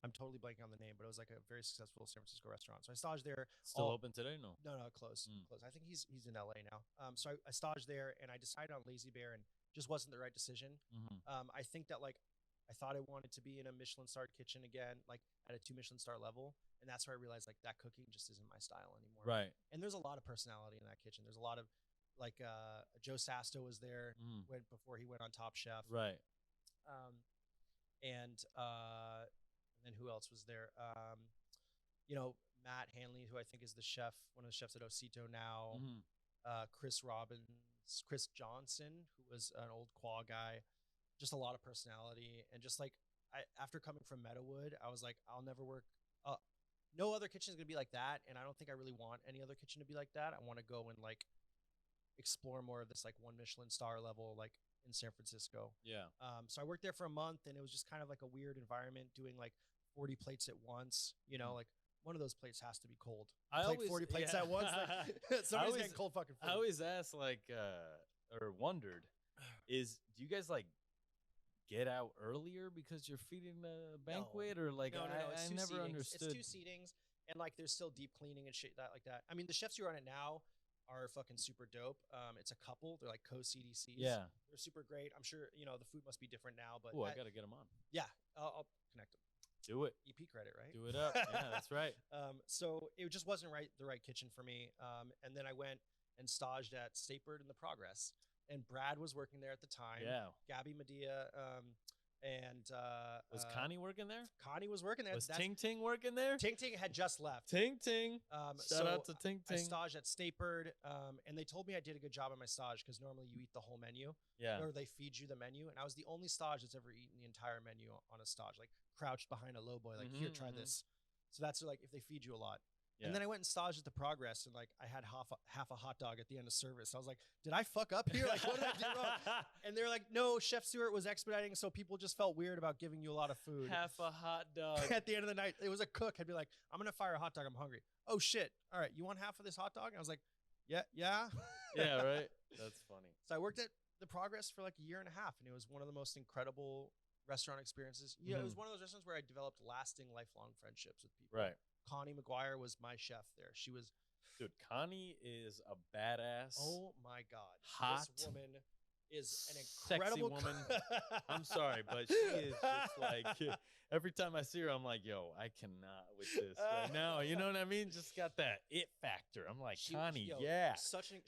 I'm totally blanking on the name, but it was like a very successful San Francisco restaurant. So I staged there. Still open today? No, close. Close. I think he's in LA now. So I staged there, and I decided on Lazy Bear, and just wasn't the right decision. I think that I thought I wanted to be in a Michelin-starred kitchen again, like at a 2 Michelin-star level, and that's where I realized like that cooking just isn't my style anymore. Right. And there's a lot of personality in that kitchen. There's a lot of Joe Sasto was there before he went on Top Chef. Right. And then who else was there? Matt Hanley, who I think is one of the chefs at Osito now. Chris Johnson, who was an old Qua guy. Just a lot of personality, and just like after coming from Meadowood, I was like, I'll never work. No other kitchen is gonna be like that, and I don't think I really want any other kitchen to be like that. I want to go and like explore more of this like 1 Michelin star level, like in San Francisco. Yeah. So I worked there for a month, and it was just kind of like a weird environment, doing like 40 plates at once. Like one of those plates has to be cold. I always 40 plates at once. Like, somebody's getting cold fucking food. I always asked or wondered, do you guys like get out earlier because you're feeding the banquet, or like no. I never understood. It's 2 seatings, and like there's still deep cleaning and shit like that. I mean, the chefs who are on it now are fucking super dope. It's a couple. They're like co-CDCs. Yeah, they're super great. I'm sure the food must be different now, but I gotta get them on. Yeah, I'll connect them. Do it. EP credit, right? Do it up. Yeah, that's right. So it just wasn't the right kitchen for me. And then I went and staged at Statebird in the Progress, and Brad was working there at the time. Yeah. Gabby Medea, and was Connie working there? Connie was working there. Was Ting Ting working there? Ting Ting had just left. Ting Ting. Shout out to Ting Ting. I staged at Statebird, and they told me I did a good job on my stage because normally you eat the whole menu. Yeah. Or they feed you the menu, and I was the only stage that's ever eaten the entire menu on a stage, like crouched behind a low boy, like here, try this. So that's like if they feed you a lot. Yeah. And then I went and staged at the Progress, and like I had half a hot dog at the end of service. I was like, did I fuck up here? Like, what did I do wrong? And they're like, no, Chef Stewart was expediting, so people just felt weird about giving you a lot of food. Half a hot dog. At the end of the night, it was a cook. I'd be like, I'm gonna fire a hot dog. I'm hungry. Oh shit! All right, you want half of this hot dog? And I was like, yeah. Yeah, right. That's funny. So I worked at the Progress for like a year and a half, and it was one of the most incredible restaurant experiences. Yeah, it was one of those restaurants where I developed lasting, lifelong friendships with people. Right. Connie McGuire was my chef there. She was, dude. Connie is a badass. Oh my god, hot this woman is an incredible sexy woman. I'm sorry, but she is just like every time I see her, I'm like, yo, I cannot with this right now. You know what I mean? Just got that it factor. I'm like, Connie, yeah.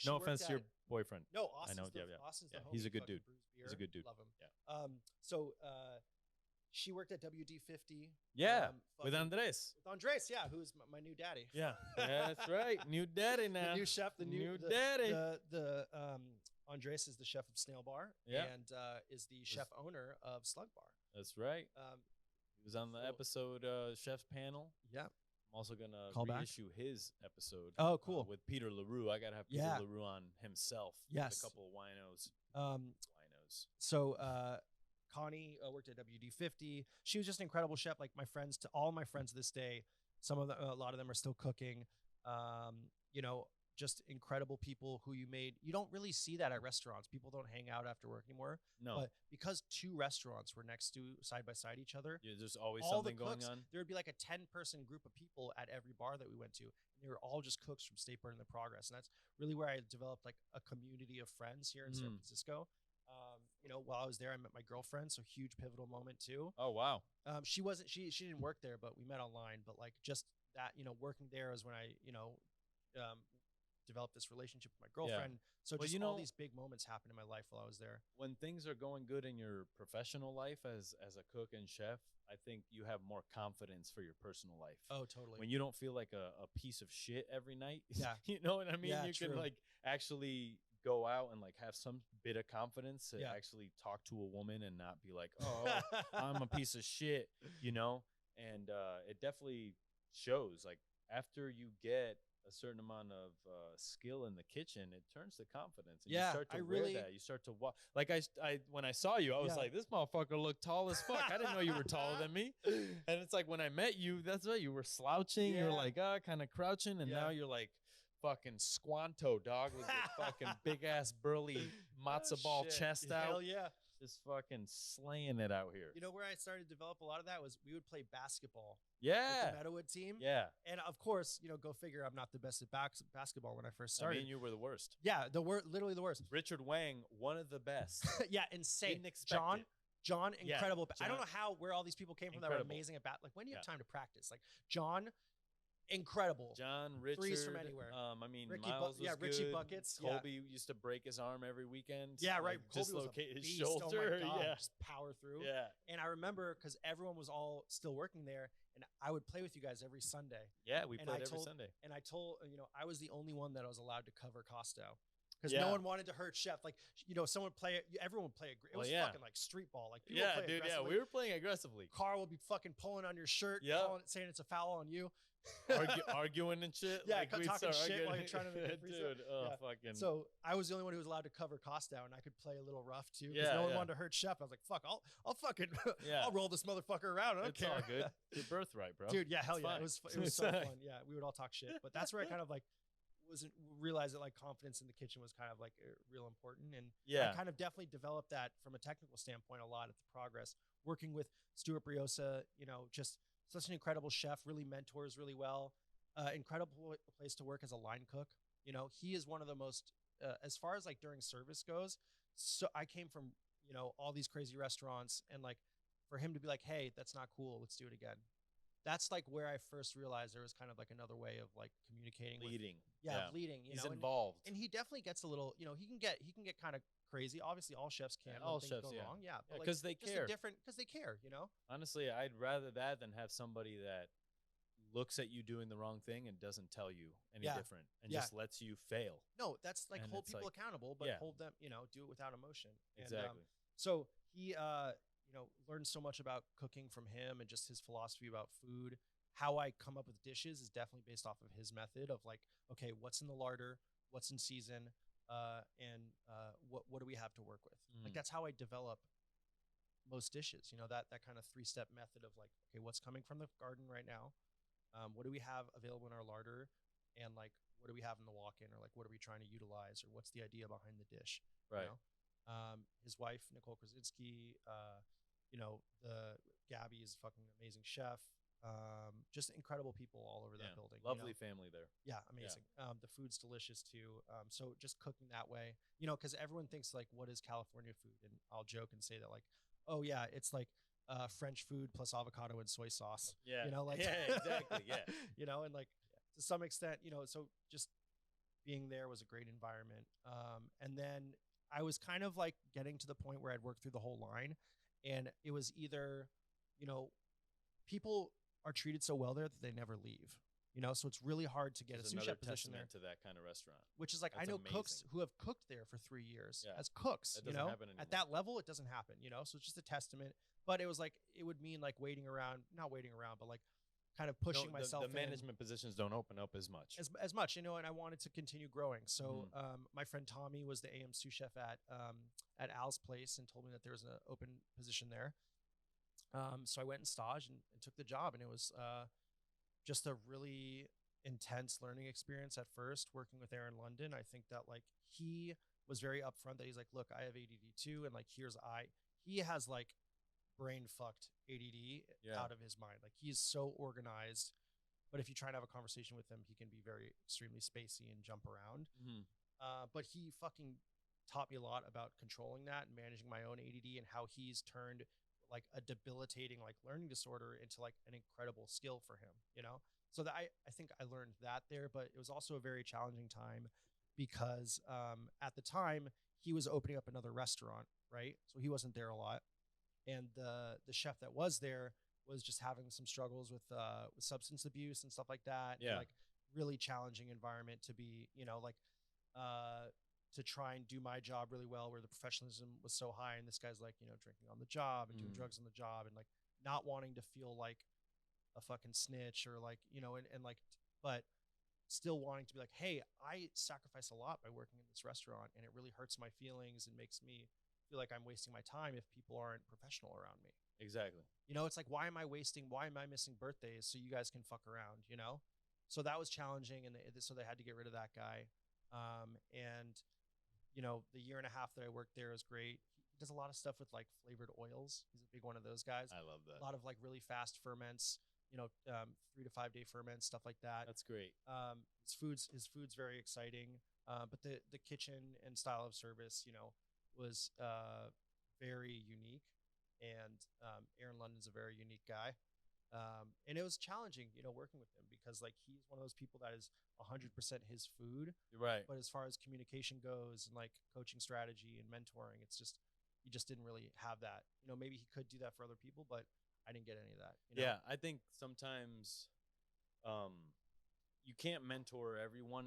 No offense to your boyfriend. No, Austin's I know. Austin's the homie. He's a good dude. Beer. He's a good dude. Love him. Yeah. So she worked at WD-50. Yeah, with Andres. With Andres, yeah, who's my new daddy. Yeah, that's right. New daddy now. The new chef, the new daddy. Andres is the chef of Snail Bar, and is the chef owner of Slug Bar. That's right. He was on the episode Chef's Panel. Yeah. I'm also gonna reissue his episode. Oh, cool. With Peter LaRue. I gotta have Peter LaRue on himself. Yes. With a couple of winos. So Connie worked at WD-50. She was just an incredible chef. Like all my friends to this day, a lot of them are still cooking. Just incredible people who you don't really see that at restaurants. People don't hang out after work anymore. No. But because 2 restaurants were next to side by side each other, there's always something going on. There would be like a 10-person group of people at every bar that we went to. And they were all just cooks from Statebird in the Progress. And that's really where I developed like a community of friends here in San Francisco. While I was there, I met my girlfriend, so huge pivotal moment too. Oh wow. She didn't work there, but we met online. But like just that, working there is when I, developed this relationship with my girlfriend. Yeah. So just all these big moments happened in my life while I was there. When things are going good in your professional life as a cook and chef, I think you have more confidence for your personal life. Oh, totally. When you don't feel like a piece of shit every night. Yeah. You know what I mean? Yeah, you can like actually go out and like have some bit of confidence to actually talk to a woman and not be like, oh, I'm a piece of shit, and it definitely shows. Like after you get a certain amount of skill in the kitchen, it turns to confidence. And you start to wear that. You start to walk. Like I when I saw you, I was like, this motherfucker looked tall as fuck. I didn't know you were taller than me. And it's like when I met you, that's right. You were slouching. You're like, kind of crouching. And now you're like fucking Squanto, dog, with your fucking big ass burly matzo ball chest out. Hell yeah. Just fucking slaying it out here. Where I started to develop a lot of that was we would play basketball. Yeah. With the Meadowood team. Yeah. And of course, go figure, I'm not the best at basketball when I first started. I mean, you were the worst. Yeah, literally the worst. Richard Wang, one of the best. Yeah, insane. John, incredible. John, I don't know where all these people came from that were amazing at like when do you have time to practice? Like John, incredible. John, Richard. Threes from anywhere. Miles was Richie good. Buckets. Colby used to break his arm every weekend. Yeah, right. Dislocate his shoulder. Oh my God, yeah. Just power through. Yeah. And I remember because everyone was all still working there, and I would play with you guys every Sunday. Yeah, we played every Sunday. And I told, I was the only one that was allowed to cover Costo. Because no one wanted to hurt Chef. Like, someone would play it. Everyone would play it. It was fucking like street ball. Like, people play dude. Yeah, we were playing aggressively. Carl would be fucking pulling on your shirt, saying it's a foul on you. Arguing and shit. Yeah, like talking shit while you're trying to make a free dude. Fucking. So I was the only one who was allowed to cover Costo, and I could play a little rough too. Because no one wanted to hurt Chef. I was like, fuck, I'll fucking, I'll roll this motherfucker around. I don't care. All good. Your birthright, bro. Dude, yeah, hell yeah. It was so fun. Yeah, we would all talk shit. But that's where I kind of like realized that like confidence in the kitchen was kind of like real important. And I Yeah. kind of definitely developed that from a technical standpoint a lot at the Progress, working with Stuart Briosa, just such an incredible chef, really mentors really well. Incredible place to work as a line cook. He is one of the most, as far as like during service goes. So I came from, all these crazy restaurants, and like for him to be like, hey, that's not cool, let's do it again. That's like where I first realized there was kind of like another way of like communicating. Leading. Leading. He's involved. And he definitely gets a little, he can get kind of crazy. Obviously, all chefs can. All chefs, go wrong. Yeah, because they care. Because they care. Honestly, I'd rather that than have somebody that looks at you doing the wrong thing and doesn't tell you any different, and just lets you fail. No, that's like And hold it's people like, accountable, but hold them, do it without emotion. Exactly. So he, learned so much about cooking from him, and just his philosophy about food. How I come up with dishes is definitely based off of his method of like, okay, what's in the larder, what's in season, and what do we have to work with? Like that's how I develop most dishes. That kind of 3-step method of like, okay, what's coming from the garden right now? What do we have available in our larder? And like, what do we have in the walk-in? Or like, what are we trying to utilize? Or what's the idea behind the dish? Right. His wife, Nicole Krasinski, the Gabby is a fucking amazing chef. Just incredible people all over that building. Lovely family there. Yeah, amazing. The food's delicious too. So just cooking that way, because everyone thinks like, what is California food? And I'll joke and say that like, oh yeah, it's like French food plus avocado and soy sauce. Yeah. Exactly. Yeah. And like to some extent, so just being there was a great environment. And then I was kind of like getting to the point where I'd worked through the whole line, and it was either, people are treated so well there that they never leave. So it's really hard to get a sous chef position there. To that kind of restaurant, which is like, that's I know amazing. Cooks who have cooked there for 3 years as cooks. That doesn't happen anymore. At that level, it doesn't happen. So it's just a testament. But it was like, it would mean like not waiting around, but like kind of pushing myself. The management positions don't open up as much. As much, and I wanted to continue growing. So my friend Tommy was the AM sous chef at Al's place, and told me that there was an open position there. So I went and staged and took the job, and it was just a really intense learning experience at first, working with Aaron London. I think that like he was very upfront that he's like, look, I have ADD too, and like he has like brain fucked ADD out of his mind. Like he's so organized, but if you try to have a conversation with him, he can be very extremely spacey and jump around. But he fucking taught me a lot about controlling that and managing my own ADD, and how he's turned like a debilitating like learning disorder into like an incredible skill for him, So that I think I learned that there, but it was also a very challenging time because at the time he was opening up another restaurant, right? So he wasn't there a lot. And the chef that was there was just having some struggles with substance abuse and stuff like that. Yeah. And, like really challenging environment to be, to try and do my job really well, where the professionalism was so high, and this guy's like, drinking on the job and doing drugs on the job, and like not wanting to feel like a fucking snitch, or like, and like, but still wanting to be like, hey, I sacrifice a lot by working in this restaurant, and it really hurts my feelings and makes me feel like I'm wasting my time if people aren't professional around me. Exactly. It's like, why am I missing birthdays so you guys can fuck around, So that was challenging, and so they had to get rid of that guy. And the year and a half that I worked there was great. He does a lot of stuff with like flavored oils. He's a big one of those guys. I love that. A lot of like really fast ferments, 3 to 5 day ferments, stuff like that. That's great. His food's very exciting. But the kitchen and style of service, was very unique. And Aaron London's a very unique guy. And it was challenging, working with him, because like he's one of those people that is 100% his food. Right. But as far as communication goes and like coaching strategy and mentoring, it's just, he just didn't really have that. Maybe he could do that for other people, but I didn't get any of that. Yeah, I think sometimes you can't mentor everyone.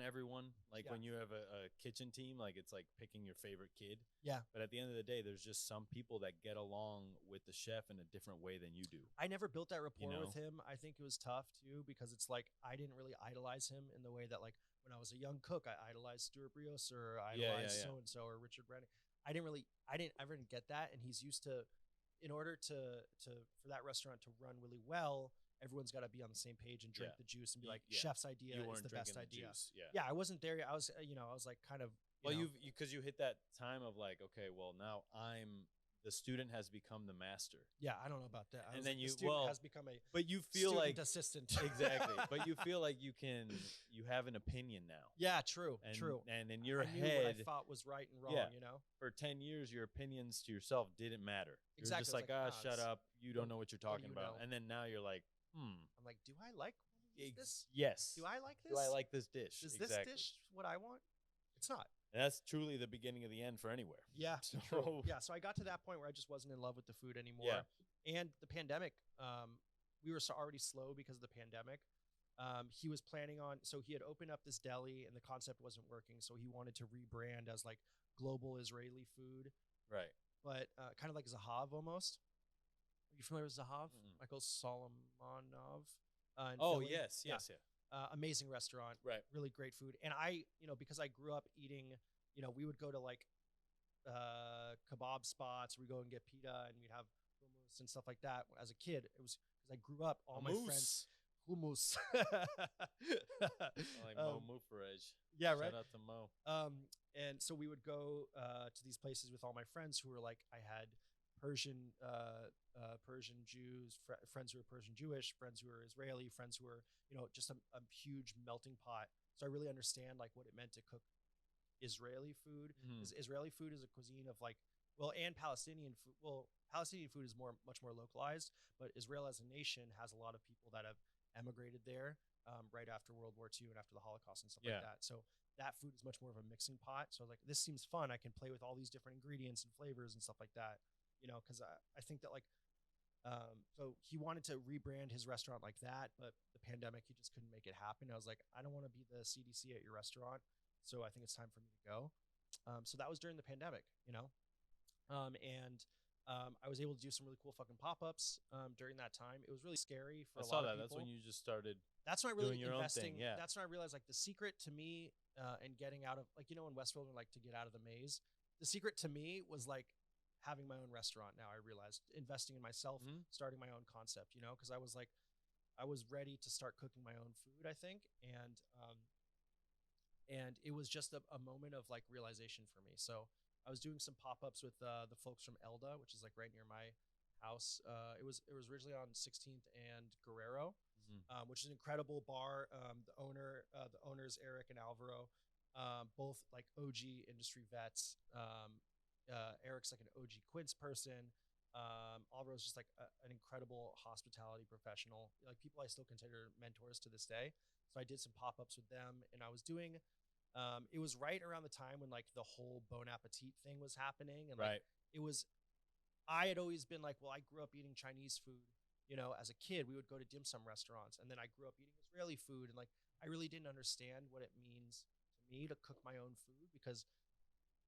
Like when you have a kitchen team, like it's like picking your favorite kid. Yeah. But at the end of the day, there's just some people that get along with the chef in a different way than you do. I never built that rapport with him. I think it was tough too, because it's like I didn't really idolize him in the way that like when I was a young cook, I idolized Stuart Briosa, or I idolized so-and-so, or Richard Brannick. I didn't get that. And he's used to, in order for that restaurant to run really well, everyone's got to be on the same page and drink the juice and be like, yeah. chef's idea You is the best idea. Juice. Yeah. Yeah, I wasn't there. I was, I was like kind of. Well, because you hit that time of like, okay, well now the student has become the master. Yeah, I don't know about that. And then the student has become a. But you feel like assistant. Exactly. But you feel like you have an opinion now. Yeah, true. And in your I knew head, what I thought was right and wrong. For 10 years, your opinions to yourself didn't matter. Exactly. You're just like, shut up. You don't know what you're talking about. know? And then now you're like, I'm like, do I like this? Yes. Do I like this? Do I like this dish? Is this dish what I want? It's not. And that's truly the beginning of the end for anywhere. Yeah. So, yeah. So I got to that point where I just wasn't in love with the food anymore. Yeah. And the pandemic, we were already slow because of the pandemic. He was planning on, so he had opened up this deli and the concept wasn't working. So he wanted to rebrand as like global Israeli food. Right. But kind of like Zahav almost. Are you familiar with Zahav? Michael Solomonov. Philly. Yes. Amazing restaurant. Right. Really great food. And I, because I grew up eating, we would go to like kebab spots. We go and get pita and we'd have hummus and stuff like that. As a kid, it was because I grew up, all my friends. Hummus. Like Mo Mufarej. Yeah, right. Shout out to Mo. And so we would go to these places with all my friends who were like, I had Persian Jews, friends who were Persian Jewish, friends who were Israeli, friends who were, just a huge melting pot. So I really understand like what it meant to cook Israeli food. Because Israeli food is a cuisine of like, and Palestinian food. Well, Palestinian food is much more localized, but Israel as a nation has a lot of people that have emigrated there right after World War II and after the Holocaust and stuff like that. So that food is much more of a mixing pot. So I was like, this seems fun. I can play with all these different ingredients and flavors and stuff like that. Because I think that like, so he wanted to rebrand his restaurant like that, but the pandemic, he just couldn't make it happen. I was like, I don't want to be the CDC at your restaurant. So I think it's time for me to go. So that was during the pandemic, and I was able to do some really cool fucking pop-ups during that time. It was really scary for a lot of people. That's when you just started. That's when I really doing your investing. own thing, yeah. That's when I realized like the secret to me and getting out of like, in Westworld, like to get out of the maze, the secret to me was like having my own restaurant. Now I realized investing in myself, starting my own concept, because I was like, I was ready to start cooking my own food, I think. And it was just a moment of like realization for me. So I was doing some pop-ups with the folks from Elda, which is like right near my house. It was originally on 16th and Guerrero, which is an incredible bar. The owners, Eric and Alvaro, both like OG industry vets. Eric's like an OG Quince person. Alvaro's just like an incredible hospitality professional, like people I still consider mentors to this day. So I did some pop-ups with them, and I was doing, it was right around the time when like the whole Bon Appetit thing was happening. And like, I had always been like, well, I grew up eating Chinese food, as a kid. We would go to dim sum restaurants, and then I grew up eating Israeli food. And like, I really didn't understand what it means to me to cook my own food, because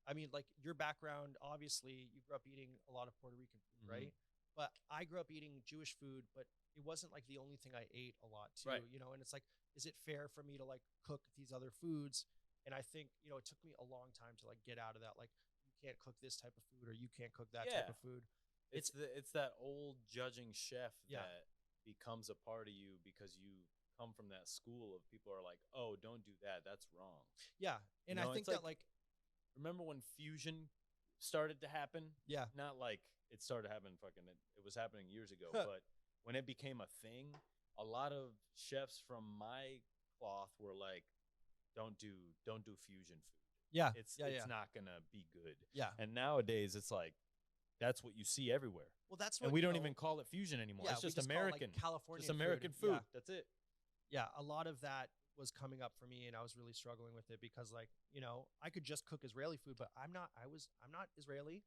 I mean, like your background, obviously you grew up eating a lot of Puerto Rican food, right? But I grew up eating Jewish food, but it wasn't like the only thing I ate a lot too, and it's like, is it fair for me to like cook these other foods? And I think, it took me a long time to like get out of that. Like, you can't cook this type of food or you can't cook that type of food. It's that old judging chef that becomes a part of you because you come from that school of people are like, oh, don't do that. That's wrong. Yeah. And I think that like, remember when fusion started to happen? Yeah. Not like it started happening it was happening years ago, but when it became a thing, a lot of chefs from my cloth were like, don't do fusion food. Yeah. It's not gonna be good. Yeah. And nowadays it's like that's what you see everywhere. Well, that's what, and we don't even call it fusion anymore. Yeah, it's just American, like California, just American food. Yeah. That's it. Yeah, a lot of that was coming up for me, and I was really struggling with it because, like, I could just cook Israeli food, but I'm not Israeli.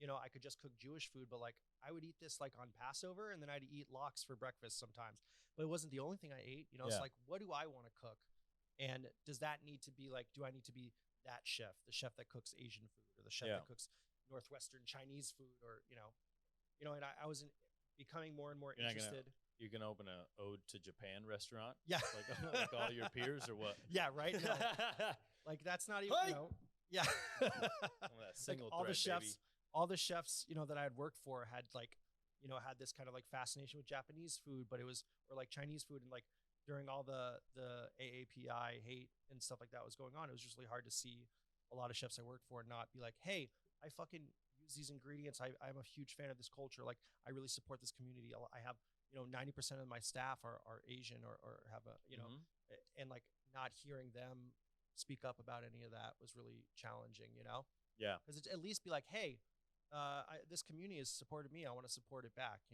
I could just cook Jewish food, but like I would eat this like on Passover, and then I'd eat lox for breakfast sometimes. But it wasn't the only thing I ate. It's like, what do I want to cook? And does that need to be like, do I need to be that chef, the chef that cooks Asian food, or the chef that cooks Northwestern Chinese food, or and I was becoming more and more interested. You're gonna open an ode to Japan restaurant? Yeah, like all your peers, or what? Yeah, right. No. Like that's not even. Yeah. Single like all thread, the chefs, baby. all the chefs, that I had worked for had like, had this kind of like fascination with Japanese food, but it was, or like Chinese food. And like during all the AAPI hate and stuff like that was going on, it was just really hard to see a lot of chefs I worked for not be like, hey, I fucking use these ingredients. I'm a huge fan of this culture. Like I really support this community. I have, 90% of my staff are Asian or have a, and like not hearing them speak up about any of that was really challenging, Yeah. Because at least be like, hey, this community has supported me. I want to support it back,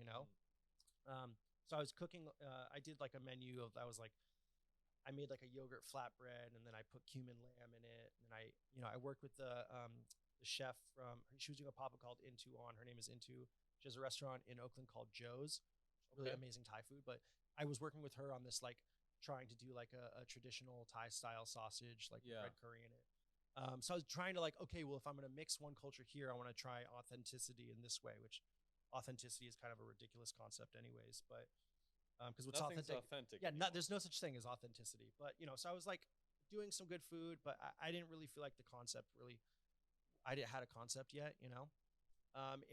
So I was cooking, I did like a menu of, I made like a yogurt flatbread, and then I put cumin lamb in it. And I worked with the chef she was doing a pop-up called Into On. Her name is Into. She has a restaurant in Oakland called Joe's, really amazing Thai food. But I was working with her on this, like trying to do like a traditional Thai style sausage, like red curry in it. So I was trying to like, okay, well, if I'm going to mix one culture here, I want to try authenticity in this way, which authenticity is kind of a ridiculous concept anyways, but because what's authentic? Yeah, there's no such thing as authenticity. But so I was like doing some good food, but I didn't really feel like the concept really. I didn't had a concept yet, and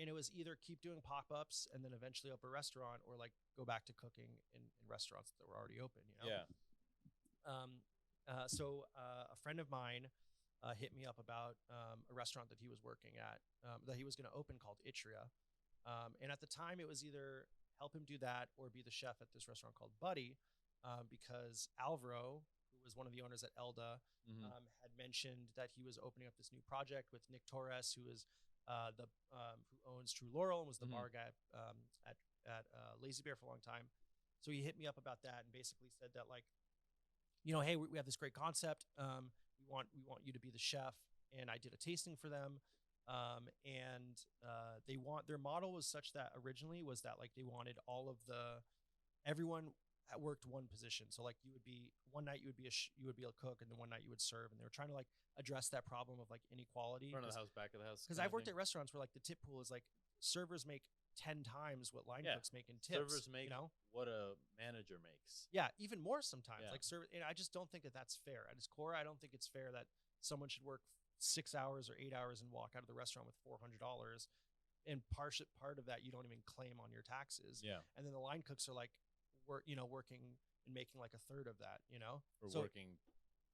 it was either keep doing pop-ups and then eventually open a restaurant, or like go back to cooking in restaurants that were already open. Yeah. So a friend of mine hit me up about a restaurant that he was working at that he was going to open called Itria. And at the time, it was either help him do that or be the chef at this restaurant called Buddy, because Alvaro, who was one of the owners at Elda, had mentioned that he was opening up this new project with Nick Torres, who is who owns True Laurel and was the bar guy at Lazy Bear for a long time. So he hit me up about that and basically said that, like, hey, we have this great concept. We want you to be the chef. And I did a tasting for them. And their model was such that originally was that like they wanted everyone worked one position. So like you would be one night you would be a cook, and then one night you would serve. And they were trying to like address that problem of like inequality. Front of the house, back of the house. Because I've worked at restaurants where like the tip pool is like servers make 10 times what line cooks make in tips. Servers make what a manager makes. Yeah, even more sometimes. Yeah. Like and I just don't think that that's fair. At its core, I don't think it's fair that someone should work 6 hours or 8 hours and walk out of the restaurant with $400, and part of that you don't even claim on your taxes. Yeah. And then the line cooks are like working and making like a third of that, or working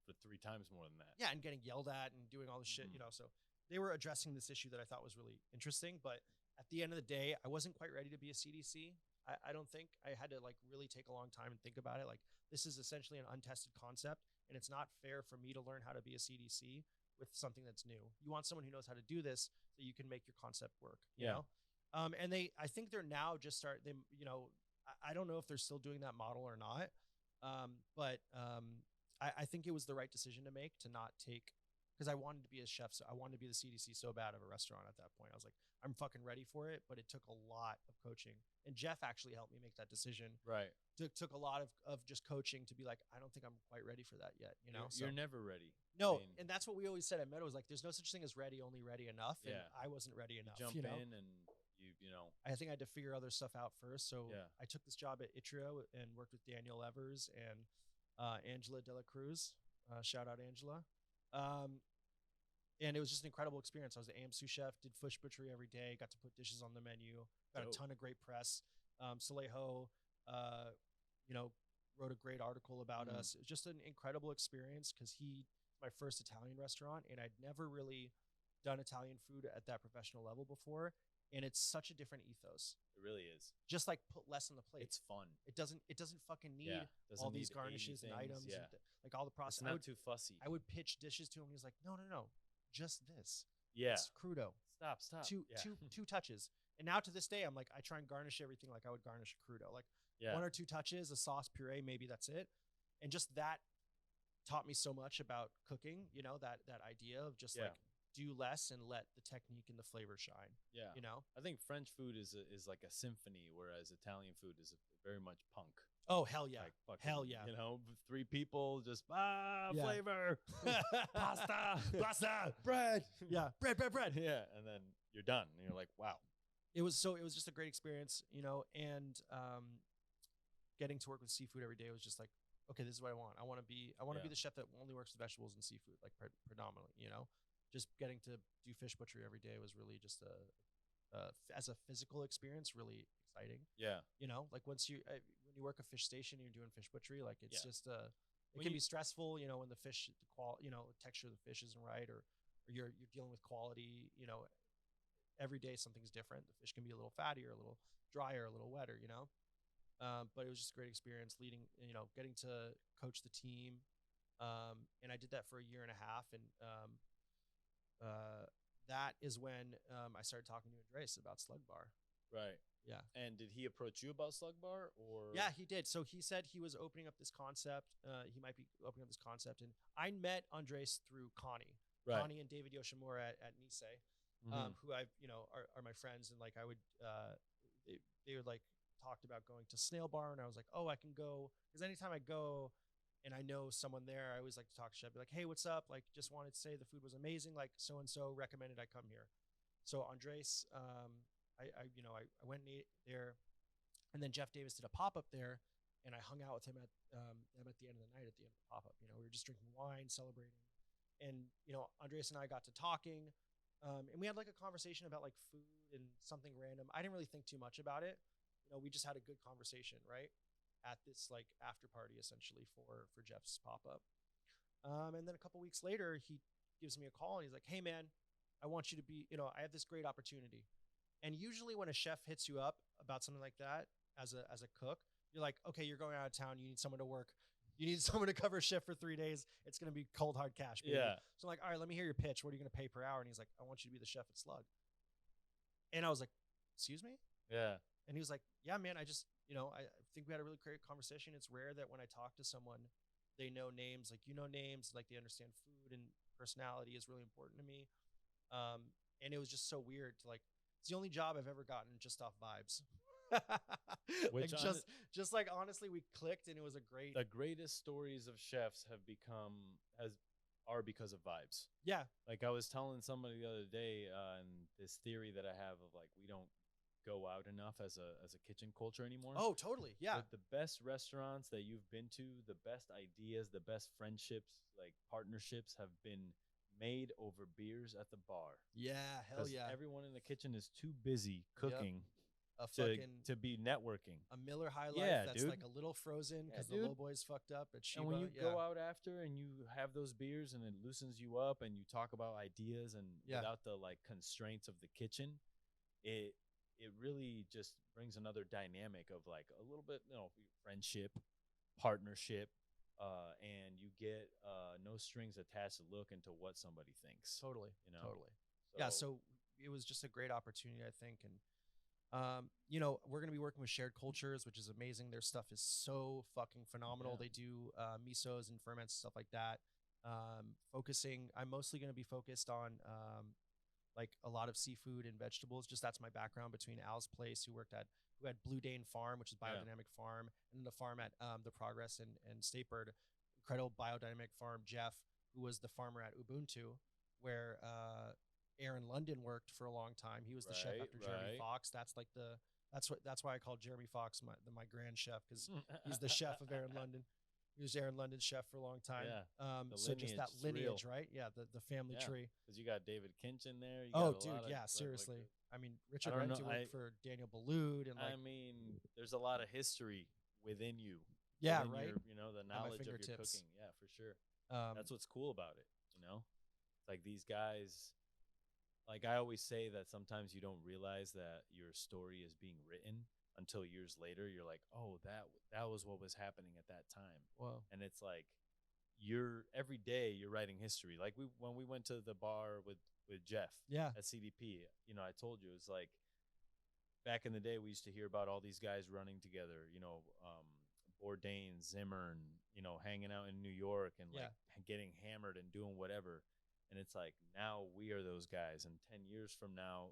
for 3 times more than that. Yeah, and getting yelled at and doing all this shit, so they were addressing this issue that I thought was really interesting. But at the end of the day, I wasn't quite ready to be a CDC. I don't think. I had to like really take a long time and think about it. Like, this is essentially an untested concept, and it's not fair for me to learn how to be a CDC with something that's new. You want someone who knows how to do this so you can make your concept work, you know? And I think they're now just I don't know if they're still doing that model or not. But I think it was the right decision to make, to not take, because I wanted to be a chef. So I wanted to be the CDC so bad of a restaurant at that point. I was like, I'm fucking ready for it, but it took a lot of coaching. And Jeff actually helped me make that decision. Right. Took a lot of just coaching to be like, I don't think I'm quite ready for that yet. You're never ready. No, and that's what we always said at Meadowood, was like, there's no such thing as ready, only ready enough. And I wasn't ready enough. You jump in and I think I had to figure other stuff out first. So yeah. I took this job at Itria and worked with Daniel Evers and Angela De La Cruz. Shout out Angela. And it was just an incredible experience. I was the AM sous chef, did fish butchery every day, got to put dishes on the menu, got a ton of great press. Soleil, wrote a great article about us. It was just an incredible experience, because he's my first Italian restaurant, and I'd never really done Italian food at that professional level before. And it's such a different ethos. It really is. Just like put less on the plate. It's fun. It doesn't fucking need all these garnishes and items. Yeah. And like all the process. It's not too fussy. I would pitch dishes to him. He's like, no, just this. Yeah. It's crudo. Stop. Two touches. And now to this day, I'm like, I try and garnish everything like I would garnish a crudo. Like 1 or 2 touches, a sauce, puree, maybe that's it. And just that taught me so much about cooking, that idea of just like do less and let the technique and the flavor shine. Yeah. I think French food is like a symphony, whereas Italian food is very much punk. Oh, hell yeah. Like fucking, hell yeah. 3 people just flavor. Pasta, bread. Yeah. Bread. Yeah. And then you're done. And you're like, wow. It was just a great experience, and getting to work with seafood every day was just like, okay, this is what I want. I want to be the chef that only works with vegetables and seafood, like predominantly, just getting to do fish butchery every day was really just a as a physical experience, really exciting. Yeah. You know, like when you work a fish station, you're doing fish butchery, like it's just it When can be stressful, you know, when the fish, texture of the fish isn't right, or you're dealing with quality, you know, every day something's different. The fish can be a little fattier, a little drier, a little wetter, you know. But it was just a great experience getting to coach the team. And I did that for a year and a half. And that is when I started talking to Andres about Slug Bar. Right. Yeah. And did he approach you about Slug Bar, or? Yeah, he did. So he said he was opening up this concept. He might be opening up this concept. And I met Andres through Connie. Right. Connie and David Yoshimura at Nicest, who are my friends. And like I would, they would like talked about going to Snail Bar, and I was like, oh, I can go, because anytime I go and I know someone there, I always like to talk to Chef, be like, hey, what's up? Like, just wanted to say the food was amazing. Like, so and so recommended I come here. So Andres, I went and ate there, and then Jeff Davis did a pop up there, and I hung out with him at the end of the night at the end of the pop up. You know, we were just drinking wine, celebrating, and Andres and I got to talking, and we had like a conversation about like food and something random. I didn't really think too much about it. You know, we just had a good conversation, right, at this like after party essentially for Jeff's pop up. And then a couple weeks later, he gives me a call and he's like, hey man, I want you to be, I have this great opportunity. And usually when a chef hits you up about something like that as a cook, you're like, okay, you're going out of town. You need someone to work. You need someone to cover shift for 3 days. It's going to be cold, hard cash, baby. Yeah. So I'm like, all right, let me hear your pitch. What are you going to pay per hour? And he's like, I want you to be the chef at Slug. And I was like, excuse me? Yeah. And he was like, yeah, man, I just, I think we had a really great conversation. It's rare that when I talk to someone, they know names, like, names, like they understand food, and personality is really important to me. And it was just so weird to like, it's the only job I've ever gotten just off vibes. Like just like, honestly, we clicked and it was the greatest stories of chefs are because of vibes. Yeah. Like I was telling somebody the other day, and this theory that I have of like, we don't go out enough as a kitchen culture anymore. Oh, totally. Yeah. But the best restaurants that you've been to, the best ideas, the best friendships, like partnerships, have been made over beers at the bar. Yeah, hell yeah. Everyone in the kitchen is too busy cooking to be networking. A Miller High Life that's like a little frozen because the low boys fucked up at Shiba. And when you go out after and you have those beers and it loosens you up and you talk about ideas and without the like constraints of the kitchen, it really just brings another dynamic of like a little bit, friendship, partnership, and you get no strings attached to look into what somebody thinks. Totally. Totally. Yeah. So it was just a great opportunity, I think. And, we're going to be working with Shared Cultures, which is amazing. Their stuff is so fucking phenomenal. Yeah. They do misos and ferments, stuff like that. I'm mostly going to be focused on like a lot of seafood and vegetables. Just that's my background between Al's place, who had Blue Dane Farm, which is biodynamic farm, and then the farm at the Progress and Statebird, incredible biodynamic farm. Jeff, who was the farmer at Ubuntu, where Aaron London worked for a long time. He was the chef after Jeremy Fox. That's why I call Jeremy Fox my grand chef, because he's the chef of Aaron London. He was Aaron London's chef for a long time. Yeah. So just that lineage, right? Yeah, the family tree. Because you got David Kinch in there. Seriously. I mean, Richard Renty worked for Daniel Balud, and like, there's a lot of history within you. Yeah, right. The knowledge of your cooking. Yeah, for sure. That's what's cool about it. It's like these guys. Like I always say that sometimes you don't realize that your story is being written until years later. You're like, oh, that was what was happening at that time. Wow. And it's like every day you're writing history. Like when we went to the bar with Jeff at CDP, I told you, it's like back in the day we used to hear about all these guys running together, Bourdain, Zimmern, hanging out in New York and like getting hammered and doing whatever. And it's like, now we are those guys. And 10 years from now,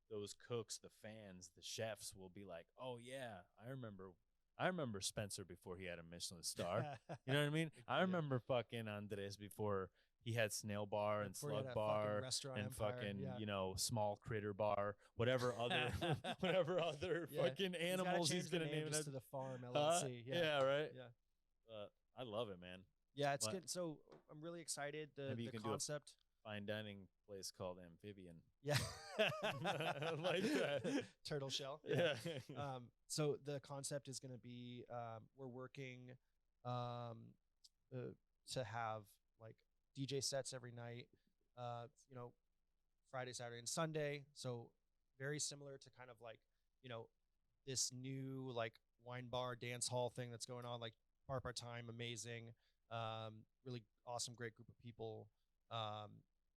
those cooks, the fans, the chefs will be like, oh yeah, I remember Spencer before he had a Michelin star. You know what I mean? I remember fucking Andres before he had Snail Bar and Slug Bar and fucking, Small Critter Bar, whatever other fucking animals he's going to name it. To the Farm LLC. Yeah, right? Yeah. I love it, man. Yeah, it's good. So I'm really excited. The concept. fine dining place called Amphibian. Yeah. I like that. Turtle shell. Yeah. So the concept is going to be we're working to have like DJ sets every night, Friday, Saturday, and Sunday. So very similar to kind of like, this new like wine bar dance hall thing that's going on, like Bar Time, amazing, really awesome, great group of people.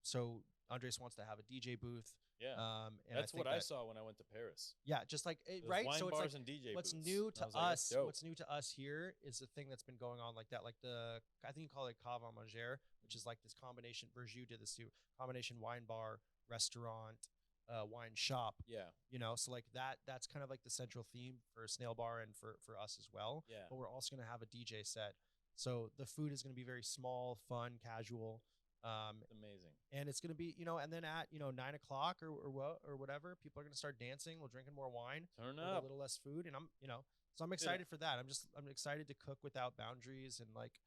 So Andres wants to have a DJ booth. Yeah, and that's what I saw when I went to Paris. Yeah, just like right. Wine so it's bars like and DJ what's booths. new to us. Like, what's new to us here is the thing that's been going on like that. Like I think you call it Cave à Manger, which is like this combination. Bergier did this too. Combination wine bar, restaurant, wine shop. Yeah. So like that's kind of like the central theme for Snail Bar and for us as well. Yeah. But we're also going to have a DJ set. So the food is going to be very small, fun, casual. Amazing. And it's going to be, and then at, 9 o'clock or whatever, people are going to start dancing. We're drinking more wine. Turn up. A little less food. And so I'm excited for that. I'm excited to cook without boundaries. And like,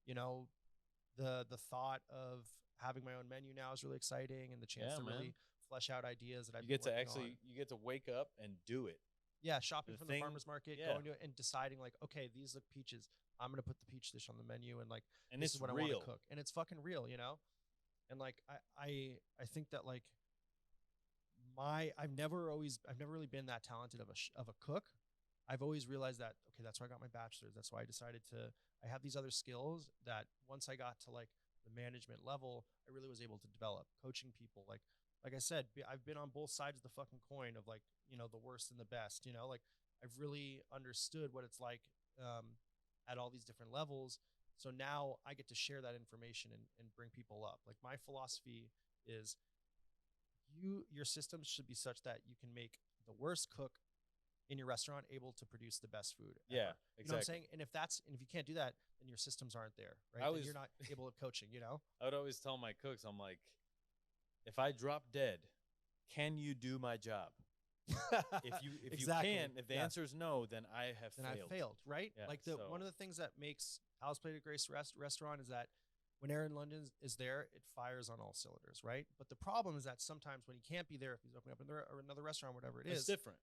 the thought of having my own menu now is really exciting. And the chance to really flesh out ideas that you get to wake up and do it. Yeah. Shopping from the farmer's market, going to it and deciding like, okay, these look peaches. I'm going to put the peach dish on the menu and like, and this is what real. I want to cook. And it's fucking real, And like, I think that like I've never really been that talented of a cook. I've always realized that, okay, that's why I got my bachelor's. That's why I have these other skills that once I got to like the management level, I really was able to develop coaching people. Like I said, I've been on both sides of the fucking coin of like, the worst and the best, like I've really understood what it's like, at all these different levels. So now I get to share that information and bring people up. Like my philosophy is your systems should be such that you can make the worst cook in your restaurant able to produce the best food ever. Yeah, exactly. You know what I'm saying? And if you can't do that, then your systems aren't there, right? Then you're not able at coaching, I would always tell my cooks, I'm like, if I drop dead, can you do my job? If exactly. you can, if the answer is no, then I have failed, right? Yeah, like one of the things that makes Alice Plate a Grace restaurant is that when Aaron London is there, it fires on all cylinders, right? But the problem is that sometimes when he can't be there, if he's opening up another restaurant, whatever it is, it's different.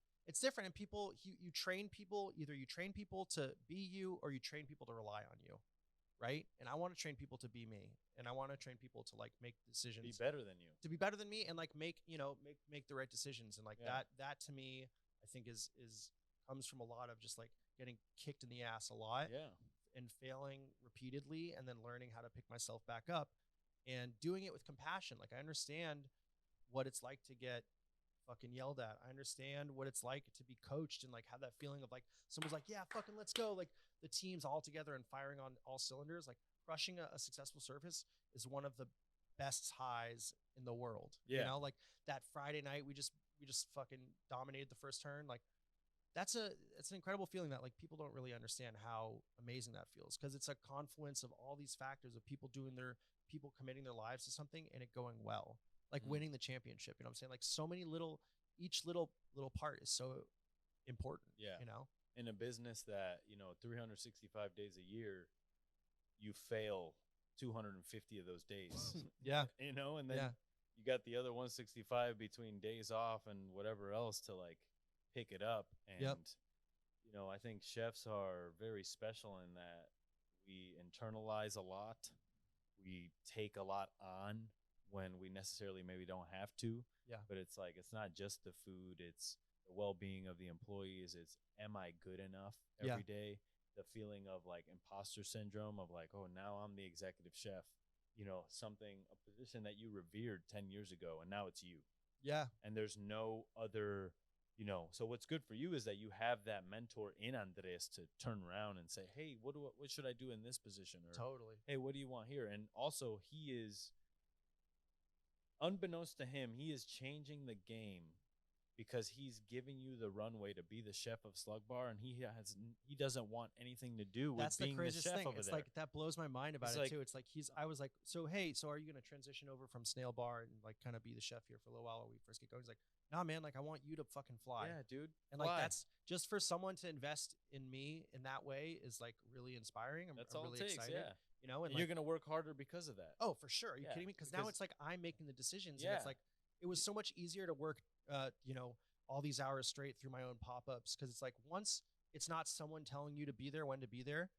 And people, you train people, either you train people to be you or you train people to rely on you, right? And I want to train people to be me, and I want to train people to like make decisions, be better than you, to be better than me, and like make the right decisions. And like that to me, I think is comes from a lot of just like getting kicked in the ass a lot, and failing repeatedly, and then learning how to pick myself back up and doing it with compassion. Like I understand what it's like to get fucking yelled at. I understand what it's like to be coached and like have that feeling of like someone's like, yeah, fucking let's go. Like the team's all together and firing on all cylinders. Like crushing a successful service is one of the best highs in the world. Yeah. Like that Friday night, we just fucking dominated the first turn. Like it's an incredible feeling that like people don't really understand how amazing that feels, because it's a confluence of all these factors of people committing their lives to something and it going well. Like winning the championship, you know what I'm saying? Like so many each little part is so important. Yeah. In a business that, 365 days a year, you fail 250 of those days. Yeah. And then you got the other 165 between days off and whatever else to like pick it up. And, I think chefs are very special in that we internalize a lot. We take a lot on when we necessarily maybe don't have to. Yeah. But it's like, it's not just the food, it's the well-being of the employees. It's, am I good enough every day? The feeling of like imposter syndrome of like, oh, now I'm the executive chef, a position that you revered 10 years ago, and now it's you. Yeah. And there's no other, so what's good for you is that you have that mentor in Andres to turn around and say, hey, what should I do in this position? Or, totally. Hey, what do you want here? And also he is, unbeknownst to him, he is changing the game because he's giving you the runway to be the chef of Slug Bar, and he doesn't want anything to do with being the chef over it's there. like that blows my mind about it too. It's like I was like, so hey, so are you gonna transition over from Snail Bar and like kind of be the chef here for a little while when we first get going? He's like, nah, man, like I want you to fucking fly. Yeah, dude. And like that's just for someone to invest in me in that way is like really inspiring. I'm all really it takes, excited. yeah. You know, and you're gonna work harder because of that. Oh, for sure. Are you kidding me? Because now it's like I'm making the decisions, and it's like it was so much easier to work, you know, all these hours straight through my own pop-ups, because it's like once it's not someone telling you to be there when to be there,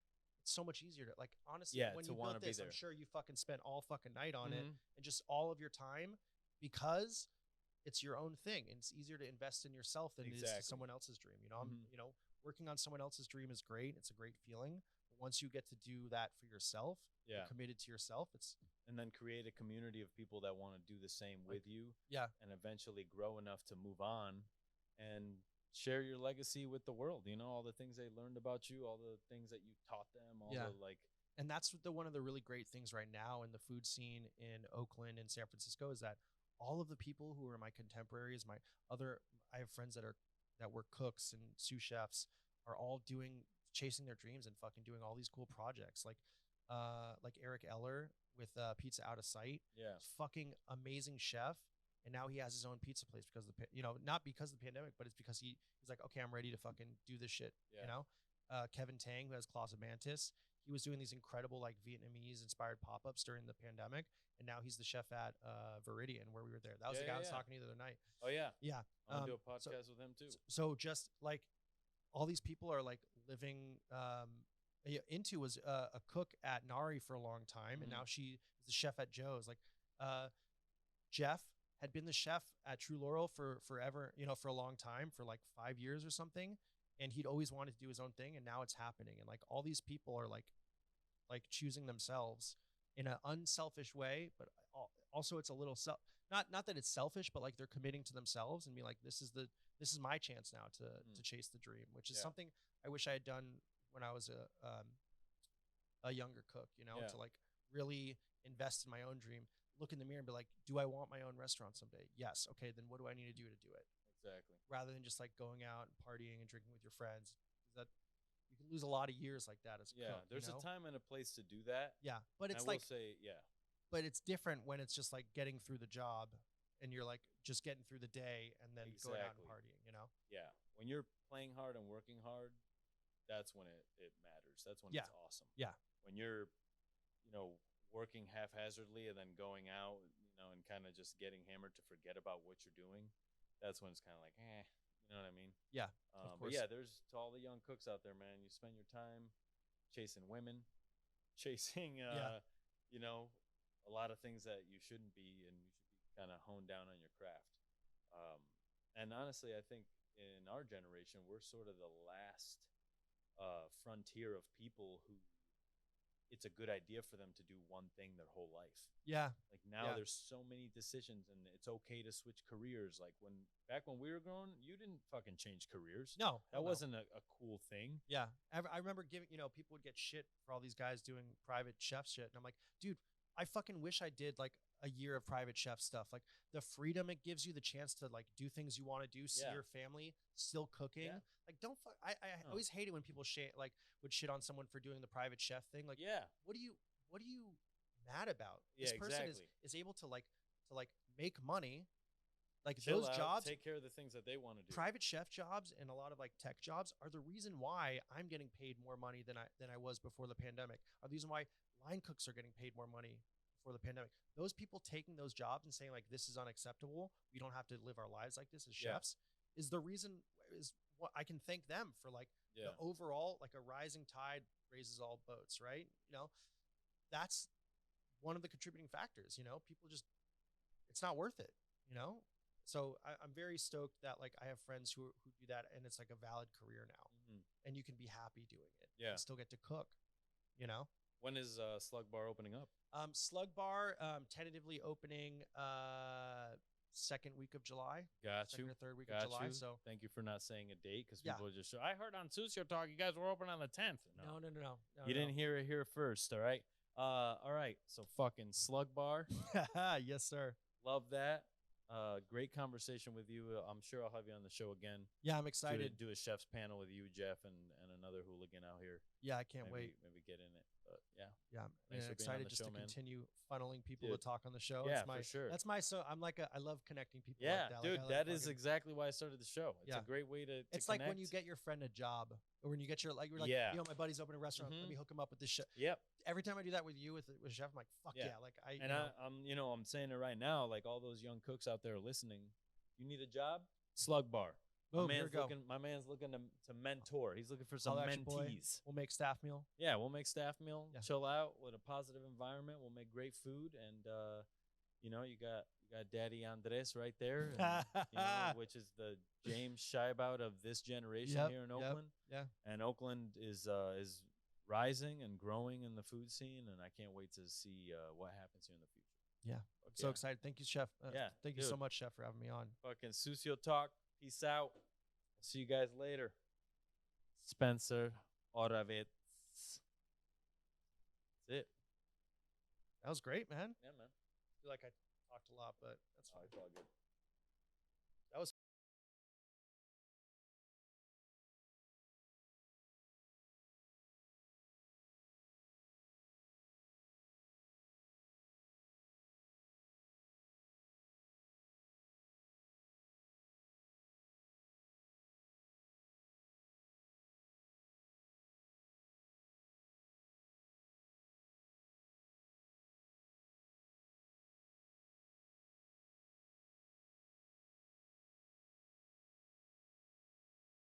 it's so much easier to like honestly when you built this, I'm sure you fucking spent all fucking night on it and just all of your time, because it's your own thing and it's easier to invest in yourself than it is to someone else's dream. You know, you know, working on someone else's dream is great. It's a great feeling. But once you get to do that for yourself, you're committed to yourself. And then create a community of people that want to do the same with you. Yeah. And eventually grow enough to move on and share your legacy with the world. You know, all the things they learned about you, all the things that you taught them, all the like. And that's one of the really great things right now in the food scene in Oakland and San Francisco is that all of the people who are my contemporaries, I have friends that were cooks and sous chefs, are all chasing their dreams and fucking doing all these cool projects. Like Eric Eller with Pizza Out of Sight. Yeah. Fucking amazing chef. And now he has his own pizza place because not because of the pandemic, but it's because he's like, okay, I'm ready to fucking do this shit. Yeah. You know, Kevin Tang, who has Claws of Mantis, he was doing these incredible like Vietnamese inspired pop-ups during the pandemic. And now he's the chef at Viridian, where we were there. That was the guy I was talking to the other night. Oh yeah. Yeah. I'm gonna do a podcast with him too. So just like all these people are like living, Into was a cook at Nari for a long time. And now she is the chef at Joe's. Like, Jeff had been the chef at True Laurel for forever, you know, for a long time, for like 5 years or something. And he'd always wanted to do his own thing. And now it's happening. And like all these people are like choosing themselves in an unselfish way, but also it's a little not that it's selfish, but like they're committing to themselves and be like, this is my chance now to chase the dream, which is something I wish I had done when I was a younger cook, you know, to like really invest in my own dream. Look in the mirror and be like, do I want my own restaurant someday? Yes. Okay, then what do I need to do it? Exactly. Rather than just like going out and partying and drinking with your friends. That you can lose a lot of years like that as a cook. There's a time and a place to do that. Yeah. But it's but it's different when it's just like getting through the job and you're like just getting through the day and then going out and partying, you know? Yeah. When you're playing hard and working hard, that's when it matters. That's when it's awesome. Yeah. When you're, you know, working haphazardly and then going out, you know, and kind of just getting hammered to forget about what you're doing, that's when it's kind of like, you know what I mean? Yeah. But yeah, there's to all the young cooks out there, man, you spend your time chasing women, chasing, you know, a lot of things that you shouldn't be, and you should be kind of honed down on your craft. And honestly, I think in our generation, we're sort of the last frontier of people who it's a good idea for them to do one thing their whole life. Yeah. Like now there's so many decisions and it's okay to switch careers. Like back when we were growing, you didn't fucking change careers. No. That wasn't a cool thing. Yeah. I remember people would get shit for all these guys doing private chef shit. And I'm like, dude, I fucking wish I did like a year of private chef stuff. Like the freedom it gives you, the chance to like do things you want to do, see your family, still cooking. Yeah. Like I always hate it when people would shit on someone for doing the private chef thing. Like, what are you mad about? This person is able to make money. Like those jobs, take care of the things that they want to do. Private chef jobs and a lot of like tech jobs are the reason why I'm getting paid more money than I was before the pandemic. Are the reason why line cooks are getting paid more money before the pandemic. Those people taking those jobs and saying like, this is unacceptable, we don't have to live our lives like this as chefs, is what I can thank them for. Like the overall, like a rising tide raises all boats, right? You know, that's one of the contributing factors. You know, people just, it's not worth it, you know? So I'm very stoked that like I have friends who do that and it's like a valid career now, and you can be happy doing it and still get to cook, you know? When is Slug Bar opening up? Slug Bar tentatively opening second week of July. Second or third week of July. So thank you for not saying a date, because people just I heard on Sucio Talk you guys were open on the 10th. No. You didn't hear it here first, all right? All right. So fucking Slug Bar. Yes, sir. Love that. Great conversation with you. I'm sure I'll have you on the show again. Yeah, I'm excited. Do a chef's panel with you, Jeff, and another hooligan out here. Yeah, I can't wait. Maybe get in it. But yeah. Yeah, Thanks I'm for excited being on the just show, to man. continue funneling people Dude. to talk on the show. Yeah, It's my, for sure. That's my I love connecting people. Yeah, like that. dude, like, that is exactly why I started the show. It's Yeah. a great way to It's connect. like when you get your friend a job, or when you get your you're like, Yeah. you know, my buddy's opening a restaurant. Let me hook him up with this shit. Yep. Every time I do that with you with chef, I'm like, fuck yeah. Like I'm saying it right now. Like all those young cooks out there listening, you need a job, Slug Bar. Boom, My man's looking to mentor. He's looking for some mentees. We'll make staff meal. Yeah, we'll make staff meal. Yeah. Chill out with a positive environment. We'll make great food, and you got Daddy Andres right there, and, which is the James Scheibout of this generation here in Oakland. Yeah, and Oakland is rising and growing in the food scene, and I can't wait to see what happens here in the future. Yeah, so excited. Thank you, Chef. Thank you so much, Chef, for having me on. Fucking Sucio talk. Peace out. See you guys later. Spencer Horovitz. That's it. That was great, man. Yeah, man. I feel like I talked a lot, but that's fine. It's all good. That was